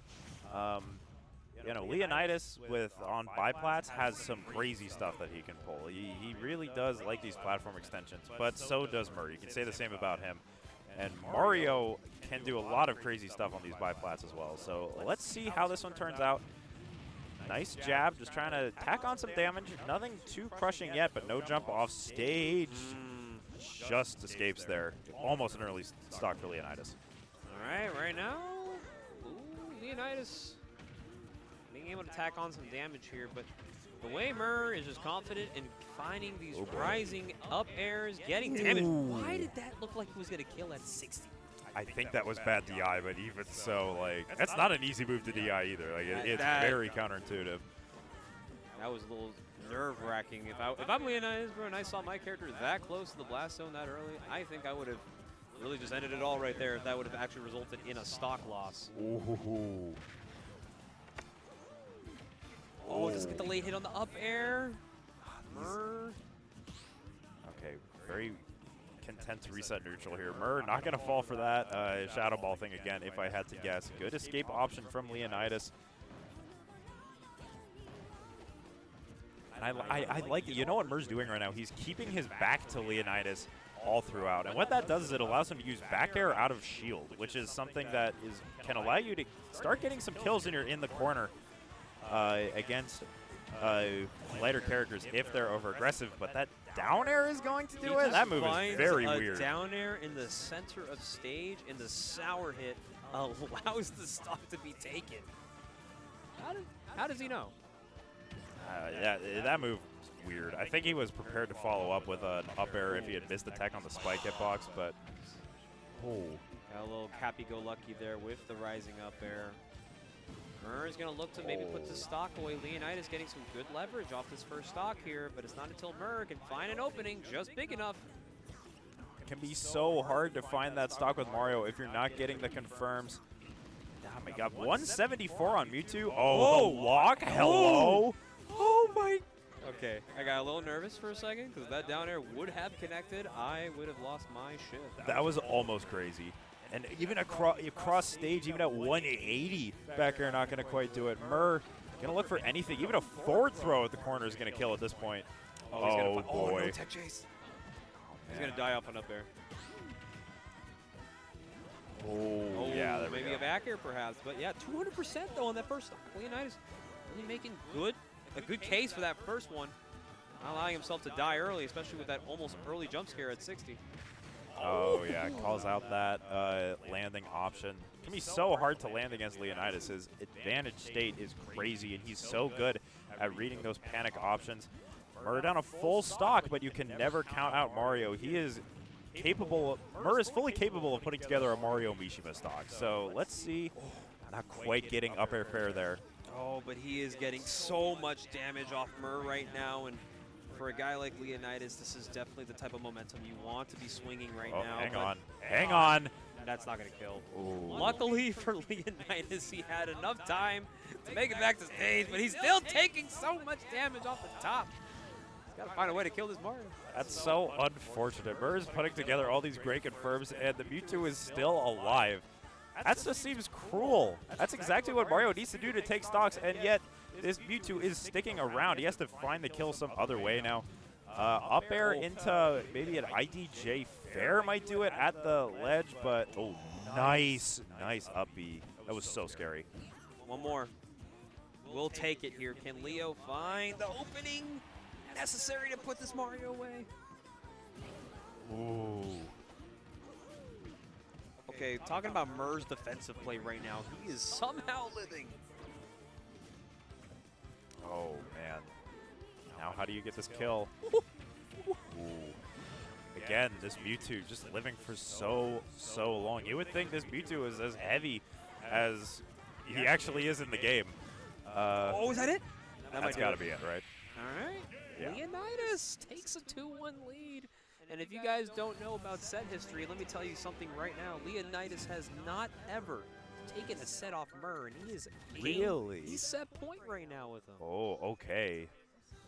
You know, Leonidas on biplats has some crazy stuff that he can pull. He really does like these platform extensions, but so does Murr. You can say the same about him. And Mario can do a lot of crazy stuff on these biplats as well. So let's see how this one turns out. Nice jab, just trying to tack on some damage. Nothing too crushing yet, but no jump off stage. Just escapes there. Almost an early stock for Leonidas. All right now, Leonidas being able to tack on some damage here, but the way Murr is just confident in finding these rising up airs, getting damage. Why did that look like he was going to kill at 60? I think that was bad DI, but even so, like, that's not an easy move to DI either. Like, it's very counterintuitive. That was a little nerve-wracking. If I'm Leonidas, bro, and I saw my character that close to the blast zone that early, I think I would have really just ended it all right there if that would have actually resulted in a stock loss. Ooh. Oh, does get the late hit on the up air. Murr. Okay, very content to reset neutral here. Murr not going to fall for that Shadow Ball thing again, if I had to guess. Good escape option from Leonidas. And I like it. You know what Murr's doing right now? He's keeping his back to Leonidas all throughout. And what that does is it allows him to use back air out of shield, which is something that can allow you to start getting some kills when you're in the corner against lighter characters if they're over aggressive. But that down air is going to do it. That move is very weird. Down air in the center of stage, and the sour hit allows the stock to be taken. How does he know? Yeah, that move is weird. I think he was prepared to follow up with an up air if he had missed the tech on the spike hitbox, but Got a little happy-go-lucky there with the rising up air. Murr is going to look to maybe put the stock away. Leonidas getting some good leverage off this first stock here, but it's not until Murr can find an opening just big enough. It can be so hard to find that stock with Mario if you're not getting the confirms. Oh my god, 174 on Mewtwo. Oh, the lock? Hello? Oh my. Okay, I got a little nervous for a second because that down air would have connected. I would have lost my shit. That was almost crazy. And even across stage, even at 180, back air not going to quite do it. Murr going to look for anything. Even a forward throw at the corner is going to kill at this point. Oh, boy. No tech chase. He's going to die off on up air. Oh, yeah, there we maybe go. a back air perhaps. But yeah, 200% though on that first stock. Leonidas really making a good case for that first one. Not allowing himself to die early, especially with that almost early jump scare at 60. Oh, yeah, calls out that landing option. It can be so hard to land against Leonidas. His advantage state is crazy, and he's so good at reading those panic options. Murr down a full stock, but you can never count out Mario. He is capable. Murr is fully capable of putting together a Mario Mishima stock. So let's see. Not quite getting up air fair there. Oh, but he is getting so much damage off Murr right now, and for a guy like Leonidas, this is definitely the type of momentum you want to be swinging right now. Hang on. That's not going to kill. Ooh. Luckily for Leonidas, he had enough time to make it back to stage, but he's still taking so much damage off the top. He's got to find a way to kill this Mario. That's so unfortunate. Murr is putting together all these great confirms, and the Mewtwo is still alive. That just seems cruel. That's exactly what Mario needs to do to take stocks, and yet this Mewtwo is sticking around. He has to find the kill some other way now. Up air into maybe an IDJ fair might do it at the ledge, but oh, nice up B. That was so scary. One more. We'll take it here. Can Leo find the opening necessary to put this Mario away? Ooh. Okay, talking about Murr's defensive play right now, he is somehow living. Oh, man. Now how do you get this kill? Ooh. Again, this Mewtwo just living for so long. You would think this Mewtwo is as heavy as he actually is in the game. Oh, is that it? That's got to be it, right? All right. Yeah. Leonidas takes a 2-1 lead. And if you guys don't know about set history, let me tell you something right now. Leonidas has not ever taken a set off Murr, and he is Really? He's set point right now with him. Oh, okay.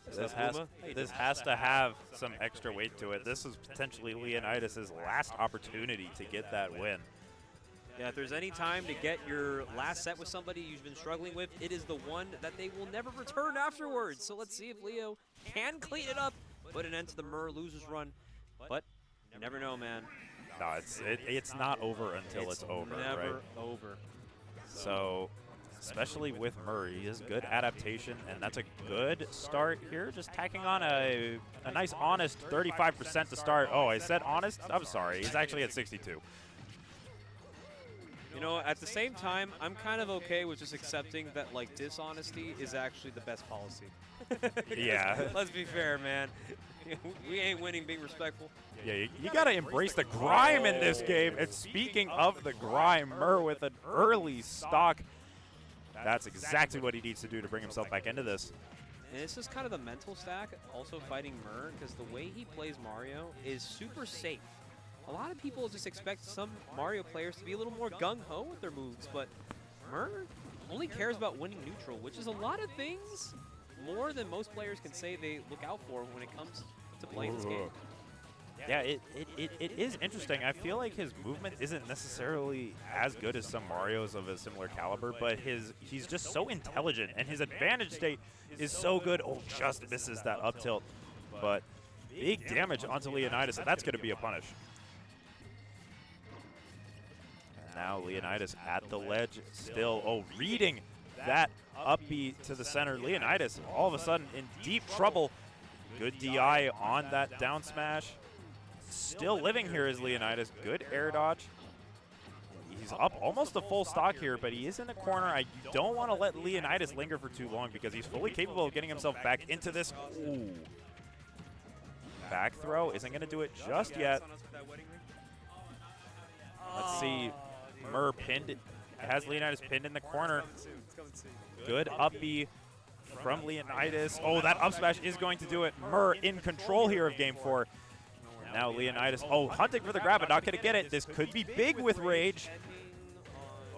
What's up, This has to have some extra weight to it. This is potentially Leonidas' last opportunity to get that win. Yeah, if there's any time to get your last set with somebody you've been struggling with, it is the one that they will never return afterwards. So let's see if Leo can clean it up, put an end to the Murr losers run. But you never know, man. No, it's not over until it's over, never right? over. So, especially with Murray, he has good adaptation, and that's a good start here. Just tacking on a nice, honest 35% to start. Oh, I said honest? I'm sorry. He's actually at 62. You know, at the same time, I'm kind of okay with just accepting that, like, dishonesty is actually the best policy. Yeah. Let's be fair, man. We ain't winning being respectful. Yeah, you got to embrace the grime in this game. And speaking of the grime, Murr with an early stock. That's exactly what he needs to do to bring himself back into this. And it's just kind of the mental stack also fighting Murr, because the way he plays Mario is super safe. A lot of people just expect some Mario players to be a little more gung-ho with their moves, but Murr only cares about winning neutral, which is a lot of things more than most players can say they look out for when it comes to playing this game. Yeah, it is interesting. I feel like his movement isn't necessarily as good as some Marios of a similar caliber, but he's just so intelligent, and his advantage state is so good. Oh, just misses that up tilt. But big damage onto Leonidas, and that's going to be a punish. And now Leonidas at the ledge still. Oh, reading that up B to the center. Leonidas all of a sudden in deep trouble. Good DI on that down smash. Still living here is Leonidas. Good air dodge. He's up almost a full stock here, but he is in the corner. I don't want to let Leonidas linger for too long because he's fully capable of getting himself back into this. Ooh. Back throw isn't going to do it just yet. Let's see. Murr pinned. Has Leonidas pinned in the corner. Good up B from Leonidas. Oh, that up smash is going to do it. Murr in control here of game 4. Now Leonidas, oh, hunting for the grab, but not going to get it. This could be big with Rage.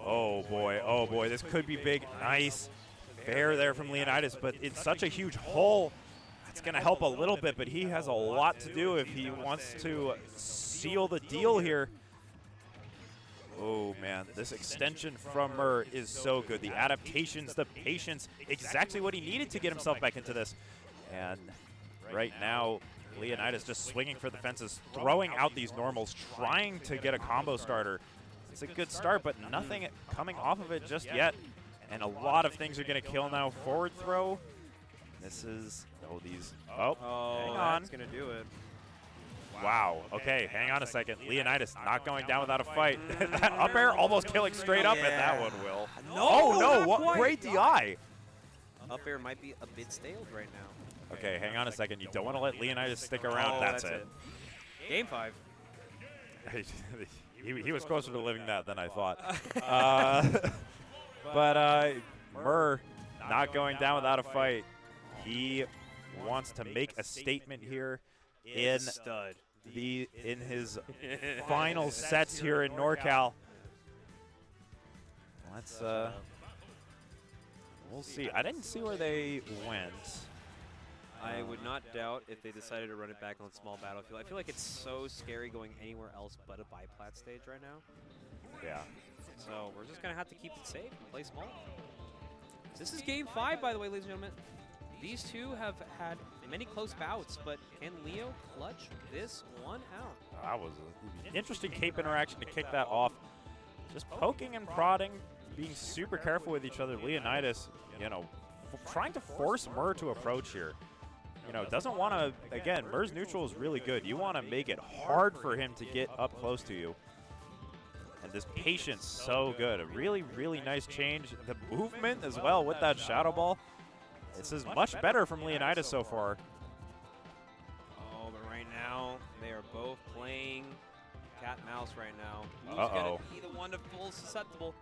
Oh boy, this could be big. Nice fair there from Leonidas, but it's such a huge hole. That's going to help a little bit, but he has a lot to do if he wants to seal the deal here. Oh, man, this extension from Murr is so good. The adaptations, the patience, exactly what he needed to get himself back into this. And right now, Leonidas just swinging for the fences, throwing out these normals, trying to get a combo starter. It's a good start, but nothing coming off of it just yet. And a lot of things are going to kill now. Forward throw. This is, oh, these, oh, hang on. That's going to do it. Wow, okay, hang on a second. Leonidas not going down without a fight. That up air almost killing straight up, and that one will. No, oh, no, not what quite. great DI. Up air might be a bit staled right now. Okay, hang on a second. You don't want to let Leonidas stick around. Oh, that's it. Game 5. he was closer to living that than I thought. But Murr not going down without a fight. He wants to make a statement here in his final sets here in NorCal. Let's we'll see. I didn't see where they went. I would not doubt if they decided to run it back on small battlefield. I feel like it's so scary going anywhere else but a biplat stage right now. Yeah. So we're just going to have to keep it safe and play small. This is game 5, by the way, ladies and gentlemen. These two have had many close bouts, but can Leo clutch this one out? That was an interesting cape interaction to kick that off. Just poking and prodding, being super careful with each other. Leonidas, you know, trying to force Mur to approach here. You know, doesn't want to, again, Mur's neutral is really good. You want to make it hard for him to get up close to you. And this patience, so good. A really, really nice change. The movement as well with that Shadow Ball. This is much better from Leonidas so far. Oh, but right now, they are both playing cat and mouse right now. Who's Uh-oh. going to be the one to pull susceptible?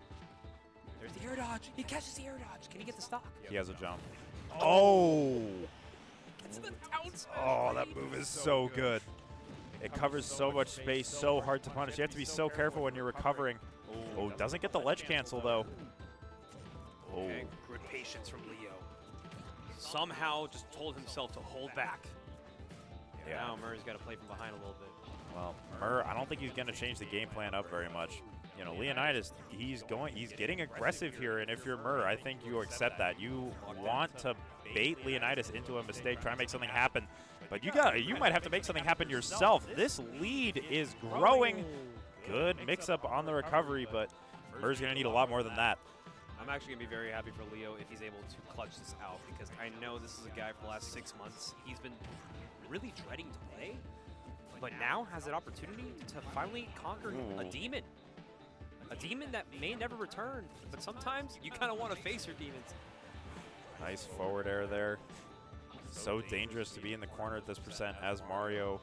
There's the air dodge. He catches the air dodge. Can he get the stock? He has a jump. Oh! Gets the down smash. Oh, that move is so good. It covers so much space, so hard to punish. You have to be so careful when you're recovering. Oh, doesn't get the ledge cancel, though. Oh. Okay, good patience from Leo. Somehow just told himself to hold back. Yeah. Now Murray's got to play from behind a little bit. Well, Mur, I don't think he's going to change the game plan up very much. You know, Leonidas, he's getting aggressive here, and if you're Mur, I think you accept that. You want to bait Leonidas into a mistake, try and make something happen, but you might have to make something happen yourself. This lead is growing. Good mix-up on the recovery, but Mur's going to need a lot more than that. I'm actually going to be very happy for Leo if he's able to clutch this out, because I know this is a guy for the last 6 months. He's been really dreading to play, but now has an opportunity to finally conquer a demon. A demon that may never return, but sometimes you kind of want to face your demons. Nice forward air there. So dangerous to be in the corner at this percent as Mario.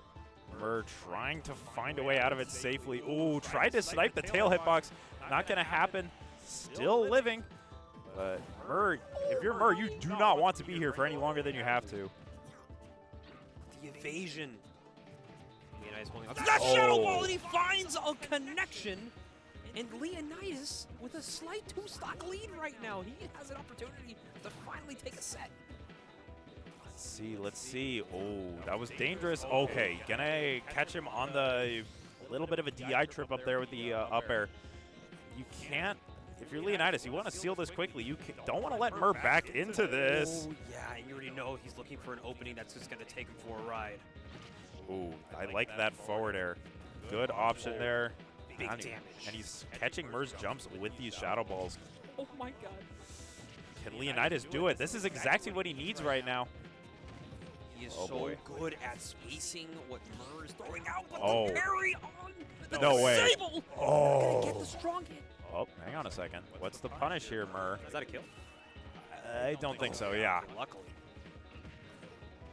Mur trying to find a way out of it safely. Ooh, tried to snipe the tail hitbox. Not going to happen. Still living. But Mur, if you're Mur, you do not want to be here for any longer than you have to. The evasion. Leonidas holding on to that Shadow Ball, and he finds a connection. And Leonidas with a slight 2-stock lead right now. He has an opportunity to finally take a set. Let's see. Oh, that was dangerous. Okay, gonna catch him on the little bit of a DI trip up there with the up air. You can't, if you're Leonidas, you want to seal this quickly. You don't want to let Mur back into this. Oh, yeah, you already know he's looking for an opening that's just going to take him for a ride. Ooh, I like that forward air. Good option there. Big And damage. And he's catching Mur's jumps with these Shadow Balls. Oh, my God. Can Leonidas do it? This is exactly what he needs right now. He is Oh, so boy. good at spacing what Mur is throwing out, but Oh. the parry on the No way. disable. Oh. Gonna get the strong hit. Oh, hang on a second. What's the punish here, Mur? Is that a kill? I don't think so, yeah. Luckily.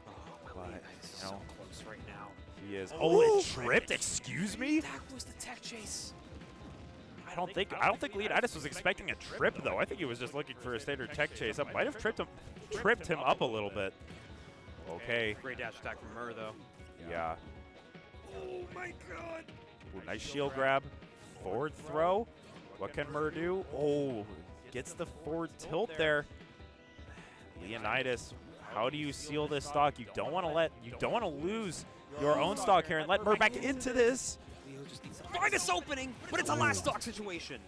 Oh, But, Leonidas is you so know, close right now. he is. Oh, it tripped? Excuse me? That was the tech chase. I don't think Leonidas was expecting a trip though. I think he was just looking for a standard tech chase. That might have tripped him up a little bit. Okay. Great dash attack from Mur, though. Yeah. Oh, my God. Ooh, nice shield grab. Forward throw. What can Mur do? Oh, gets the forward tilt there. Leonidas, how do you seal this stock? You don't want to lose your own stock here and let Mur back into this. Leo just needs to find this opening, but it's a last stock situation.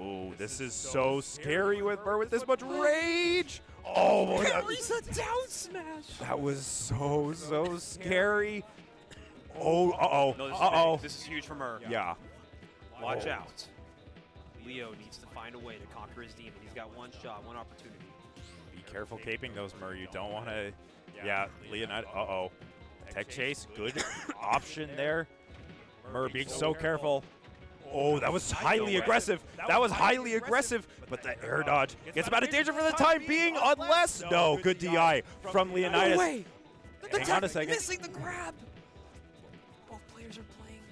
Oh, this is so scary with Mur with this much rage. Oh, boy. Parry's a down smash. That was so scary. Oh, uh-oh. No, this is Uh-oh. big. This is huge for Mur. Yeah. Watch Oh. out. Leo needs to find a way to conquer his demon. He's got one shot, one opportunity. Be careful caping those, Mur. You don't want to. Yeah, Leonidas. Uh-oh. Tech chase. Good option there. Mur being so careful. Oh, that was highly aggressive. That was highly aggressive. But the air dodge gets him out of danger for the time being, unless. No, good DI from Leonidas. No way. The Hang on a tech second. missing the grab. Both players are playing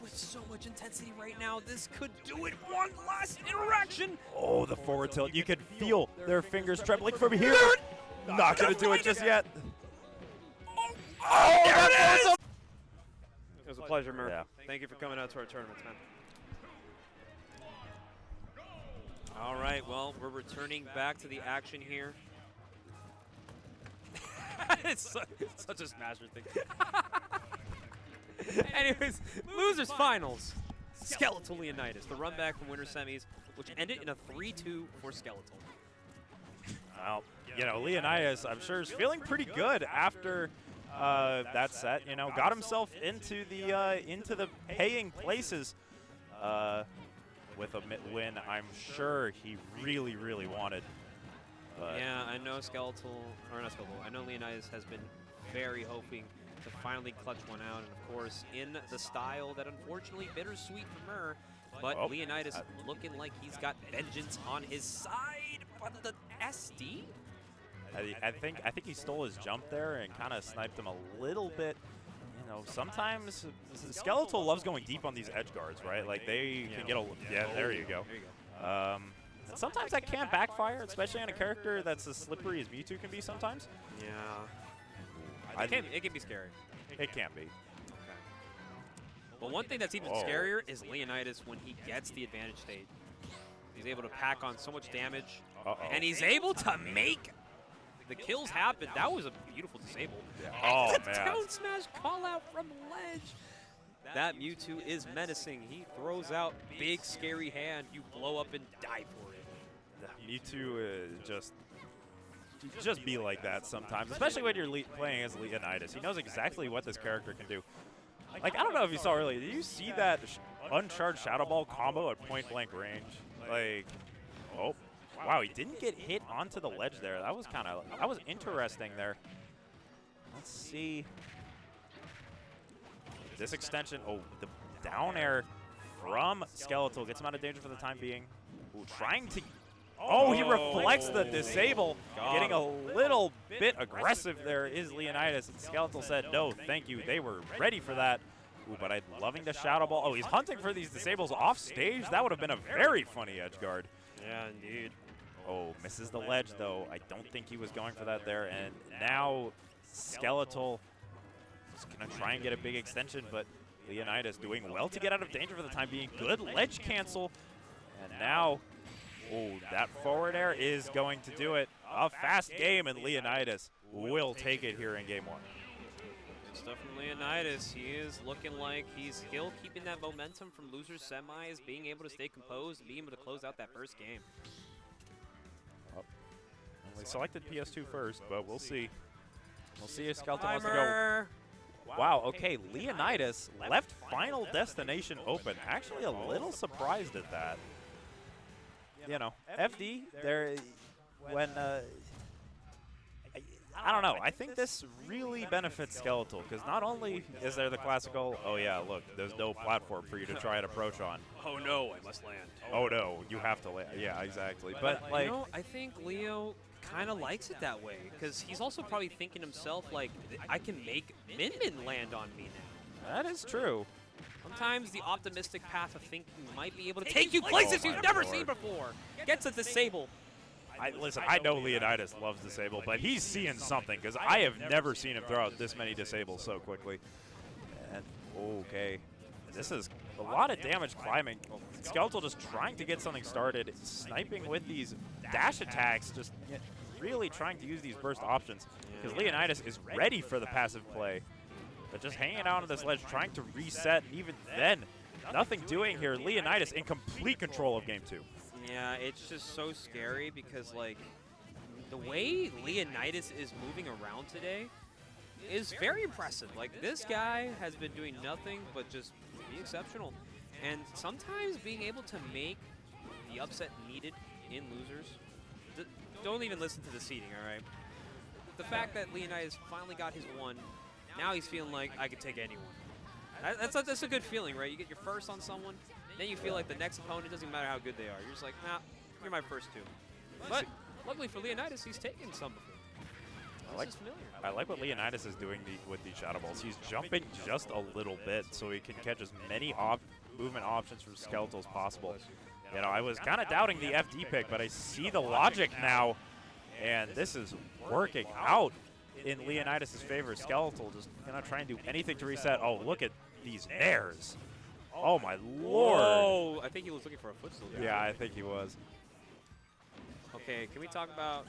with so much intensity right now. This could do it. One last interaction. Oh, the forward tilt. You can feel their fingers trembling from here. Not going to do it just yet. Oh, there it is. It was a pleasure, Mur. Yeah. Thank you for coming out to our tournaments, man. All right, well, we're returning back to the action here. it's such a Smasher thing. Anyways, losers finals. Skeletal Leonidas, the run back from winter semis, which ended in a 3-2 for Skeletal. Well, you know, Leonidas, I'm sure, is feeling pretty good after that set. You know, got himself into the paying places with a win. I'm sure he really, really wanted. But Yeah, I know I know Leonidas has been very hoping to finally clutch one out, and of course, in the style that unfortunately bittersweet for Murr, but Oh, Leonidas looking like he's got vengeance on his side. But the SD? I think he stole his jump there and kind of sniped him a little bit. You know, sometimes Skeletal loves going deep on these edge guards, right? Like they can get a there you go. There you go. And sometimes that can backfire, especially on a character that's as slippery as Mewtwo can be sometimes. Yeah. It can be scary. It can be. But one thing that's even scarier is Leonidas when he gets the advantage state. He's able to pack on so much damage, and he's able to make the kills happen. That was a beautiful disable. Oh, And the man. down smash call out from the ledge. That Mewtwo is menacing. He throws out big scary hand. You blow up and die for it. Mewtwo just be like that sometimes, especially when you're playing as Leonidas. He knows exactly what this character can do. Like, I don't know if you saw earlier. Did you see that uncharged Shadow Ball combo at point blank range? Like, oh, wow, he didn't get hit onto the ledge there. That was interesting there. Let's see. This extension, the down air from Skeletal gets him out of danger for the time being. Ooh, trying to, he reflects the disable. Getting a little bit aggressive there is Leonidas. And Skeletal said, no, thank you. They were ready for that. Ooh, but I'm loving the Shadow Ball. Oh, he's hunting for these disables off stage. That would have been a very funny edge guard. Yeah, indeed. Oh, misses the ledge, though. I don't think he was going for that there. And now Skeletal is going to try and get a big extension, but Leonidas doing well to get out of danger for the time being. Good ledge cancel. And now, that forward air is going to do it. A fast game, and Leonidas will take it here in game one. Good stuff from Leonidas. He is looking like he's still keeping that momentum from losers semis, being able to stay composed, being able to close out that first game. We selected PS2 first, but we'll see. We'll see if Skeleton wants to go. Wow, okay, Leonidas left Final Destination open. Actually a little surprised at that. You know, FD, I don't know. I think this really benefits Skeletal, because not only is there the classical, oh yeah, look, there's no platform for you to try and approach on. Oh no, I must land. Oh no, you have to land. Yeah, exactly. But like, you know, I think Leo kind of likes it that way, because he's also probably thinking himself, like, I can make Min Min land on me now. that is true. Sometimes the optimistic path of thinking might be able to take you places you've never seen before. Gets a disable. Listen, I know Leonidas loves disable, but he's seeing something, because I have never seen him throw out this many disables so quickly. And, okay. This is a lot of damage climbing. Skeletal just trying to get something started, sniping with these dash attacks, just really trying to use these burst options, because Leonidas is ready for the passive play. But just hanging out on this ledge, trying to reset, and even then, nothing doing here. Leonidas in complete control of game two. Yeah, it's just so scary because, like, the way Leonidas is moving around today is very impressive. Like, this guy has been doing nothing but just be exceptional. And sometimes being able to make the upset needed in losers, don't even listen to the seeding, all right? The fact that Leonidas finally got his one, now he's feeling like I could take anyone. That's a good feeling, right? You get your first on someone, then you feel like the next opponent doesn't matter how good they are. You're just like, nah, you're my first two. But luckily for Leonidas, he's taken some before. I like what Leonidas is doing with these Shadow Balls. He's jumping just a little bit so he can catch as many movement options from Skeletal as possible. You know, I was kind of doubting the FD pick, but I see the logic now, and this is working out in Leonidas' favor. Skeletal just gonna try and do anything to reset. Oh, look at these nairs. Oh my lord. Whoa, I think he was looking for a footstool there. Yeah, I think he was. Okay, can we talk about...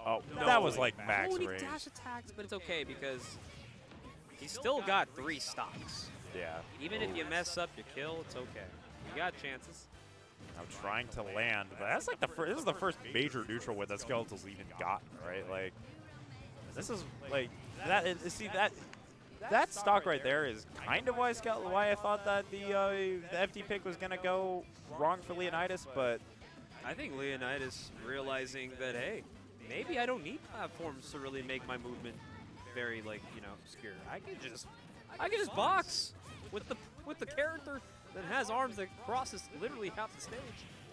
Oh, No, that was like max he range. dash attacks, but it's okay because he's still got 3 stocks. Yeah. Even if you mess up your kill, it's okay. You got chances. Now trying to land, but that's like this is the first major neutral win that Skeletal's even gotten, right? Like, this is like that. See that stock right there is kind of why I thought that the FD pick was gonna go wrong for Leonidas, but I think Leonidas realizing that, hey, maybe I don't need platforms to really make my movement very, like, you know, obscure. I can just box with the character that has arms that crosses literally half the stage.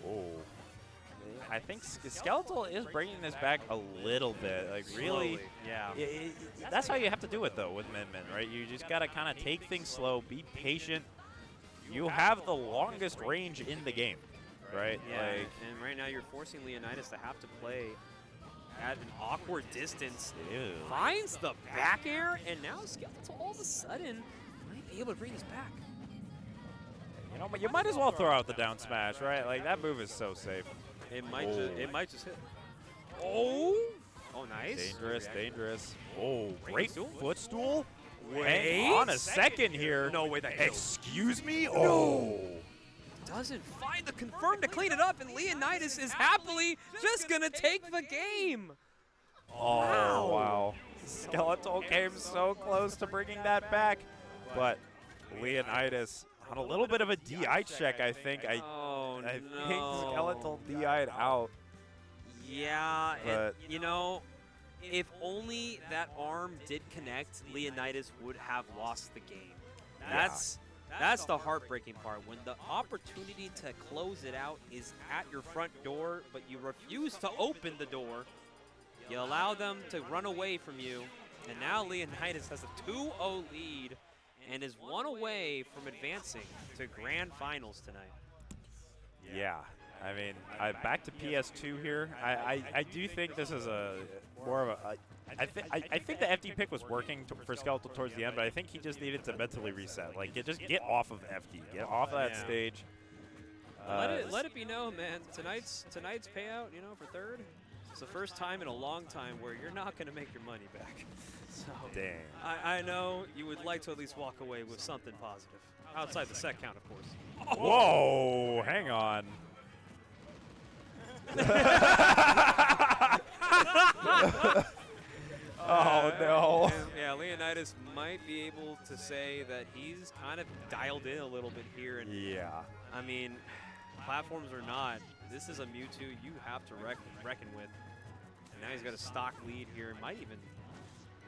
oh, I think Skeletal is bringing this back a little bit. Like, really, Slowly, yeah. that's how you have to do it, though, with Min Min, right? You just got to kind of take things slow, be patient. You have the longest range in the game, right? Yeah, Like, and right now you're forcing Leonidas to have to play at an awkward distance. ew. Finds the back air, and now Skeletal all of a sudden might be able to bring this back. You know, but you might as well throw out the down smash, right? Like, that move is so safe. It might just hit. Oh, nice. Dangerous, React. dangerous. Oh, great footstool? footstool. Wait. Hang on a second here. No way, that Excuse me? Oh. Doesn't find the confirm to clean it up, and Leonidas is happily just gonna take the game. Oh, wow. Skeletal came so close to bringing that back, but Leonidas on a little bit of a DI check, I think. I think Skeletal DI'd out. Yeah, But- you know, if only that arm did connect, Leonidas would have lost the game. That's the heartbreaking part. When the opportunity to close it out is at your front door, but you refuse to open the door, you allow them to run away from you, and now Leonidas has a 2-0 lead and is one away from advancing to grand finals tonight. Yeah. I mean, back to PS2 here. I do think this is more of a. I think the FD pick was working for Skeletal towards the end, but I think he just needed to mentally reset. Like, just get off of FD, get off that Yeah. stage. Let it be known, man. Tonight's payout, you know, for third, it's the first time in a long time where you're not going to make your money back. So Dang. I know you would like to at least walk away with something positive outside the set count, of course. Whoa! Hang on. Oh no. And, yeah, Leonidas might be able to say that he's kind of dialed in a little bit here. And Yeah. I mean, platforms or not, this is a Mewtwo you have to reckon with. And now he's got a stock lead here. Might even,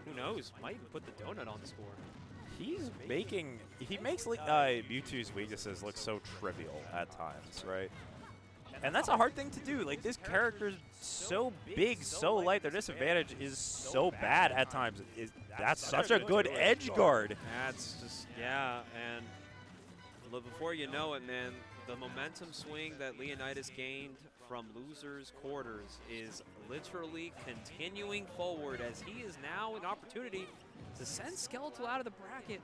who knows, might even put the donut on the score. He makes Mewtwo's weaknesses look so trivial at times, right? And that's a hard thing to do. Like, this character's so big, so light, their disadvantage is so bad at times. That's such a good edge guard. That's just, yeah, and before you know it, man, the momentum swing that Leonidas gained from losers' quarters is literally continuing forward as he is now an opportunity to send Skeletal out of the bracket.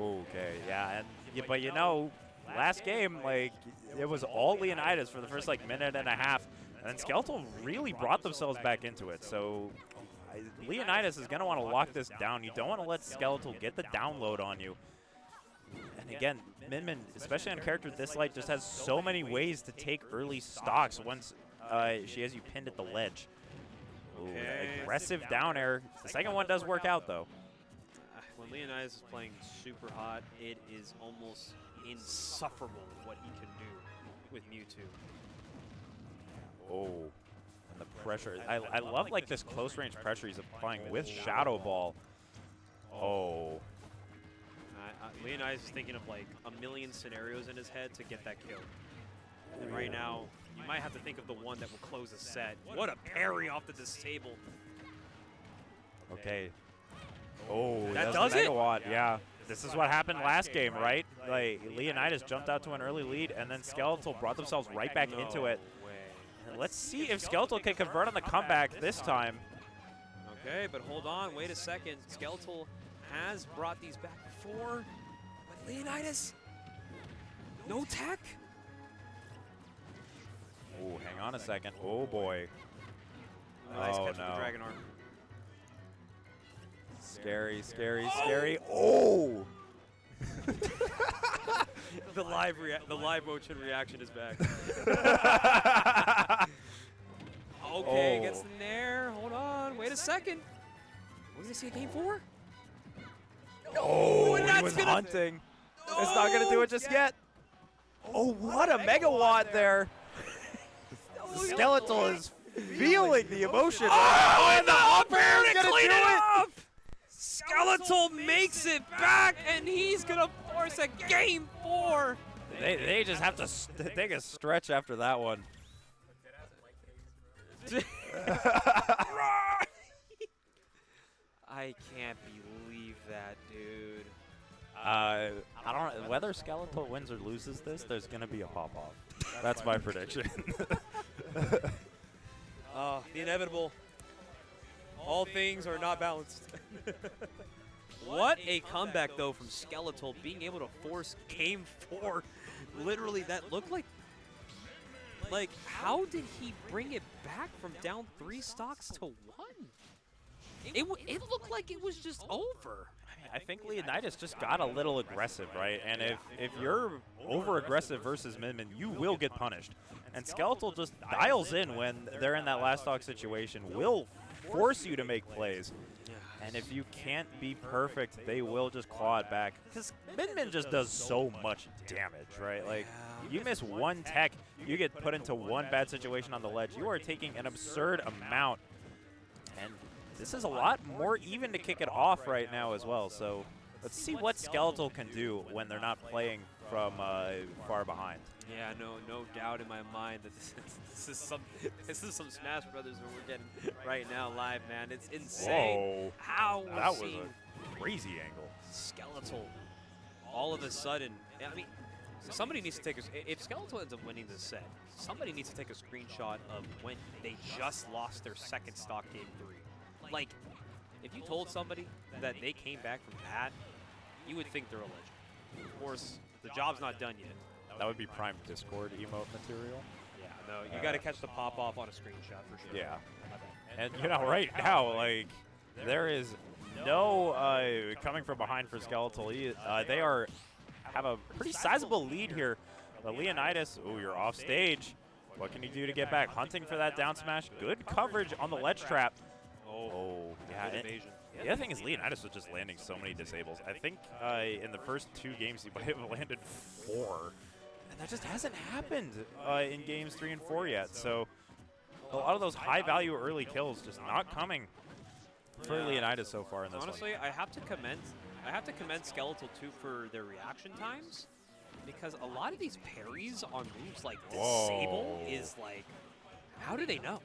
Okay, yeah, but you know, last game, like, it was all Leonidas for the first, like, minute and a half, and then Skeletal really brought themselves back into it. So Leonidas is going to want to lock this down. You don't want to let Skeletal get the download on you. And again, Min Min, especially on a character this light, just has so many ways to take early stocks once she has you pinned at the ledge. Ooh, Okay. aggressive down air. The second one does work out, though. When Leonidas is playing super hot, it is almost insufferable what he can do with Mewtwo. Oh, and the pressure. I love, like, this close range pressure he's applying with Shadow Ball. Oh. Leonidas is thinking of like a million scenarios in his head to get that kill. And right now, you might have to think of the one that will close a set. What a parry off the disable. Okay. Oh, That that's does it? Megawatt, yeah. This is what happened last game, right? Like, Leonidas jumped out to an early lead, and then Skeletal brought themselves right back into it. Way. And let's see if Skeletal can convert on the comeback this time. Okay, but hold on, wait a second. Skeletal has brought these back before, but Leonidas, no tech? Oh, hang on a second. Oh, boy. Nice Oh, catch with no. the Dragon Arm. Scary, scary, scary. Oh! The live motion reaction is back. Okay, gets the nair. Hold on, wait a second. What does he see? A game 4? Oh, and he that's was gonna- hunting. It's not gonna do it just yet. Oh, what a megawatt there. Skeletal is feeling the emotion. Oh, and the up air to gonna clean do it it. up! Skeletal makes it back, and he's gonna force a game 4. They just have to take a stretch after that one. I can't believe that, dude. I don't know whether Skeletal wins or loses this. There's gonna be a pop-off. That's my prediction. The inevitable. All things are not balanced. What a comeback, though, from Skeletal, being able to force game 4. Literally, that looked like, how did he bring it back from down 3 stocks to 1? It looked like it was just over. I think Leonidas just got a little aggressive, right? And if you're over-aggressive versus Minmin, you will get punished. And Skeletal just dials in when they're in that last stock situation, will force you to make plays. And if you can't be perfect, they will just claw it back. Because Minmin just does so much damage, right? Like, you miss one tech, you get put into one bad situation on the ledge. You are taking an absurd amount. And this is a lot more even to kick it off right now as well. So let's see what Skeletal can do when they're not playing from far behind. Yeah, no doubt in my mind that this is some Smash Brothers that we're getting right now live, man. It's insane. Whoa. How we're That was seeing a crazy angle. Skeletal all of a sudden. I mean, somebody needs to take if Skeletal ends up winning this set, somebody needs to take a screenshot of when they just lost their second stock game 3. Like, if you told somebody that they came back from that, you would think they're a legend. Of course, the job's not done yet. That would be prime Discord emote material. Yeah, no, you got to catch the pop-off on a screenshot for sure. Yeah. And, you know, right now, like, there is no coming from behind for Skeletal. They have a pretty sizable lead here. But Leonidas, ooh, you're off stage. What can you do to get back? Hunting for that down smash. Good coverage on the ledge trap. Oh, yeah. Good evasion. The other thing is Leonidas was just landing so many disables. I think in the first 2 games he might have landed 4. And that just hasn't happened in games 3 and 4 yet. So a lot of those high-value early kills just not coming for Leonidas so far in this Honestly, I have to commend Skeletal too for their reaction times, because a lot of these parries on moves like Disable is like, how do they know?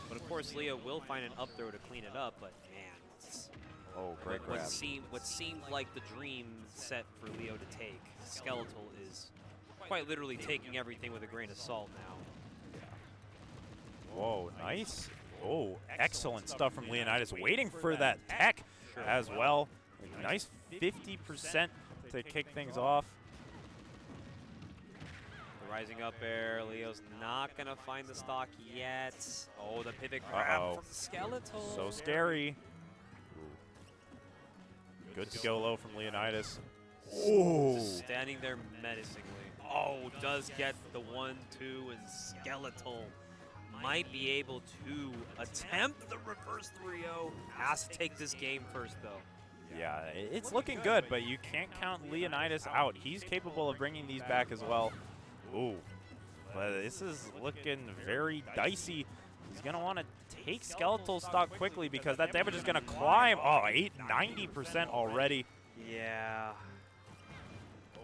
But of course, Leo will find an up throw to clean it up. But man, it's great grab. what seemed like the dream set for Leo to take, Skeletal is quite literally taking everything with a grain of salt now. Whoa, nice. Oh, excellent stuff from Leonidas. Waiting for that tech as well. A nice 50% to kick things off. The rising up air. Leo's not going to find the stock yet. Oh, the pivot grab from Skeletal. So scary. Good to go low from Leonidas. Just standing there menacingly. Oh, does get the 1-2, and Skeletal might be able to attempt the reverse 3-0. Has to take this game first, though. Yeah, it's looking good, but you can't count Leonidas out. He's capable of bringing these back as well. Ooh, but this is looking very dicey. He's going to want to take Skeletal stock quickly because that damage is going to climb. Oh, 90% already. Yeah.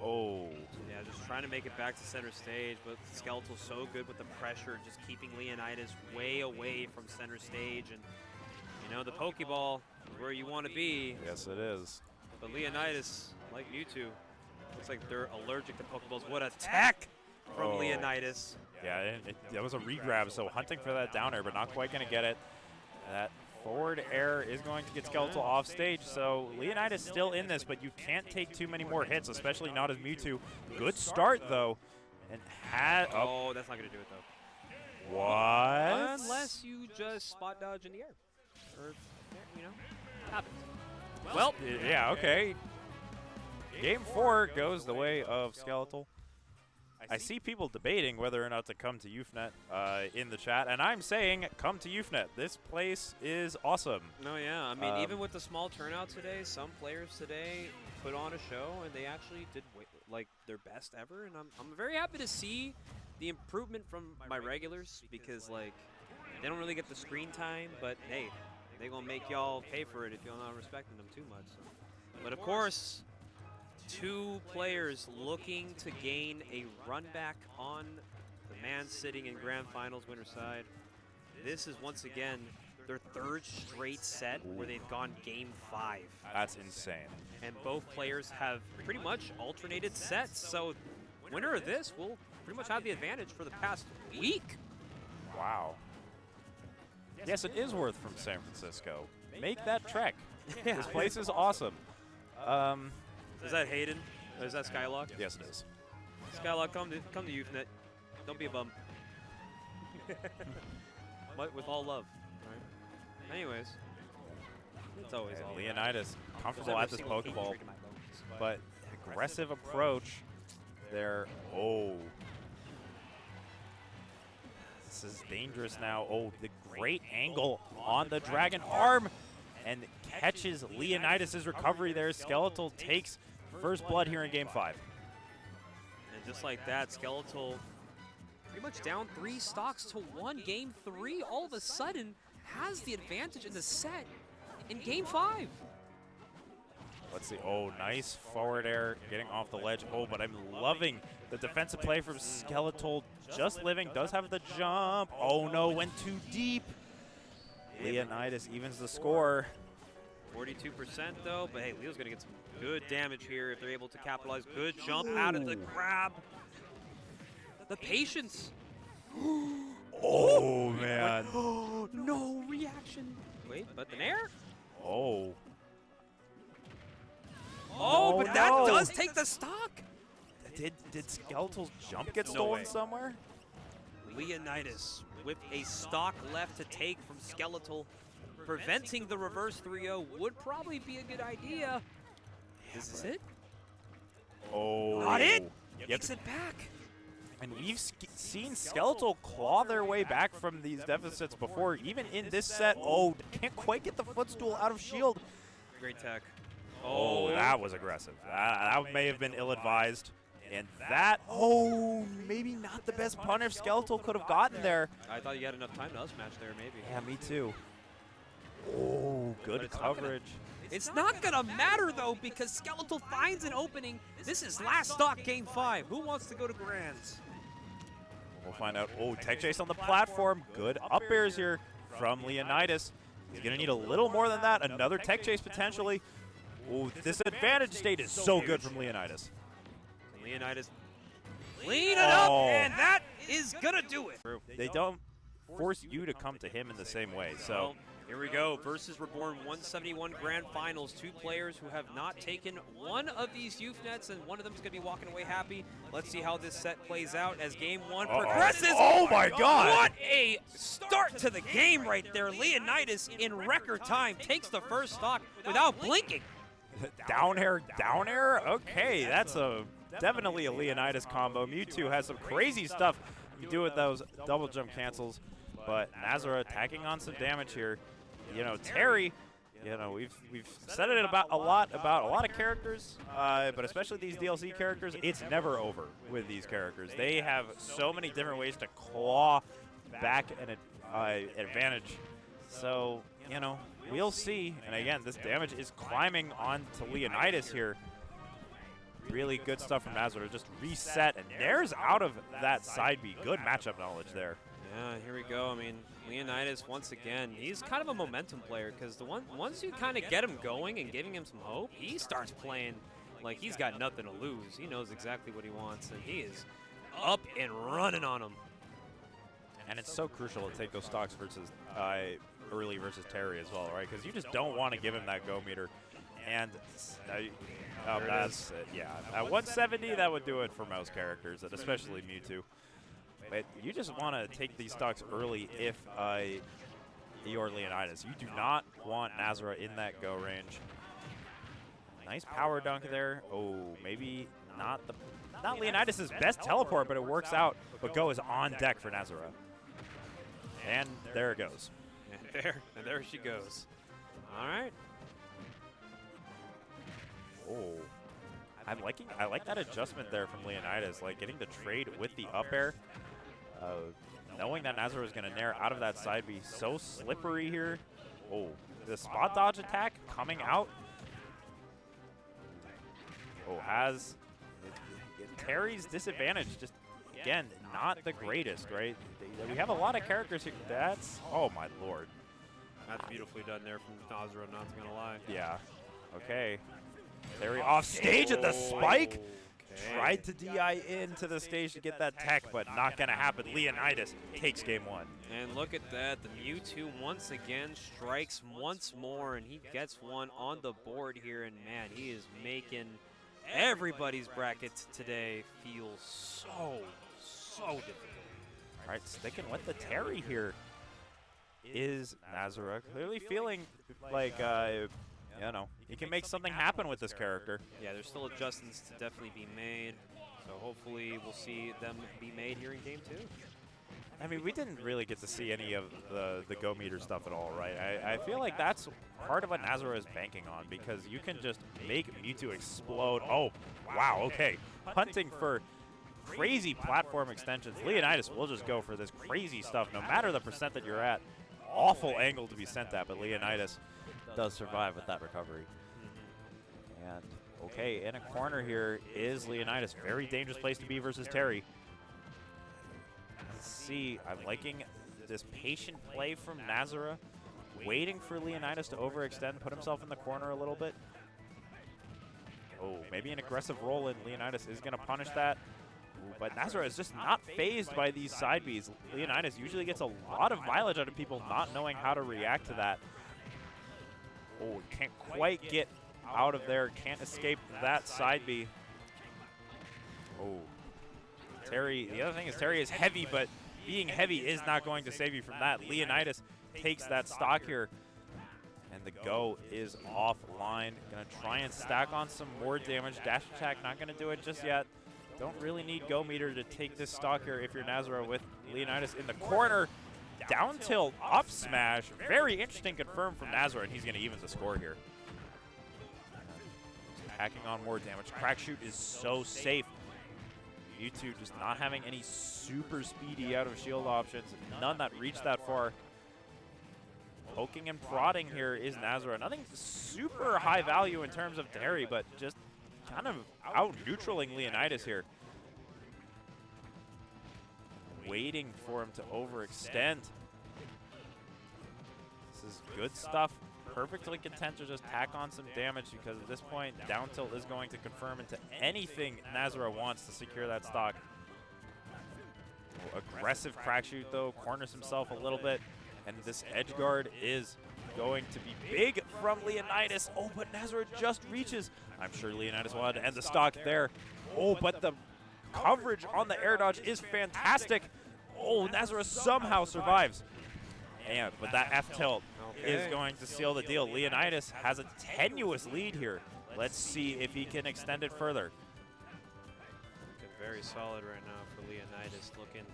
Oh. Yeah, just trying to make it back to center stage, but Skeletal's so good with the pressure, just keeping Leonidas way away from center stage. And, you know, the Pokeball is where you want to be. Yes, it is. But Leonidas, like Mewtwo, looks like they're allergic to Pokeballs. What a tech from Leonidas. Yeah, that was a regrab, so hunting for that down air, but not quite going to get it. That forward air is going to get Skeletal off stage, so Leonidas still in this, but you can't take too many more hits, especially not as Mewtwo. Good start, though. And oh, that's not going to do it, though. What? Unless you just spot dodge in the air. Or, you know, happens. Well, yeah, okay. Game 4 goes the way of Skeletal. I see people debating whether or not to come to Euphnet in the chat, and I'm saying come to Euphnet. This place is awesome. No, yeah. I mean, even with the small turnout today, some players today put on a show, and they actually did like their best ever. And I'm very happy to see the improvement from my regulars because like they don't really get the screen time, but hey, they're gonna make y'all pay for it if you're not respecting them too much. So. But of course. 2 players looking to gain a run back on the man sitting in grand finals winner side. This is once again their 3rd straight set where they've gone game 5. That's insane. And both players have pretty much alternated sets. So winner of this will pretty much have the advantage for the past week. Wow. Yes, it is worth from San Francisco. Make that trek. Yeah. This place is awesome. Is that Hayden? Or is that Skylock? Yes, it is. Skylock, come to Euphnet. Don't be a bum. But with all love. Right? Anyways, it's always all love. Leonidas comfortable at this Pokeball, but aggressive approach there. Oh. This is dangerous now. Oh, the great angle on the Dragon Arm and catches Leonidas' recovery there. Skeletal takes first blood here in game 5. And just like that, Skeletal pretty much down 3 stocks to 1. Game 3 all of a sudden has the advantage in the set in game 5. Let's see. Oh, nice forward air getting off the ledge. Oh, but I'm loving the defensive play from Skeletal. Just living, does have the jump. Oh no, went too deep. Leonidas evens the score. 42% though, but hey, Leo's gonna get some good damage here if they're able to capitalize. Good jump out of the grab. The patience. Oh man. No reaction. Wait, but the nair? Oh. Oh, but that does take the stock. Did Skeletal's jump get stolen somewhere? Leonidas with a stock left to take from Skeletal. Preventing the reverse 3-0 would probably be a good idea. Is this it? Oh. Not it! Yep. Takes it back. And we've seen Skeletal claw their way back from these deficits before, even in this set. Oh, can't quite get the footstool out of shield. Great tech. Oh, that was aggressive. That may have been ill-advised. And that, oh, maybe not the best punish Skeletal could have gotten there. I thought you had enough time to us-match there, maybe. Yeah, me too. Oh, good coverage. It's not gonna matter though because Skeletal finds an opening. This is last stock game 5. Who wants to go to Grands? We'll find out. Oh, tech chase on the platform. Good up airs here from Leonidas. He's gonna need a little more than that. Another tech chase potentially. Oh, this advantage state is so good from Leonidas. Leonidas clean it up, and that is gonna do it. They don't force you to come to him in the same way, so. Well, here we go, versus Reborn 171 Grand Finals. 2 players who have not taken one of these Euphnets, and one of them is going to be walking away happy. Let's see how this set plays out as game 1 progresses. Oh my God! What a start to the game right there. Leonidas, in record time, takes the first stock without blinking. Down air. Okay, that's definitely a Leonidas combo. Mewtwo has some crazy stuff you do with those double jump cancels, but Nazara attacking on some damage here. You know, Terry, you know, we've said it about a lot of characters, but especially these DLC characters. It's never over with these characters. They have so many different ways to claw back an advantage. So, you know, we'll see. And again, this damage is climbing on to Leonidas here. Really good stuff from Nazara. Just reset, and Nair's out of that side B. Good matchup knowledge there. Yeah, here we go. I mean, Leonidas, once again, he's kind of a momentum player because once you kind of get him going and giving him some hope, he starts playing like he's got nothing to lose. He knows exactly what he wants, and he is up and running on him. And it's so crucial to take those stocks versus early versus Terry as well, right? Because you just don't want to give him that go meter. And that's it. Yeah, at 170, that would do it for most characters, and especially Mewtwo. But you just want to take these stocks early if you're Leonidas. You do not want Nazara in that go range. Nice power dunk there. Oh, maybe not Leonidas' best teleport, but it works out. But Go is on deck for Nazura. And there it goes. And there she goes. All right. Oh, I like that adjustment there from Leonidas, like getting the trade with the up air. Knowing that Nazura is going to nair out of that side B, so slippery here. Oh, the spot dodge attack coming out. Oh, has Terry's disadvantage just, again, not the greatest, right? We have a lot of characters here. That's, oh my lord. That's beautifully done there from Nazura, not going to lie. Yeah. Okay. Terry off stage at the spike. Okay. Tried to DI into the stage to get that tech, but not going to happen. Leonidas takes game 1. And look at that. The Mewtwo once again strikes once more, and he gets one on the board here. And, man, he is making everybody's bracket today feel so difficult. All right, sticking with the Terry here is Nazura. Clearly feeling like, you know, he can make something happen with this character. Yeah, there's still adjustments to definitely be made. So hopefully we'll see them be made here in game 2. I mean, we didn't really get to see any of the Go meter stuff at all, right? I feel like that's part of what Nazura is banking on, because you can just make Mewtwo explode. Oh, wow, okay. Hunting for crazy platform extensions. Leonidas will just go for this crazy stuff, no matter the percent that you're at. Awful angle to be sent at, but Leonidas does survive with that recovery. And, okay, in a corner here is Leonidas. Very dangerous place to be versus Terry. Let's see, I'm liking this patient play from Nazura, waiting for Leonidas to overextend, put himself in the corner a little bit. Oh, maybe an aggressive roll, and Leonidas is going to punish that. Ooh, but Nazura is just not phased by these side Bs. Leonidas usually gets a lot of mileage out of people not knowing how to react to that. Oh, can't quite get out of there. Can't escape that side B. Oh. Terry, the other thing is Terry is heavy, but being heavy is not going to save you from that. Leonidas takes that stock here. And the Go is offline. Gonna try and stack on some more damage. Dash attack, not gonna do it just yet. Don't really need Go meter to take this stock here if you're Nazura with Leonidas in the corner. Down tilt, up smash. Very interesting confirm from Nazura, and he's going to even the score here. Packing on more damage. Crack shoot is so safe. Mewtwo just not having any super speedy out of shield options. None that reach that far. Poking and prodding here is Nazura. Nothing super high value in terms of Terry, but just kind of out-neutraling Leonidas here. Waiting for him to overextend. This is good stuff. Perfectly content to just tack on some damage, because at this point, down tilt is going to confirm into anything Nazura wants to secure that stock. Oh, aggressive crack shoot, though. Corners himself a little bit. And this edge guard is going to be big from Leonidas. Oh, but Nazura just reaches. I'm sure Leonidas wanted to end the stock there. Oh, but the coverage on the air dodge is fantastic. Oh, Nazura somehow survives. And but that F tilt is going to seal the deal. Leonidas has a tenuous lead here. Let's see if he can extend it further. Looking very solid right now for Leonidas, looking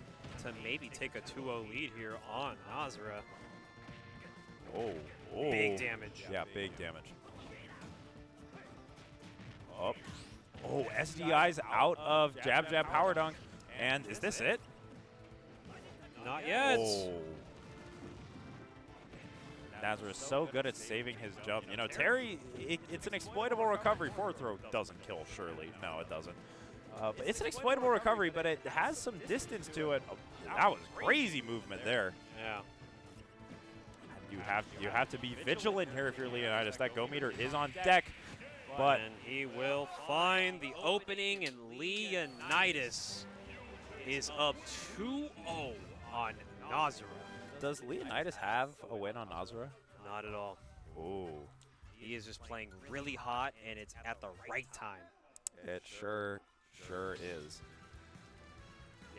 to maybe take a 2-0 lead here on Nazura. Oh, Big damage. Yeah, big damage. Up. Oh, SDI's out of jab power dunk. And is this it? Not yet. Oh. Nazura is so good at saving his jump. You know, Terry, it's an exploitable recovery. Forward throw doesn't kill, surely. No, it doesn't. But it's an exploitable recovery, but it has some distance to it. Oh, that was crazy movement there. Yeah. You have to be vigilant here if you're Leonidas. That Go meter is on deck, but and he will find the opening, and Leonidas is up 2-0 on Nazura. Does Leonidas have a win on Nazura? Not at all. Oh. He is just playing really hot, and it's at the right time. It sure is.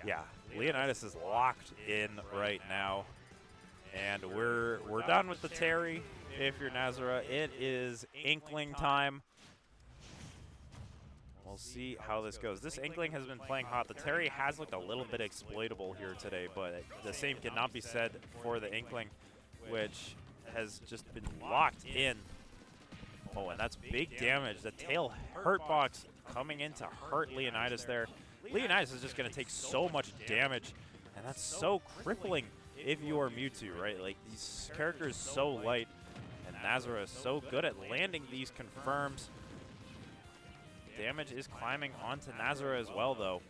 Yeah, Leonidas is locked in right now. And we're done with the Terry if you're Nazura. It is Inkling time. We'll see how this goes. This Inkling has been playing hot. The Terry has looked a little bit exploitable here today, but the same cannot be said for the Inkling, which has just been locked in. Oh, and that's big damage. The tail hurt box coming in to hurt Leonidas there. Leonidas is just going to take so much damage, and that's so crippling if you are Mewtwo, right? Like, these characters so light, and Nazara is so good at landing these confirms. Damage is climbing onto Nazara as well, though.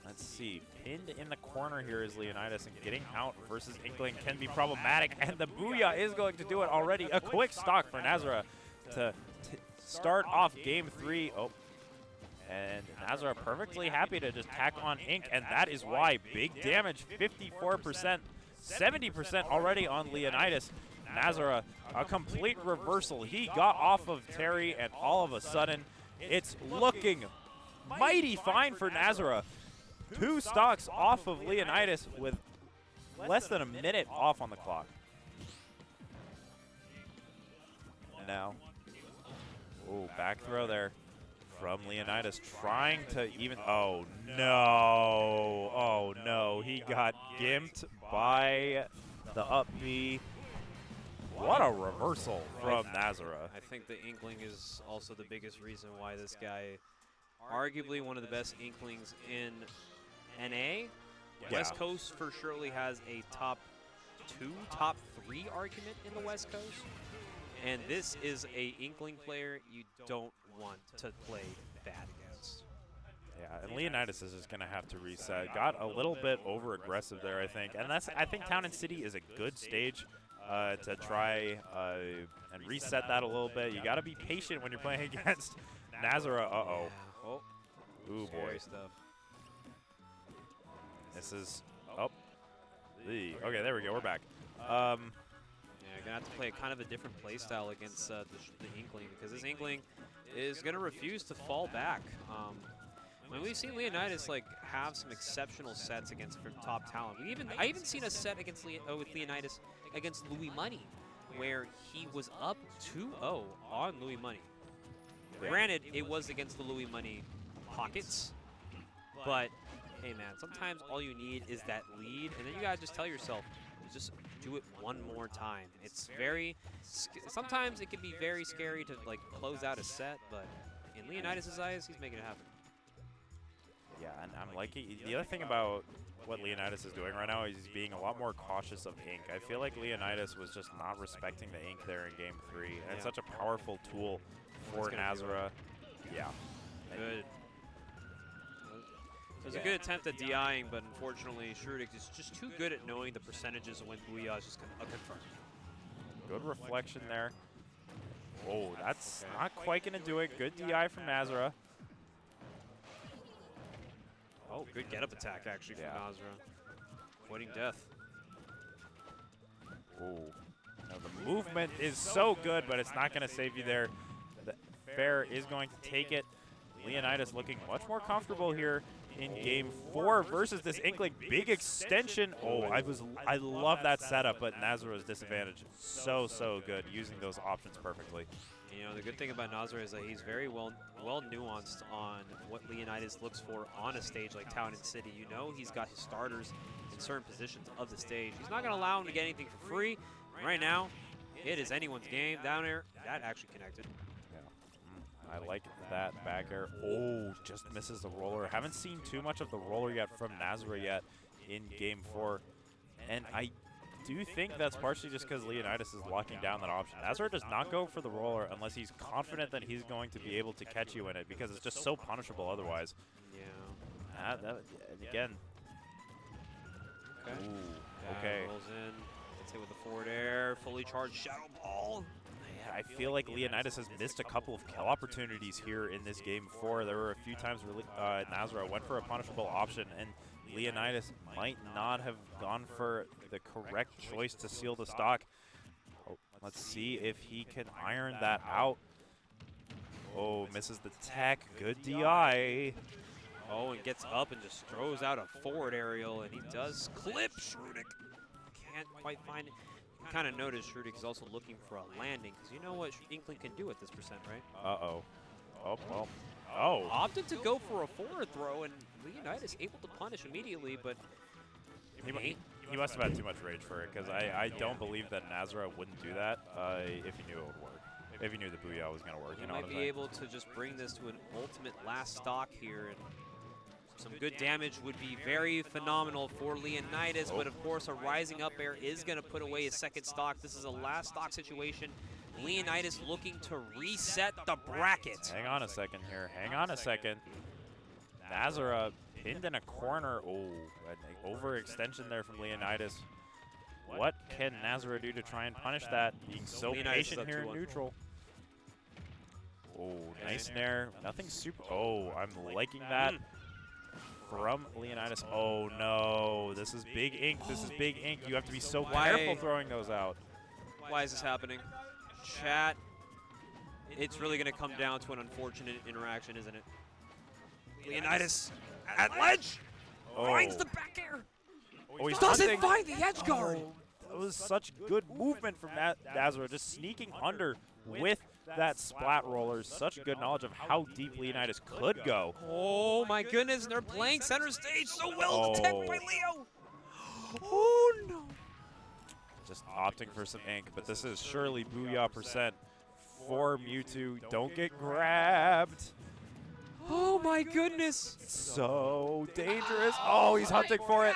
Let's see. Pinned in the corner here is Leonidas, and getting out versus Inkling can be problematic, and the Booyah is going to do it already. A quick stock for Nazara to start off game 3. Oh, and Nazara perfectly happy to just tack on Ink, and that is why. Big damage, 54%, 70% already on Leonidas. Nazara, a complete reversal. He got off of Terry, and all of a sudden, it's looking mighty fine for Nazara. 2 stocks off of Leonidas with less than a minute off on the clock. Now, oh, back throw there from Leonidas, trying to even, oh no, he got gimped by the up B. What a reversal from Nazara. I think the Inkling is also the biggest reason why this guy, arguably one of the best Inklings in NA. Yeah. West Coast for surely has a top 2, top 3 argument in the West Coast. And this is a Inkling player you don't want to play bad against. Yeah, and Leonidas is just going to have to reset. Got a little bit over-aggressive there, I think. And I think Town and City is a good stage to try and reset that a little bit. You got to be patient when you're playing against Nazara. Uh-oh. Yeah. Oh, Ooh, boy. scary stuff. This is, oh. Okay, there we go. We're back. Yeah, you're going to have to play kind of a different play style against the Inkling, because this Inkling is going to refuse to fall back. When we've seen Leonidas like have some exceptional sets against top talent. I even seen a set against with Leonidas against Louis Money, where he was up 2-0 on Louis Money. Granted, it was against the Louis Money pockets, but hey man, sometimes all you need is that lead, and then you gotta just tell yourself, just do it one more time. It's very, sometimes it can be very scary to like close out a set, but in Leonidas' eyes, he's making it happen. Yeah, and I'm liking, the other thing about what Leonidas is doing right now is he's being a lot more cautious of Ink. I feel like Leonidas was just not respecting the Ink there in game 3, and it's such a powerful tool for Nazara. Yeah. Good. It was a good attempt at DIing, but unfortunately, Shurik is just too good at knowing the percentages of when Booyah is just a confirm. Good reflection there. Oh, that's not quite going to do it. Good DI from Nazara. Oh, good get-up attack, actually, from Nazara. Avoiding death. Oh. Now the movement is so good, but it's not going to save you there. The Fair is going to take it. Leonidas looking much more comfortable here in game 4 versus this Inkling. Big extension. Oh, I love that setup, but Nazara's disadvantage so good, using those options perfectly. You know, the good thing about Nazara is that he's very well nuanced on what Leonidas looks for on a stage like Town and City. You know, he's got his starters in certain positions of the stage. He's not going to allow him to get anything for free. Right now, it is anyone's game. Down there, that actually connected. I like that back air. Oh, just misses the roller. Haven't seen too much of the roller yet from Nazara yet in game 4. And I do think that's partially just because Leonidas is locking down that option. Nazara does not go for the roller unless he's confident that he's going to be able to catch you in it, because it's just so punishable otherwise. Yeah. And again. Okay. Ooh, okay. Rolls in. Gets hit with the forward air. Fully charged Shadow Ball. I feel like Leonidas has missed a couple of kill opportunities here in this game 4. There were a few times where Nazara went for a punishable option, and Leonidas might not have gone for the correct choice to seal the stock. Oh, let's see if he can iron that out. Oh, misses the tech. Good DI. Oh, and gets up and just throws out a forward aerial, and he does clip Shrunic. can't quite find it. You kind of notice Shrudik is also looking for a landing, because you know what Inkling can do at this percent, right? Uh-oh. Oh, well. Oh. Opted to go for a forward throw, and Leonidas able to punish immediately, but He must have had too much rage for it, because I don't believe that Nazara wouldn't do that if he knew it would work. If he knew the Booyah was going to work, he you know what might I'm be saying? able to just bring this to an ultimate last stock here, and some good damage would be very phenomenal for Leonidas, but of course a rising up air is going to put away his second stock. This is a last stock situation. Leonidas looking to reset the bracket. Hang on a second here. Hang on a second. Nazara pinned in a corner. Oh, an overextension there from Leonidas. What can Nazara do to try and punish that? Being so Leonidas patient is up here in 2-1. neutral. Oh, nice nair. Nothing super. Oh, I'm liking that from Leonidas. Oh, no. This is big ink. This is big ink. You have to be so careful throwing those out. Why is this happening? Chat, it's really going to come down to an unfortunate interaction, isn't it? Leonidas at ledge finds the back air. Oh, he's Doesn't hunting. find the edge guard. Oh, that was such good movement from Nazara, just sneaking under with that splat roller. Such good knowledge of how deep Leonidas could go. Oh my goodness, they're playing center stage so well. Oh. Detected by Leo. Oh no. Just opting for some ink, but this is surely Booyah percent for Mewtwo. Don't get grabbed. Oh my goodness. So dangerous. Oh, he's hunting for it.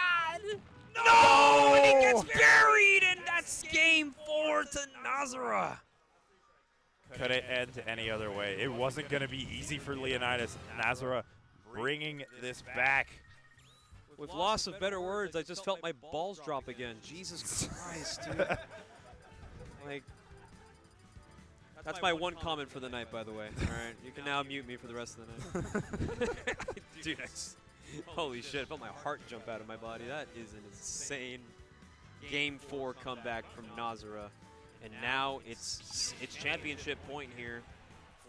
No! And he gets buried, and that's game 4 to Nazara. Could it end any other way? It wasn't going to be easy for Leonidas. Nazara bringing this back. With loss of better words, I just felt my balls drop again. Jesus Christ, dude. Like, that's my one comment for the night, by the way. All right, you can now mute me for the rest of the night. Dude, holy shit, I felt my heart jump out of my body. That is an insane game 4 comeback from Nazara. And now it's championship point here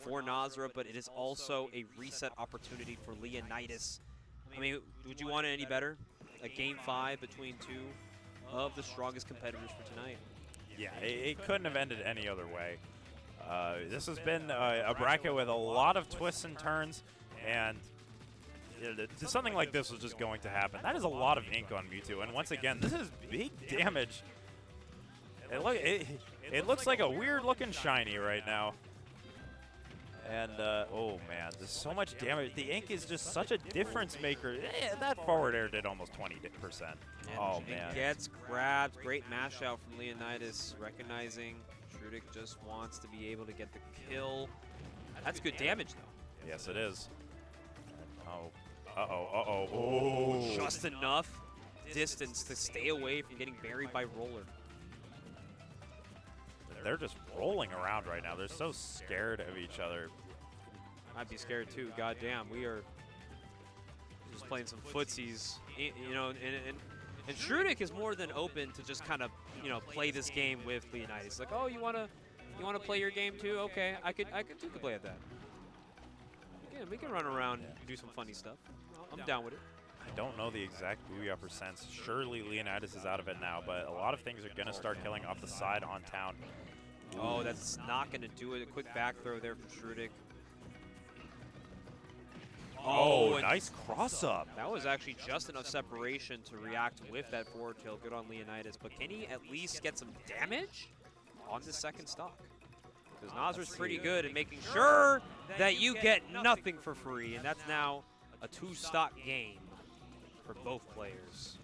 for Nazara, but it is also a reset opportunity for Leonidas. I mean, would you want it any better? A game 5 between two of the strongest competitors for tonight. Yeah, it couldn't have ended any other way. This has been a bracket with a lot of twists and turns, and something like this was just going to happen. That is a lot of ink on Mewtwo, and once again, this is big damage. It looks like a weird-looking shiny right now. And, oh man, there's so much damage. The ink is just such a difference maker. That forward air did almost 20%. Oh, man. It gets grabbed. Great mash out from Leonidas, recognizing Shrudik just wants to be able to get the kill. That's good damage, though. Yes, it is. Oh. Uh-oh. Oh. Just enough distance to stay away from getting buried by Roller. They're just rolling around right now. They're so scared of each other. I'd be scared too. Goddamn, we are just playing some footsies, you know. And Shrudik is more than open to just kind of, you know, play this game with Leonidas. Like, oh, you wanna play your game too? Okay, I could play at that. We can run around and do some funny stuff. I'm down with it. I don't know the exact Booyah percents. Surely Leonidas is out of it now, but a lot of things are gonna start killing off the side on town. Oh, that's not going to do it. A quick back throw there from Shrudik. Oh, nice cross-up. That was actually just enough separation to react with that forward tilt. Good on Leonidas. But can he at least get some damage on the second stock? Because Nazar's pretty good at making sure that you get nothing for free. And that's now a 2-stock game for both players.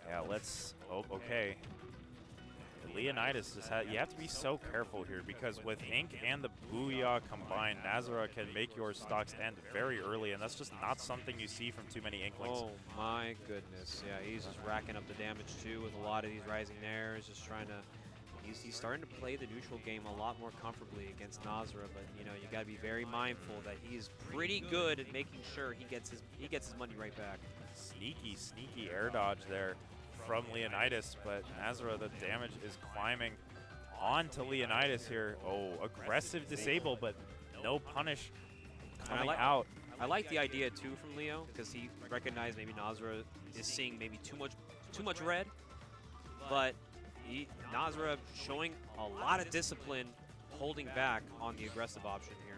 Yeah, let's... Oh, okay. Leonidas just you have to be so careful here, because with Ink and the Booyah combined, Nazara can make your stocks end very early, and that's just not something you see from too many Inklings. Oh my goodness. Yeah, he's just racking up the damage too with a lot of these rising airs, just trying to... He's starting to play the neutral game a lot more comfortably against Nazara, but you know, you got to be very mindful that he's pretty good at making sure he gets his money right back. Sneaky air dodge there from Leonidas, but Nazara, the damage is climbing onto Leonidas here. Oh, aggressive disable, but no punish coming out. I like the idea too from Leo, because he recognized maybe Nazara is seeing maybe too much red. but Nazra showing a lot of discipline, holding back on the aggressive option here.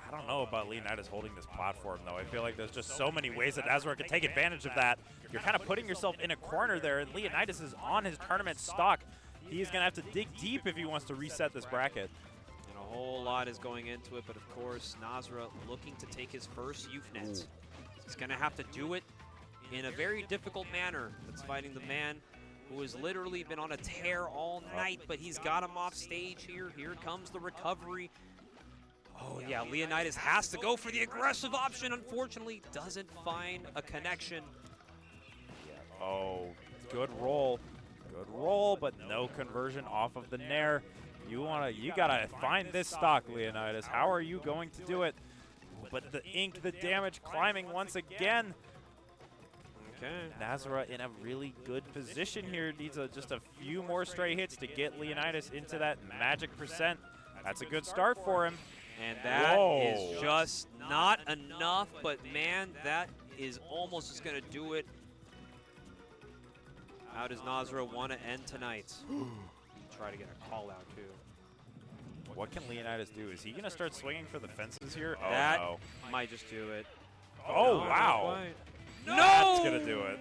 I don't know about Leonidas holding this platform, though. I feel like there's just so many ways that Nazra can take advantage of that. You're kind of putting yourself in a corner there, and Leonidas is on his tournament stock. He is going to have to dig deep if he wants to reset this bracket. And a whole lot is going into it, but of course, Nazra looking to take his first Euphnet. He's going to have to do it in a very difficult manner. That's fighting the man who has literally been on a tear all night, but he's got him off stage here. Here comes the recovery. Oh yeah, Leonidas has to go for the aggressive option. Unfortunately, doesn't find a connection. Oh, good roll. Good roll, but no conversion off of the nair. You gotta find this stock, Leonidas. How are you going to do it? But the ink, the damage climbing once again. Okay. Nazra in a really good position here. Needs just a few more stray hits to get Leonidas into that magic percent. That's a good start for him. And that is just not enough, but man, that is almost just going to do it. How does Nazra want to end tonight? Try to get a call out too. What can Leonidas do? Is he going to start swinging for the fences here? Oh, that no. might just do it. Oh, No, wow. No! That's going to do it.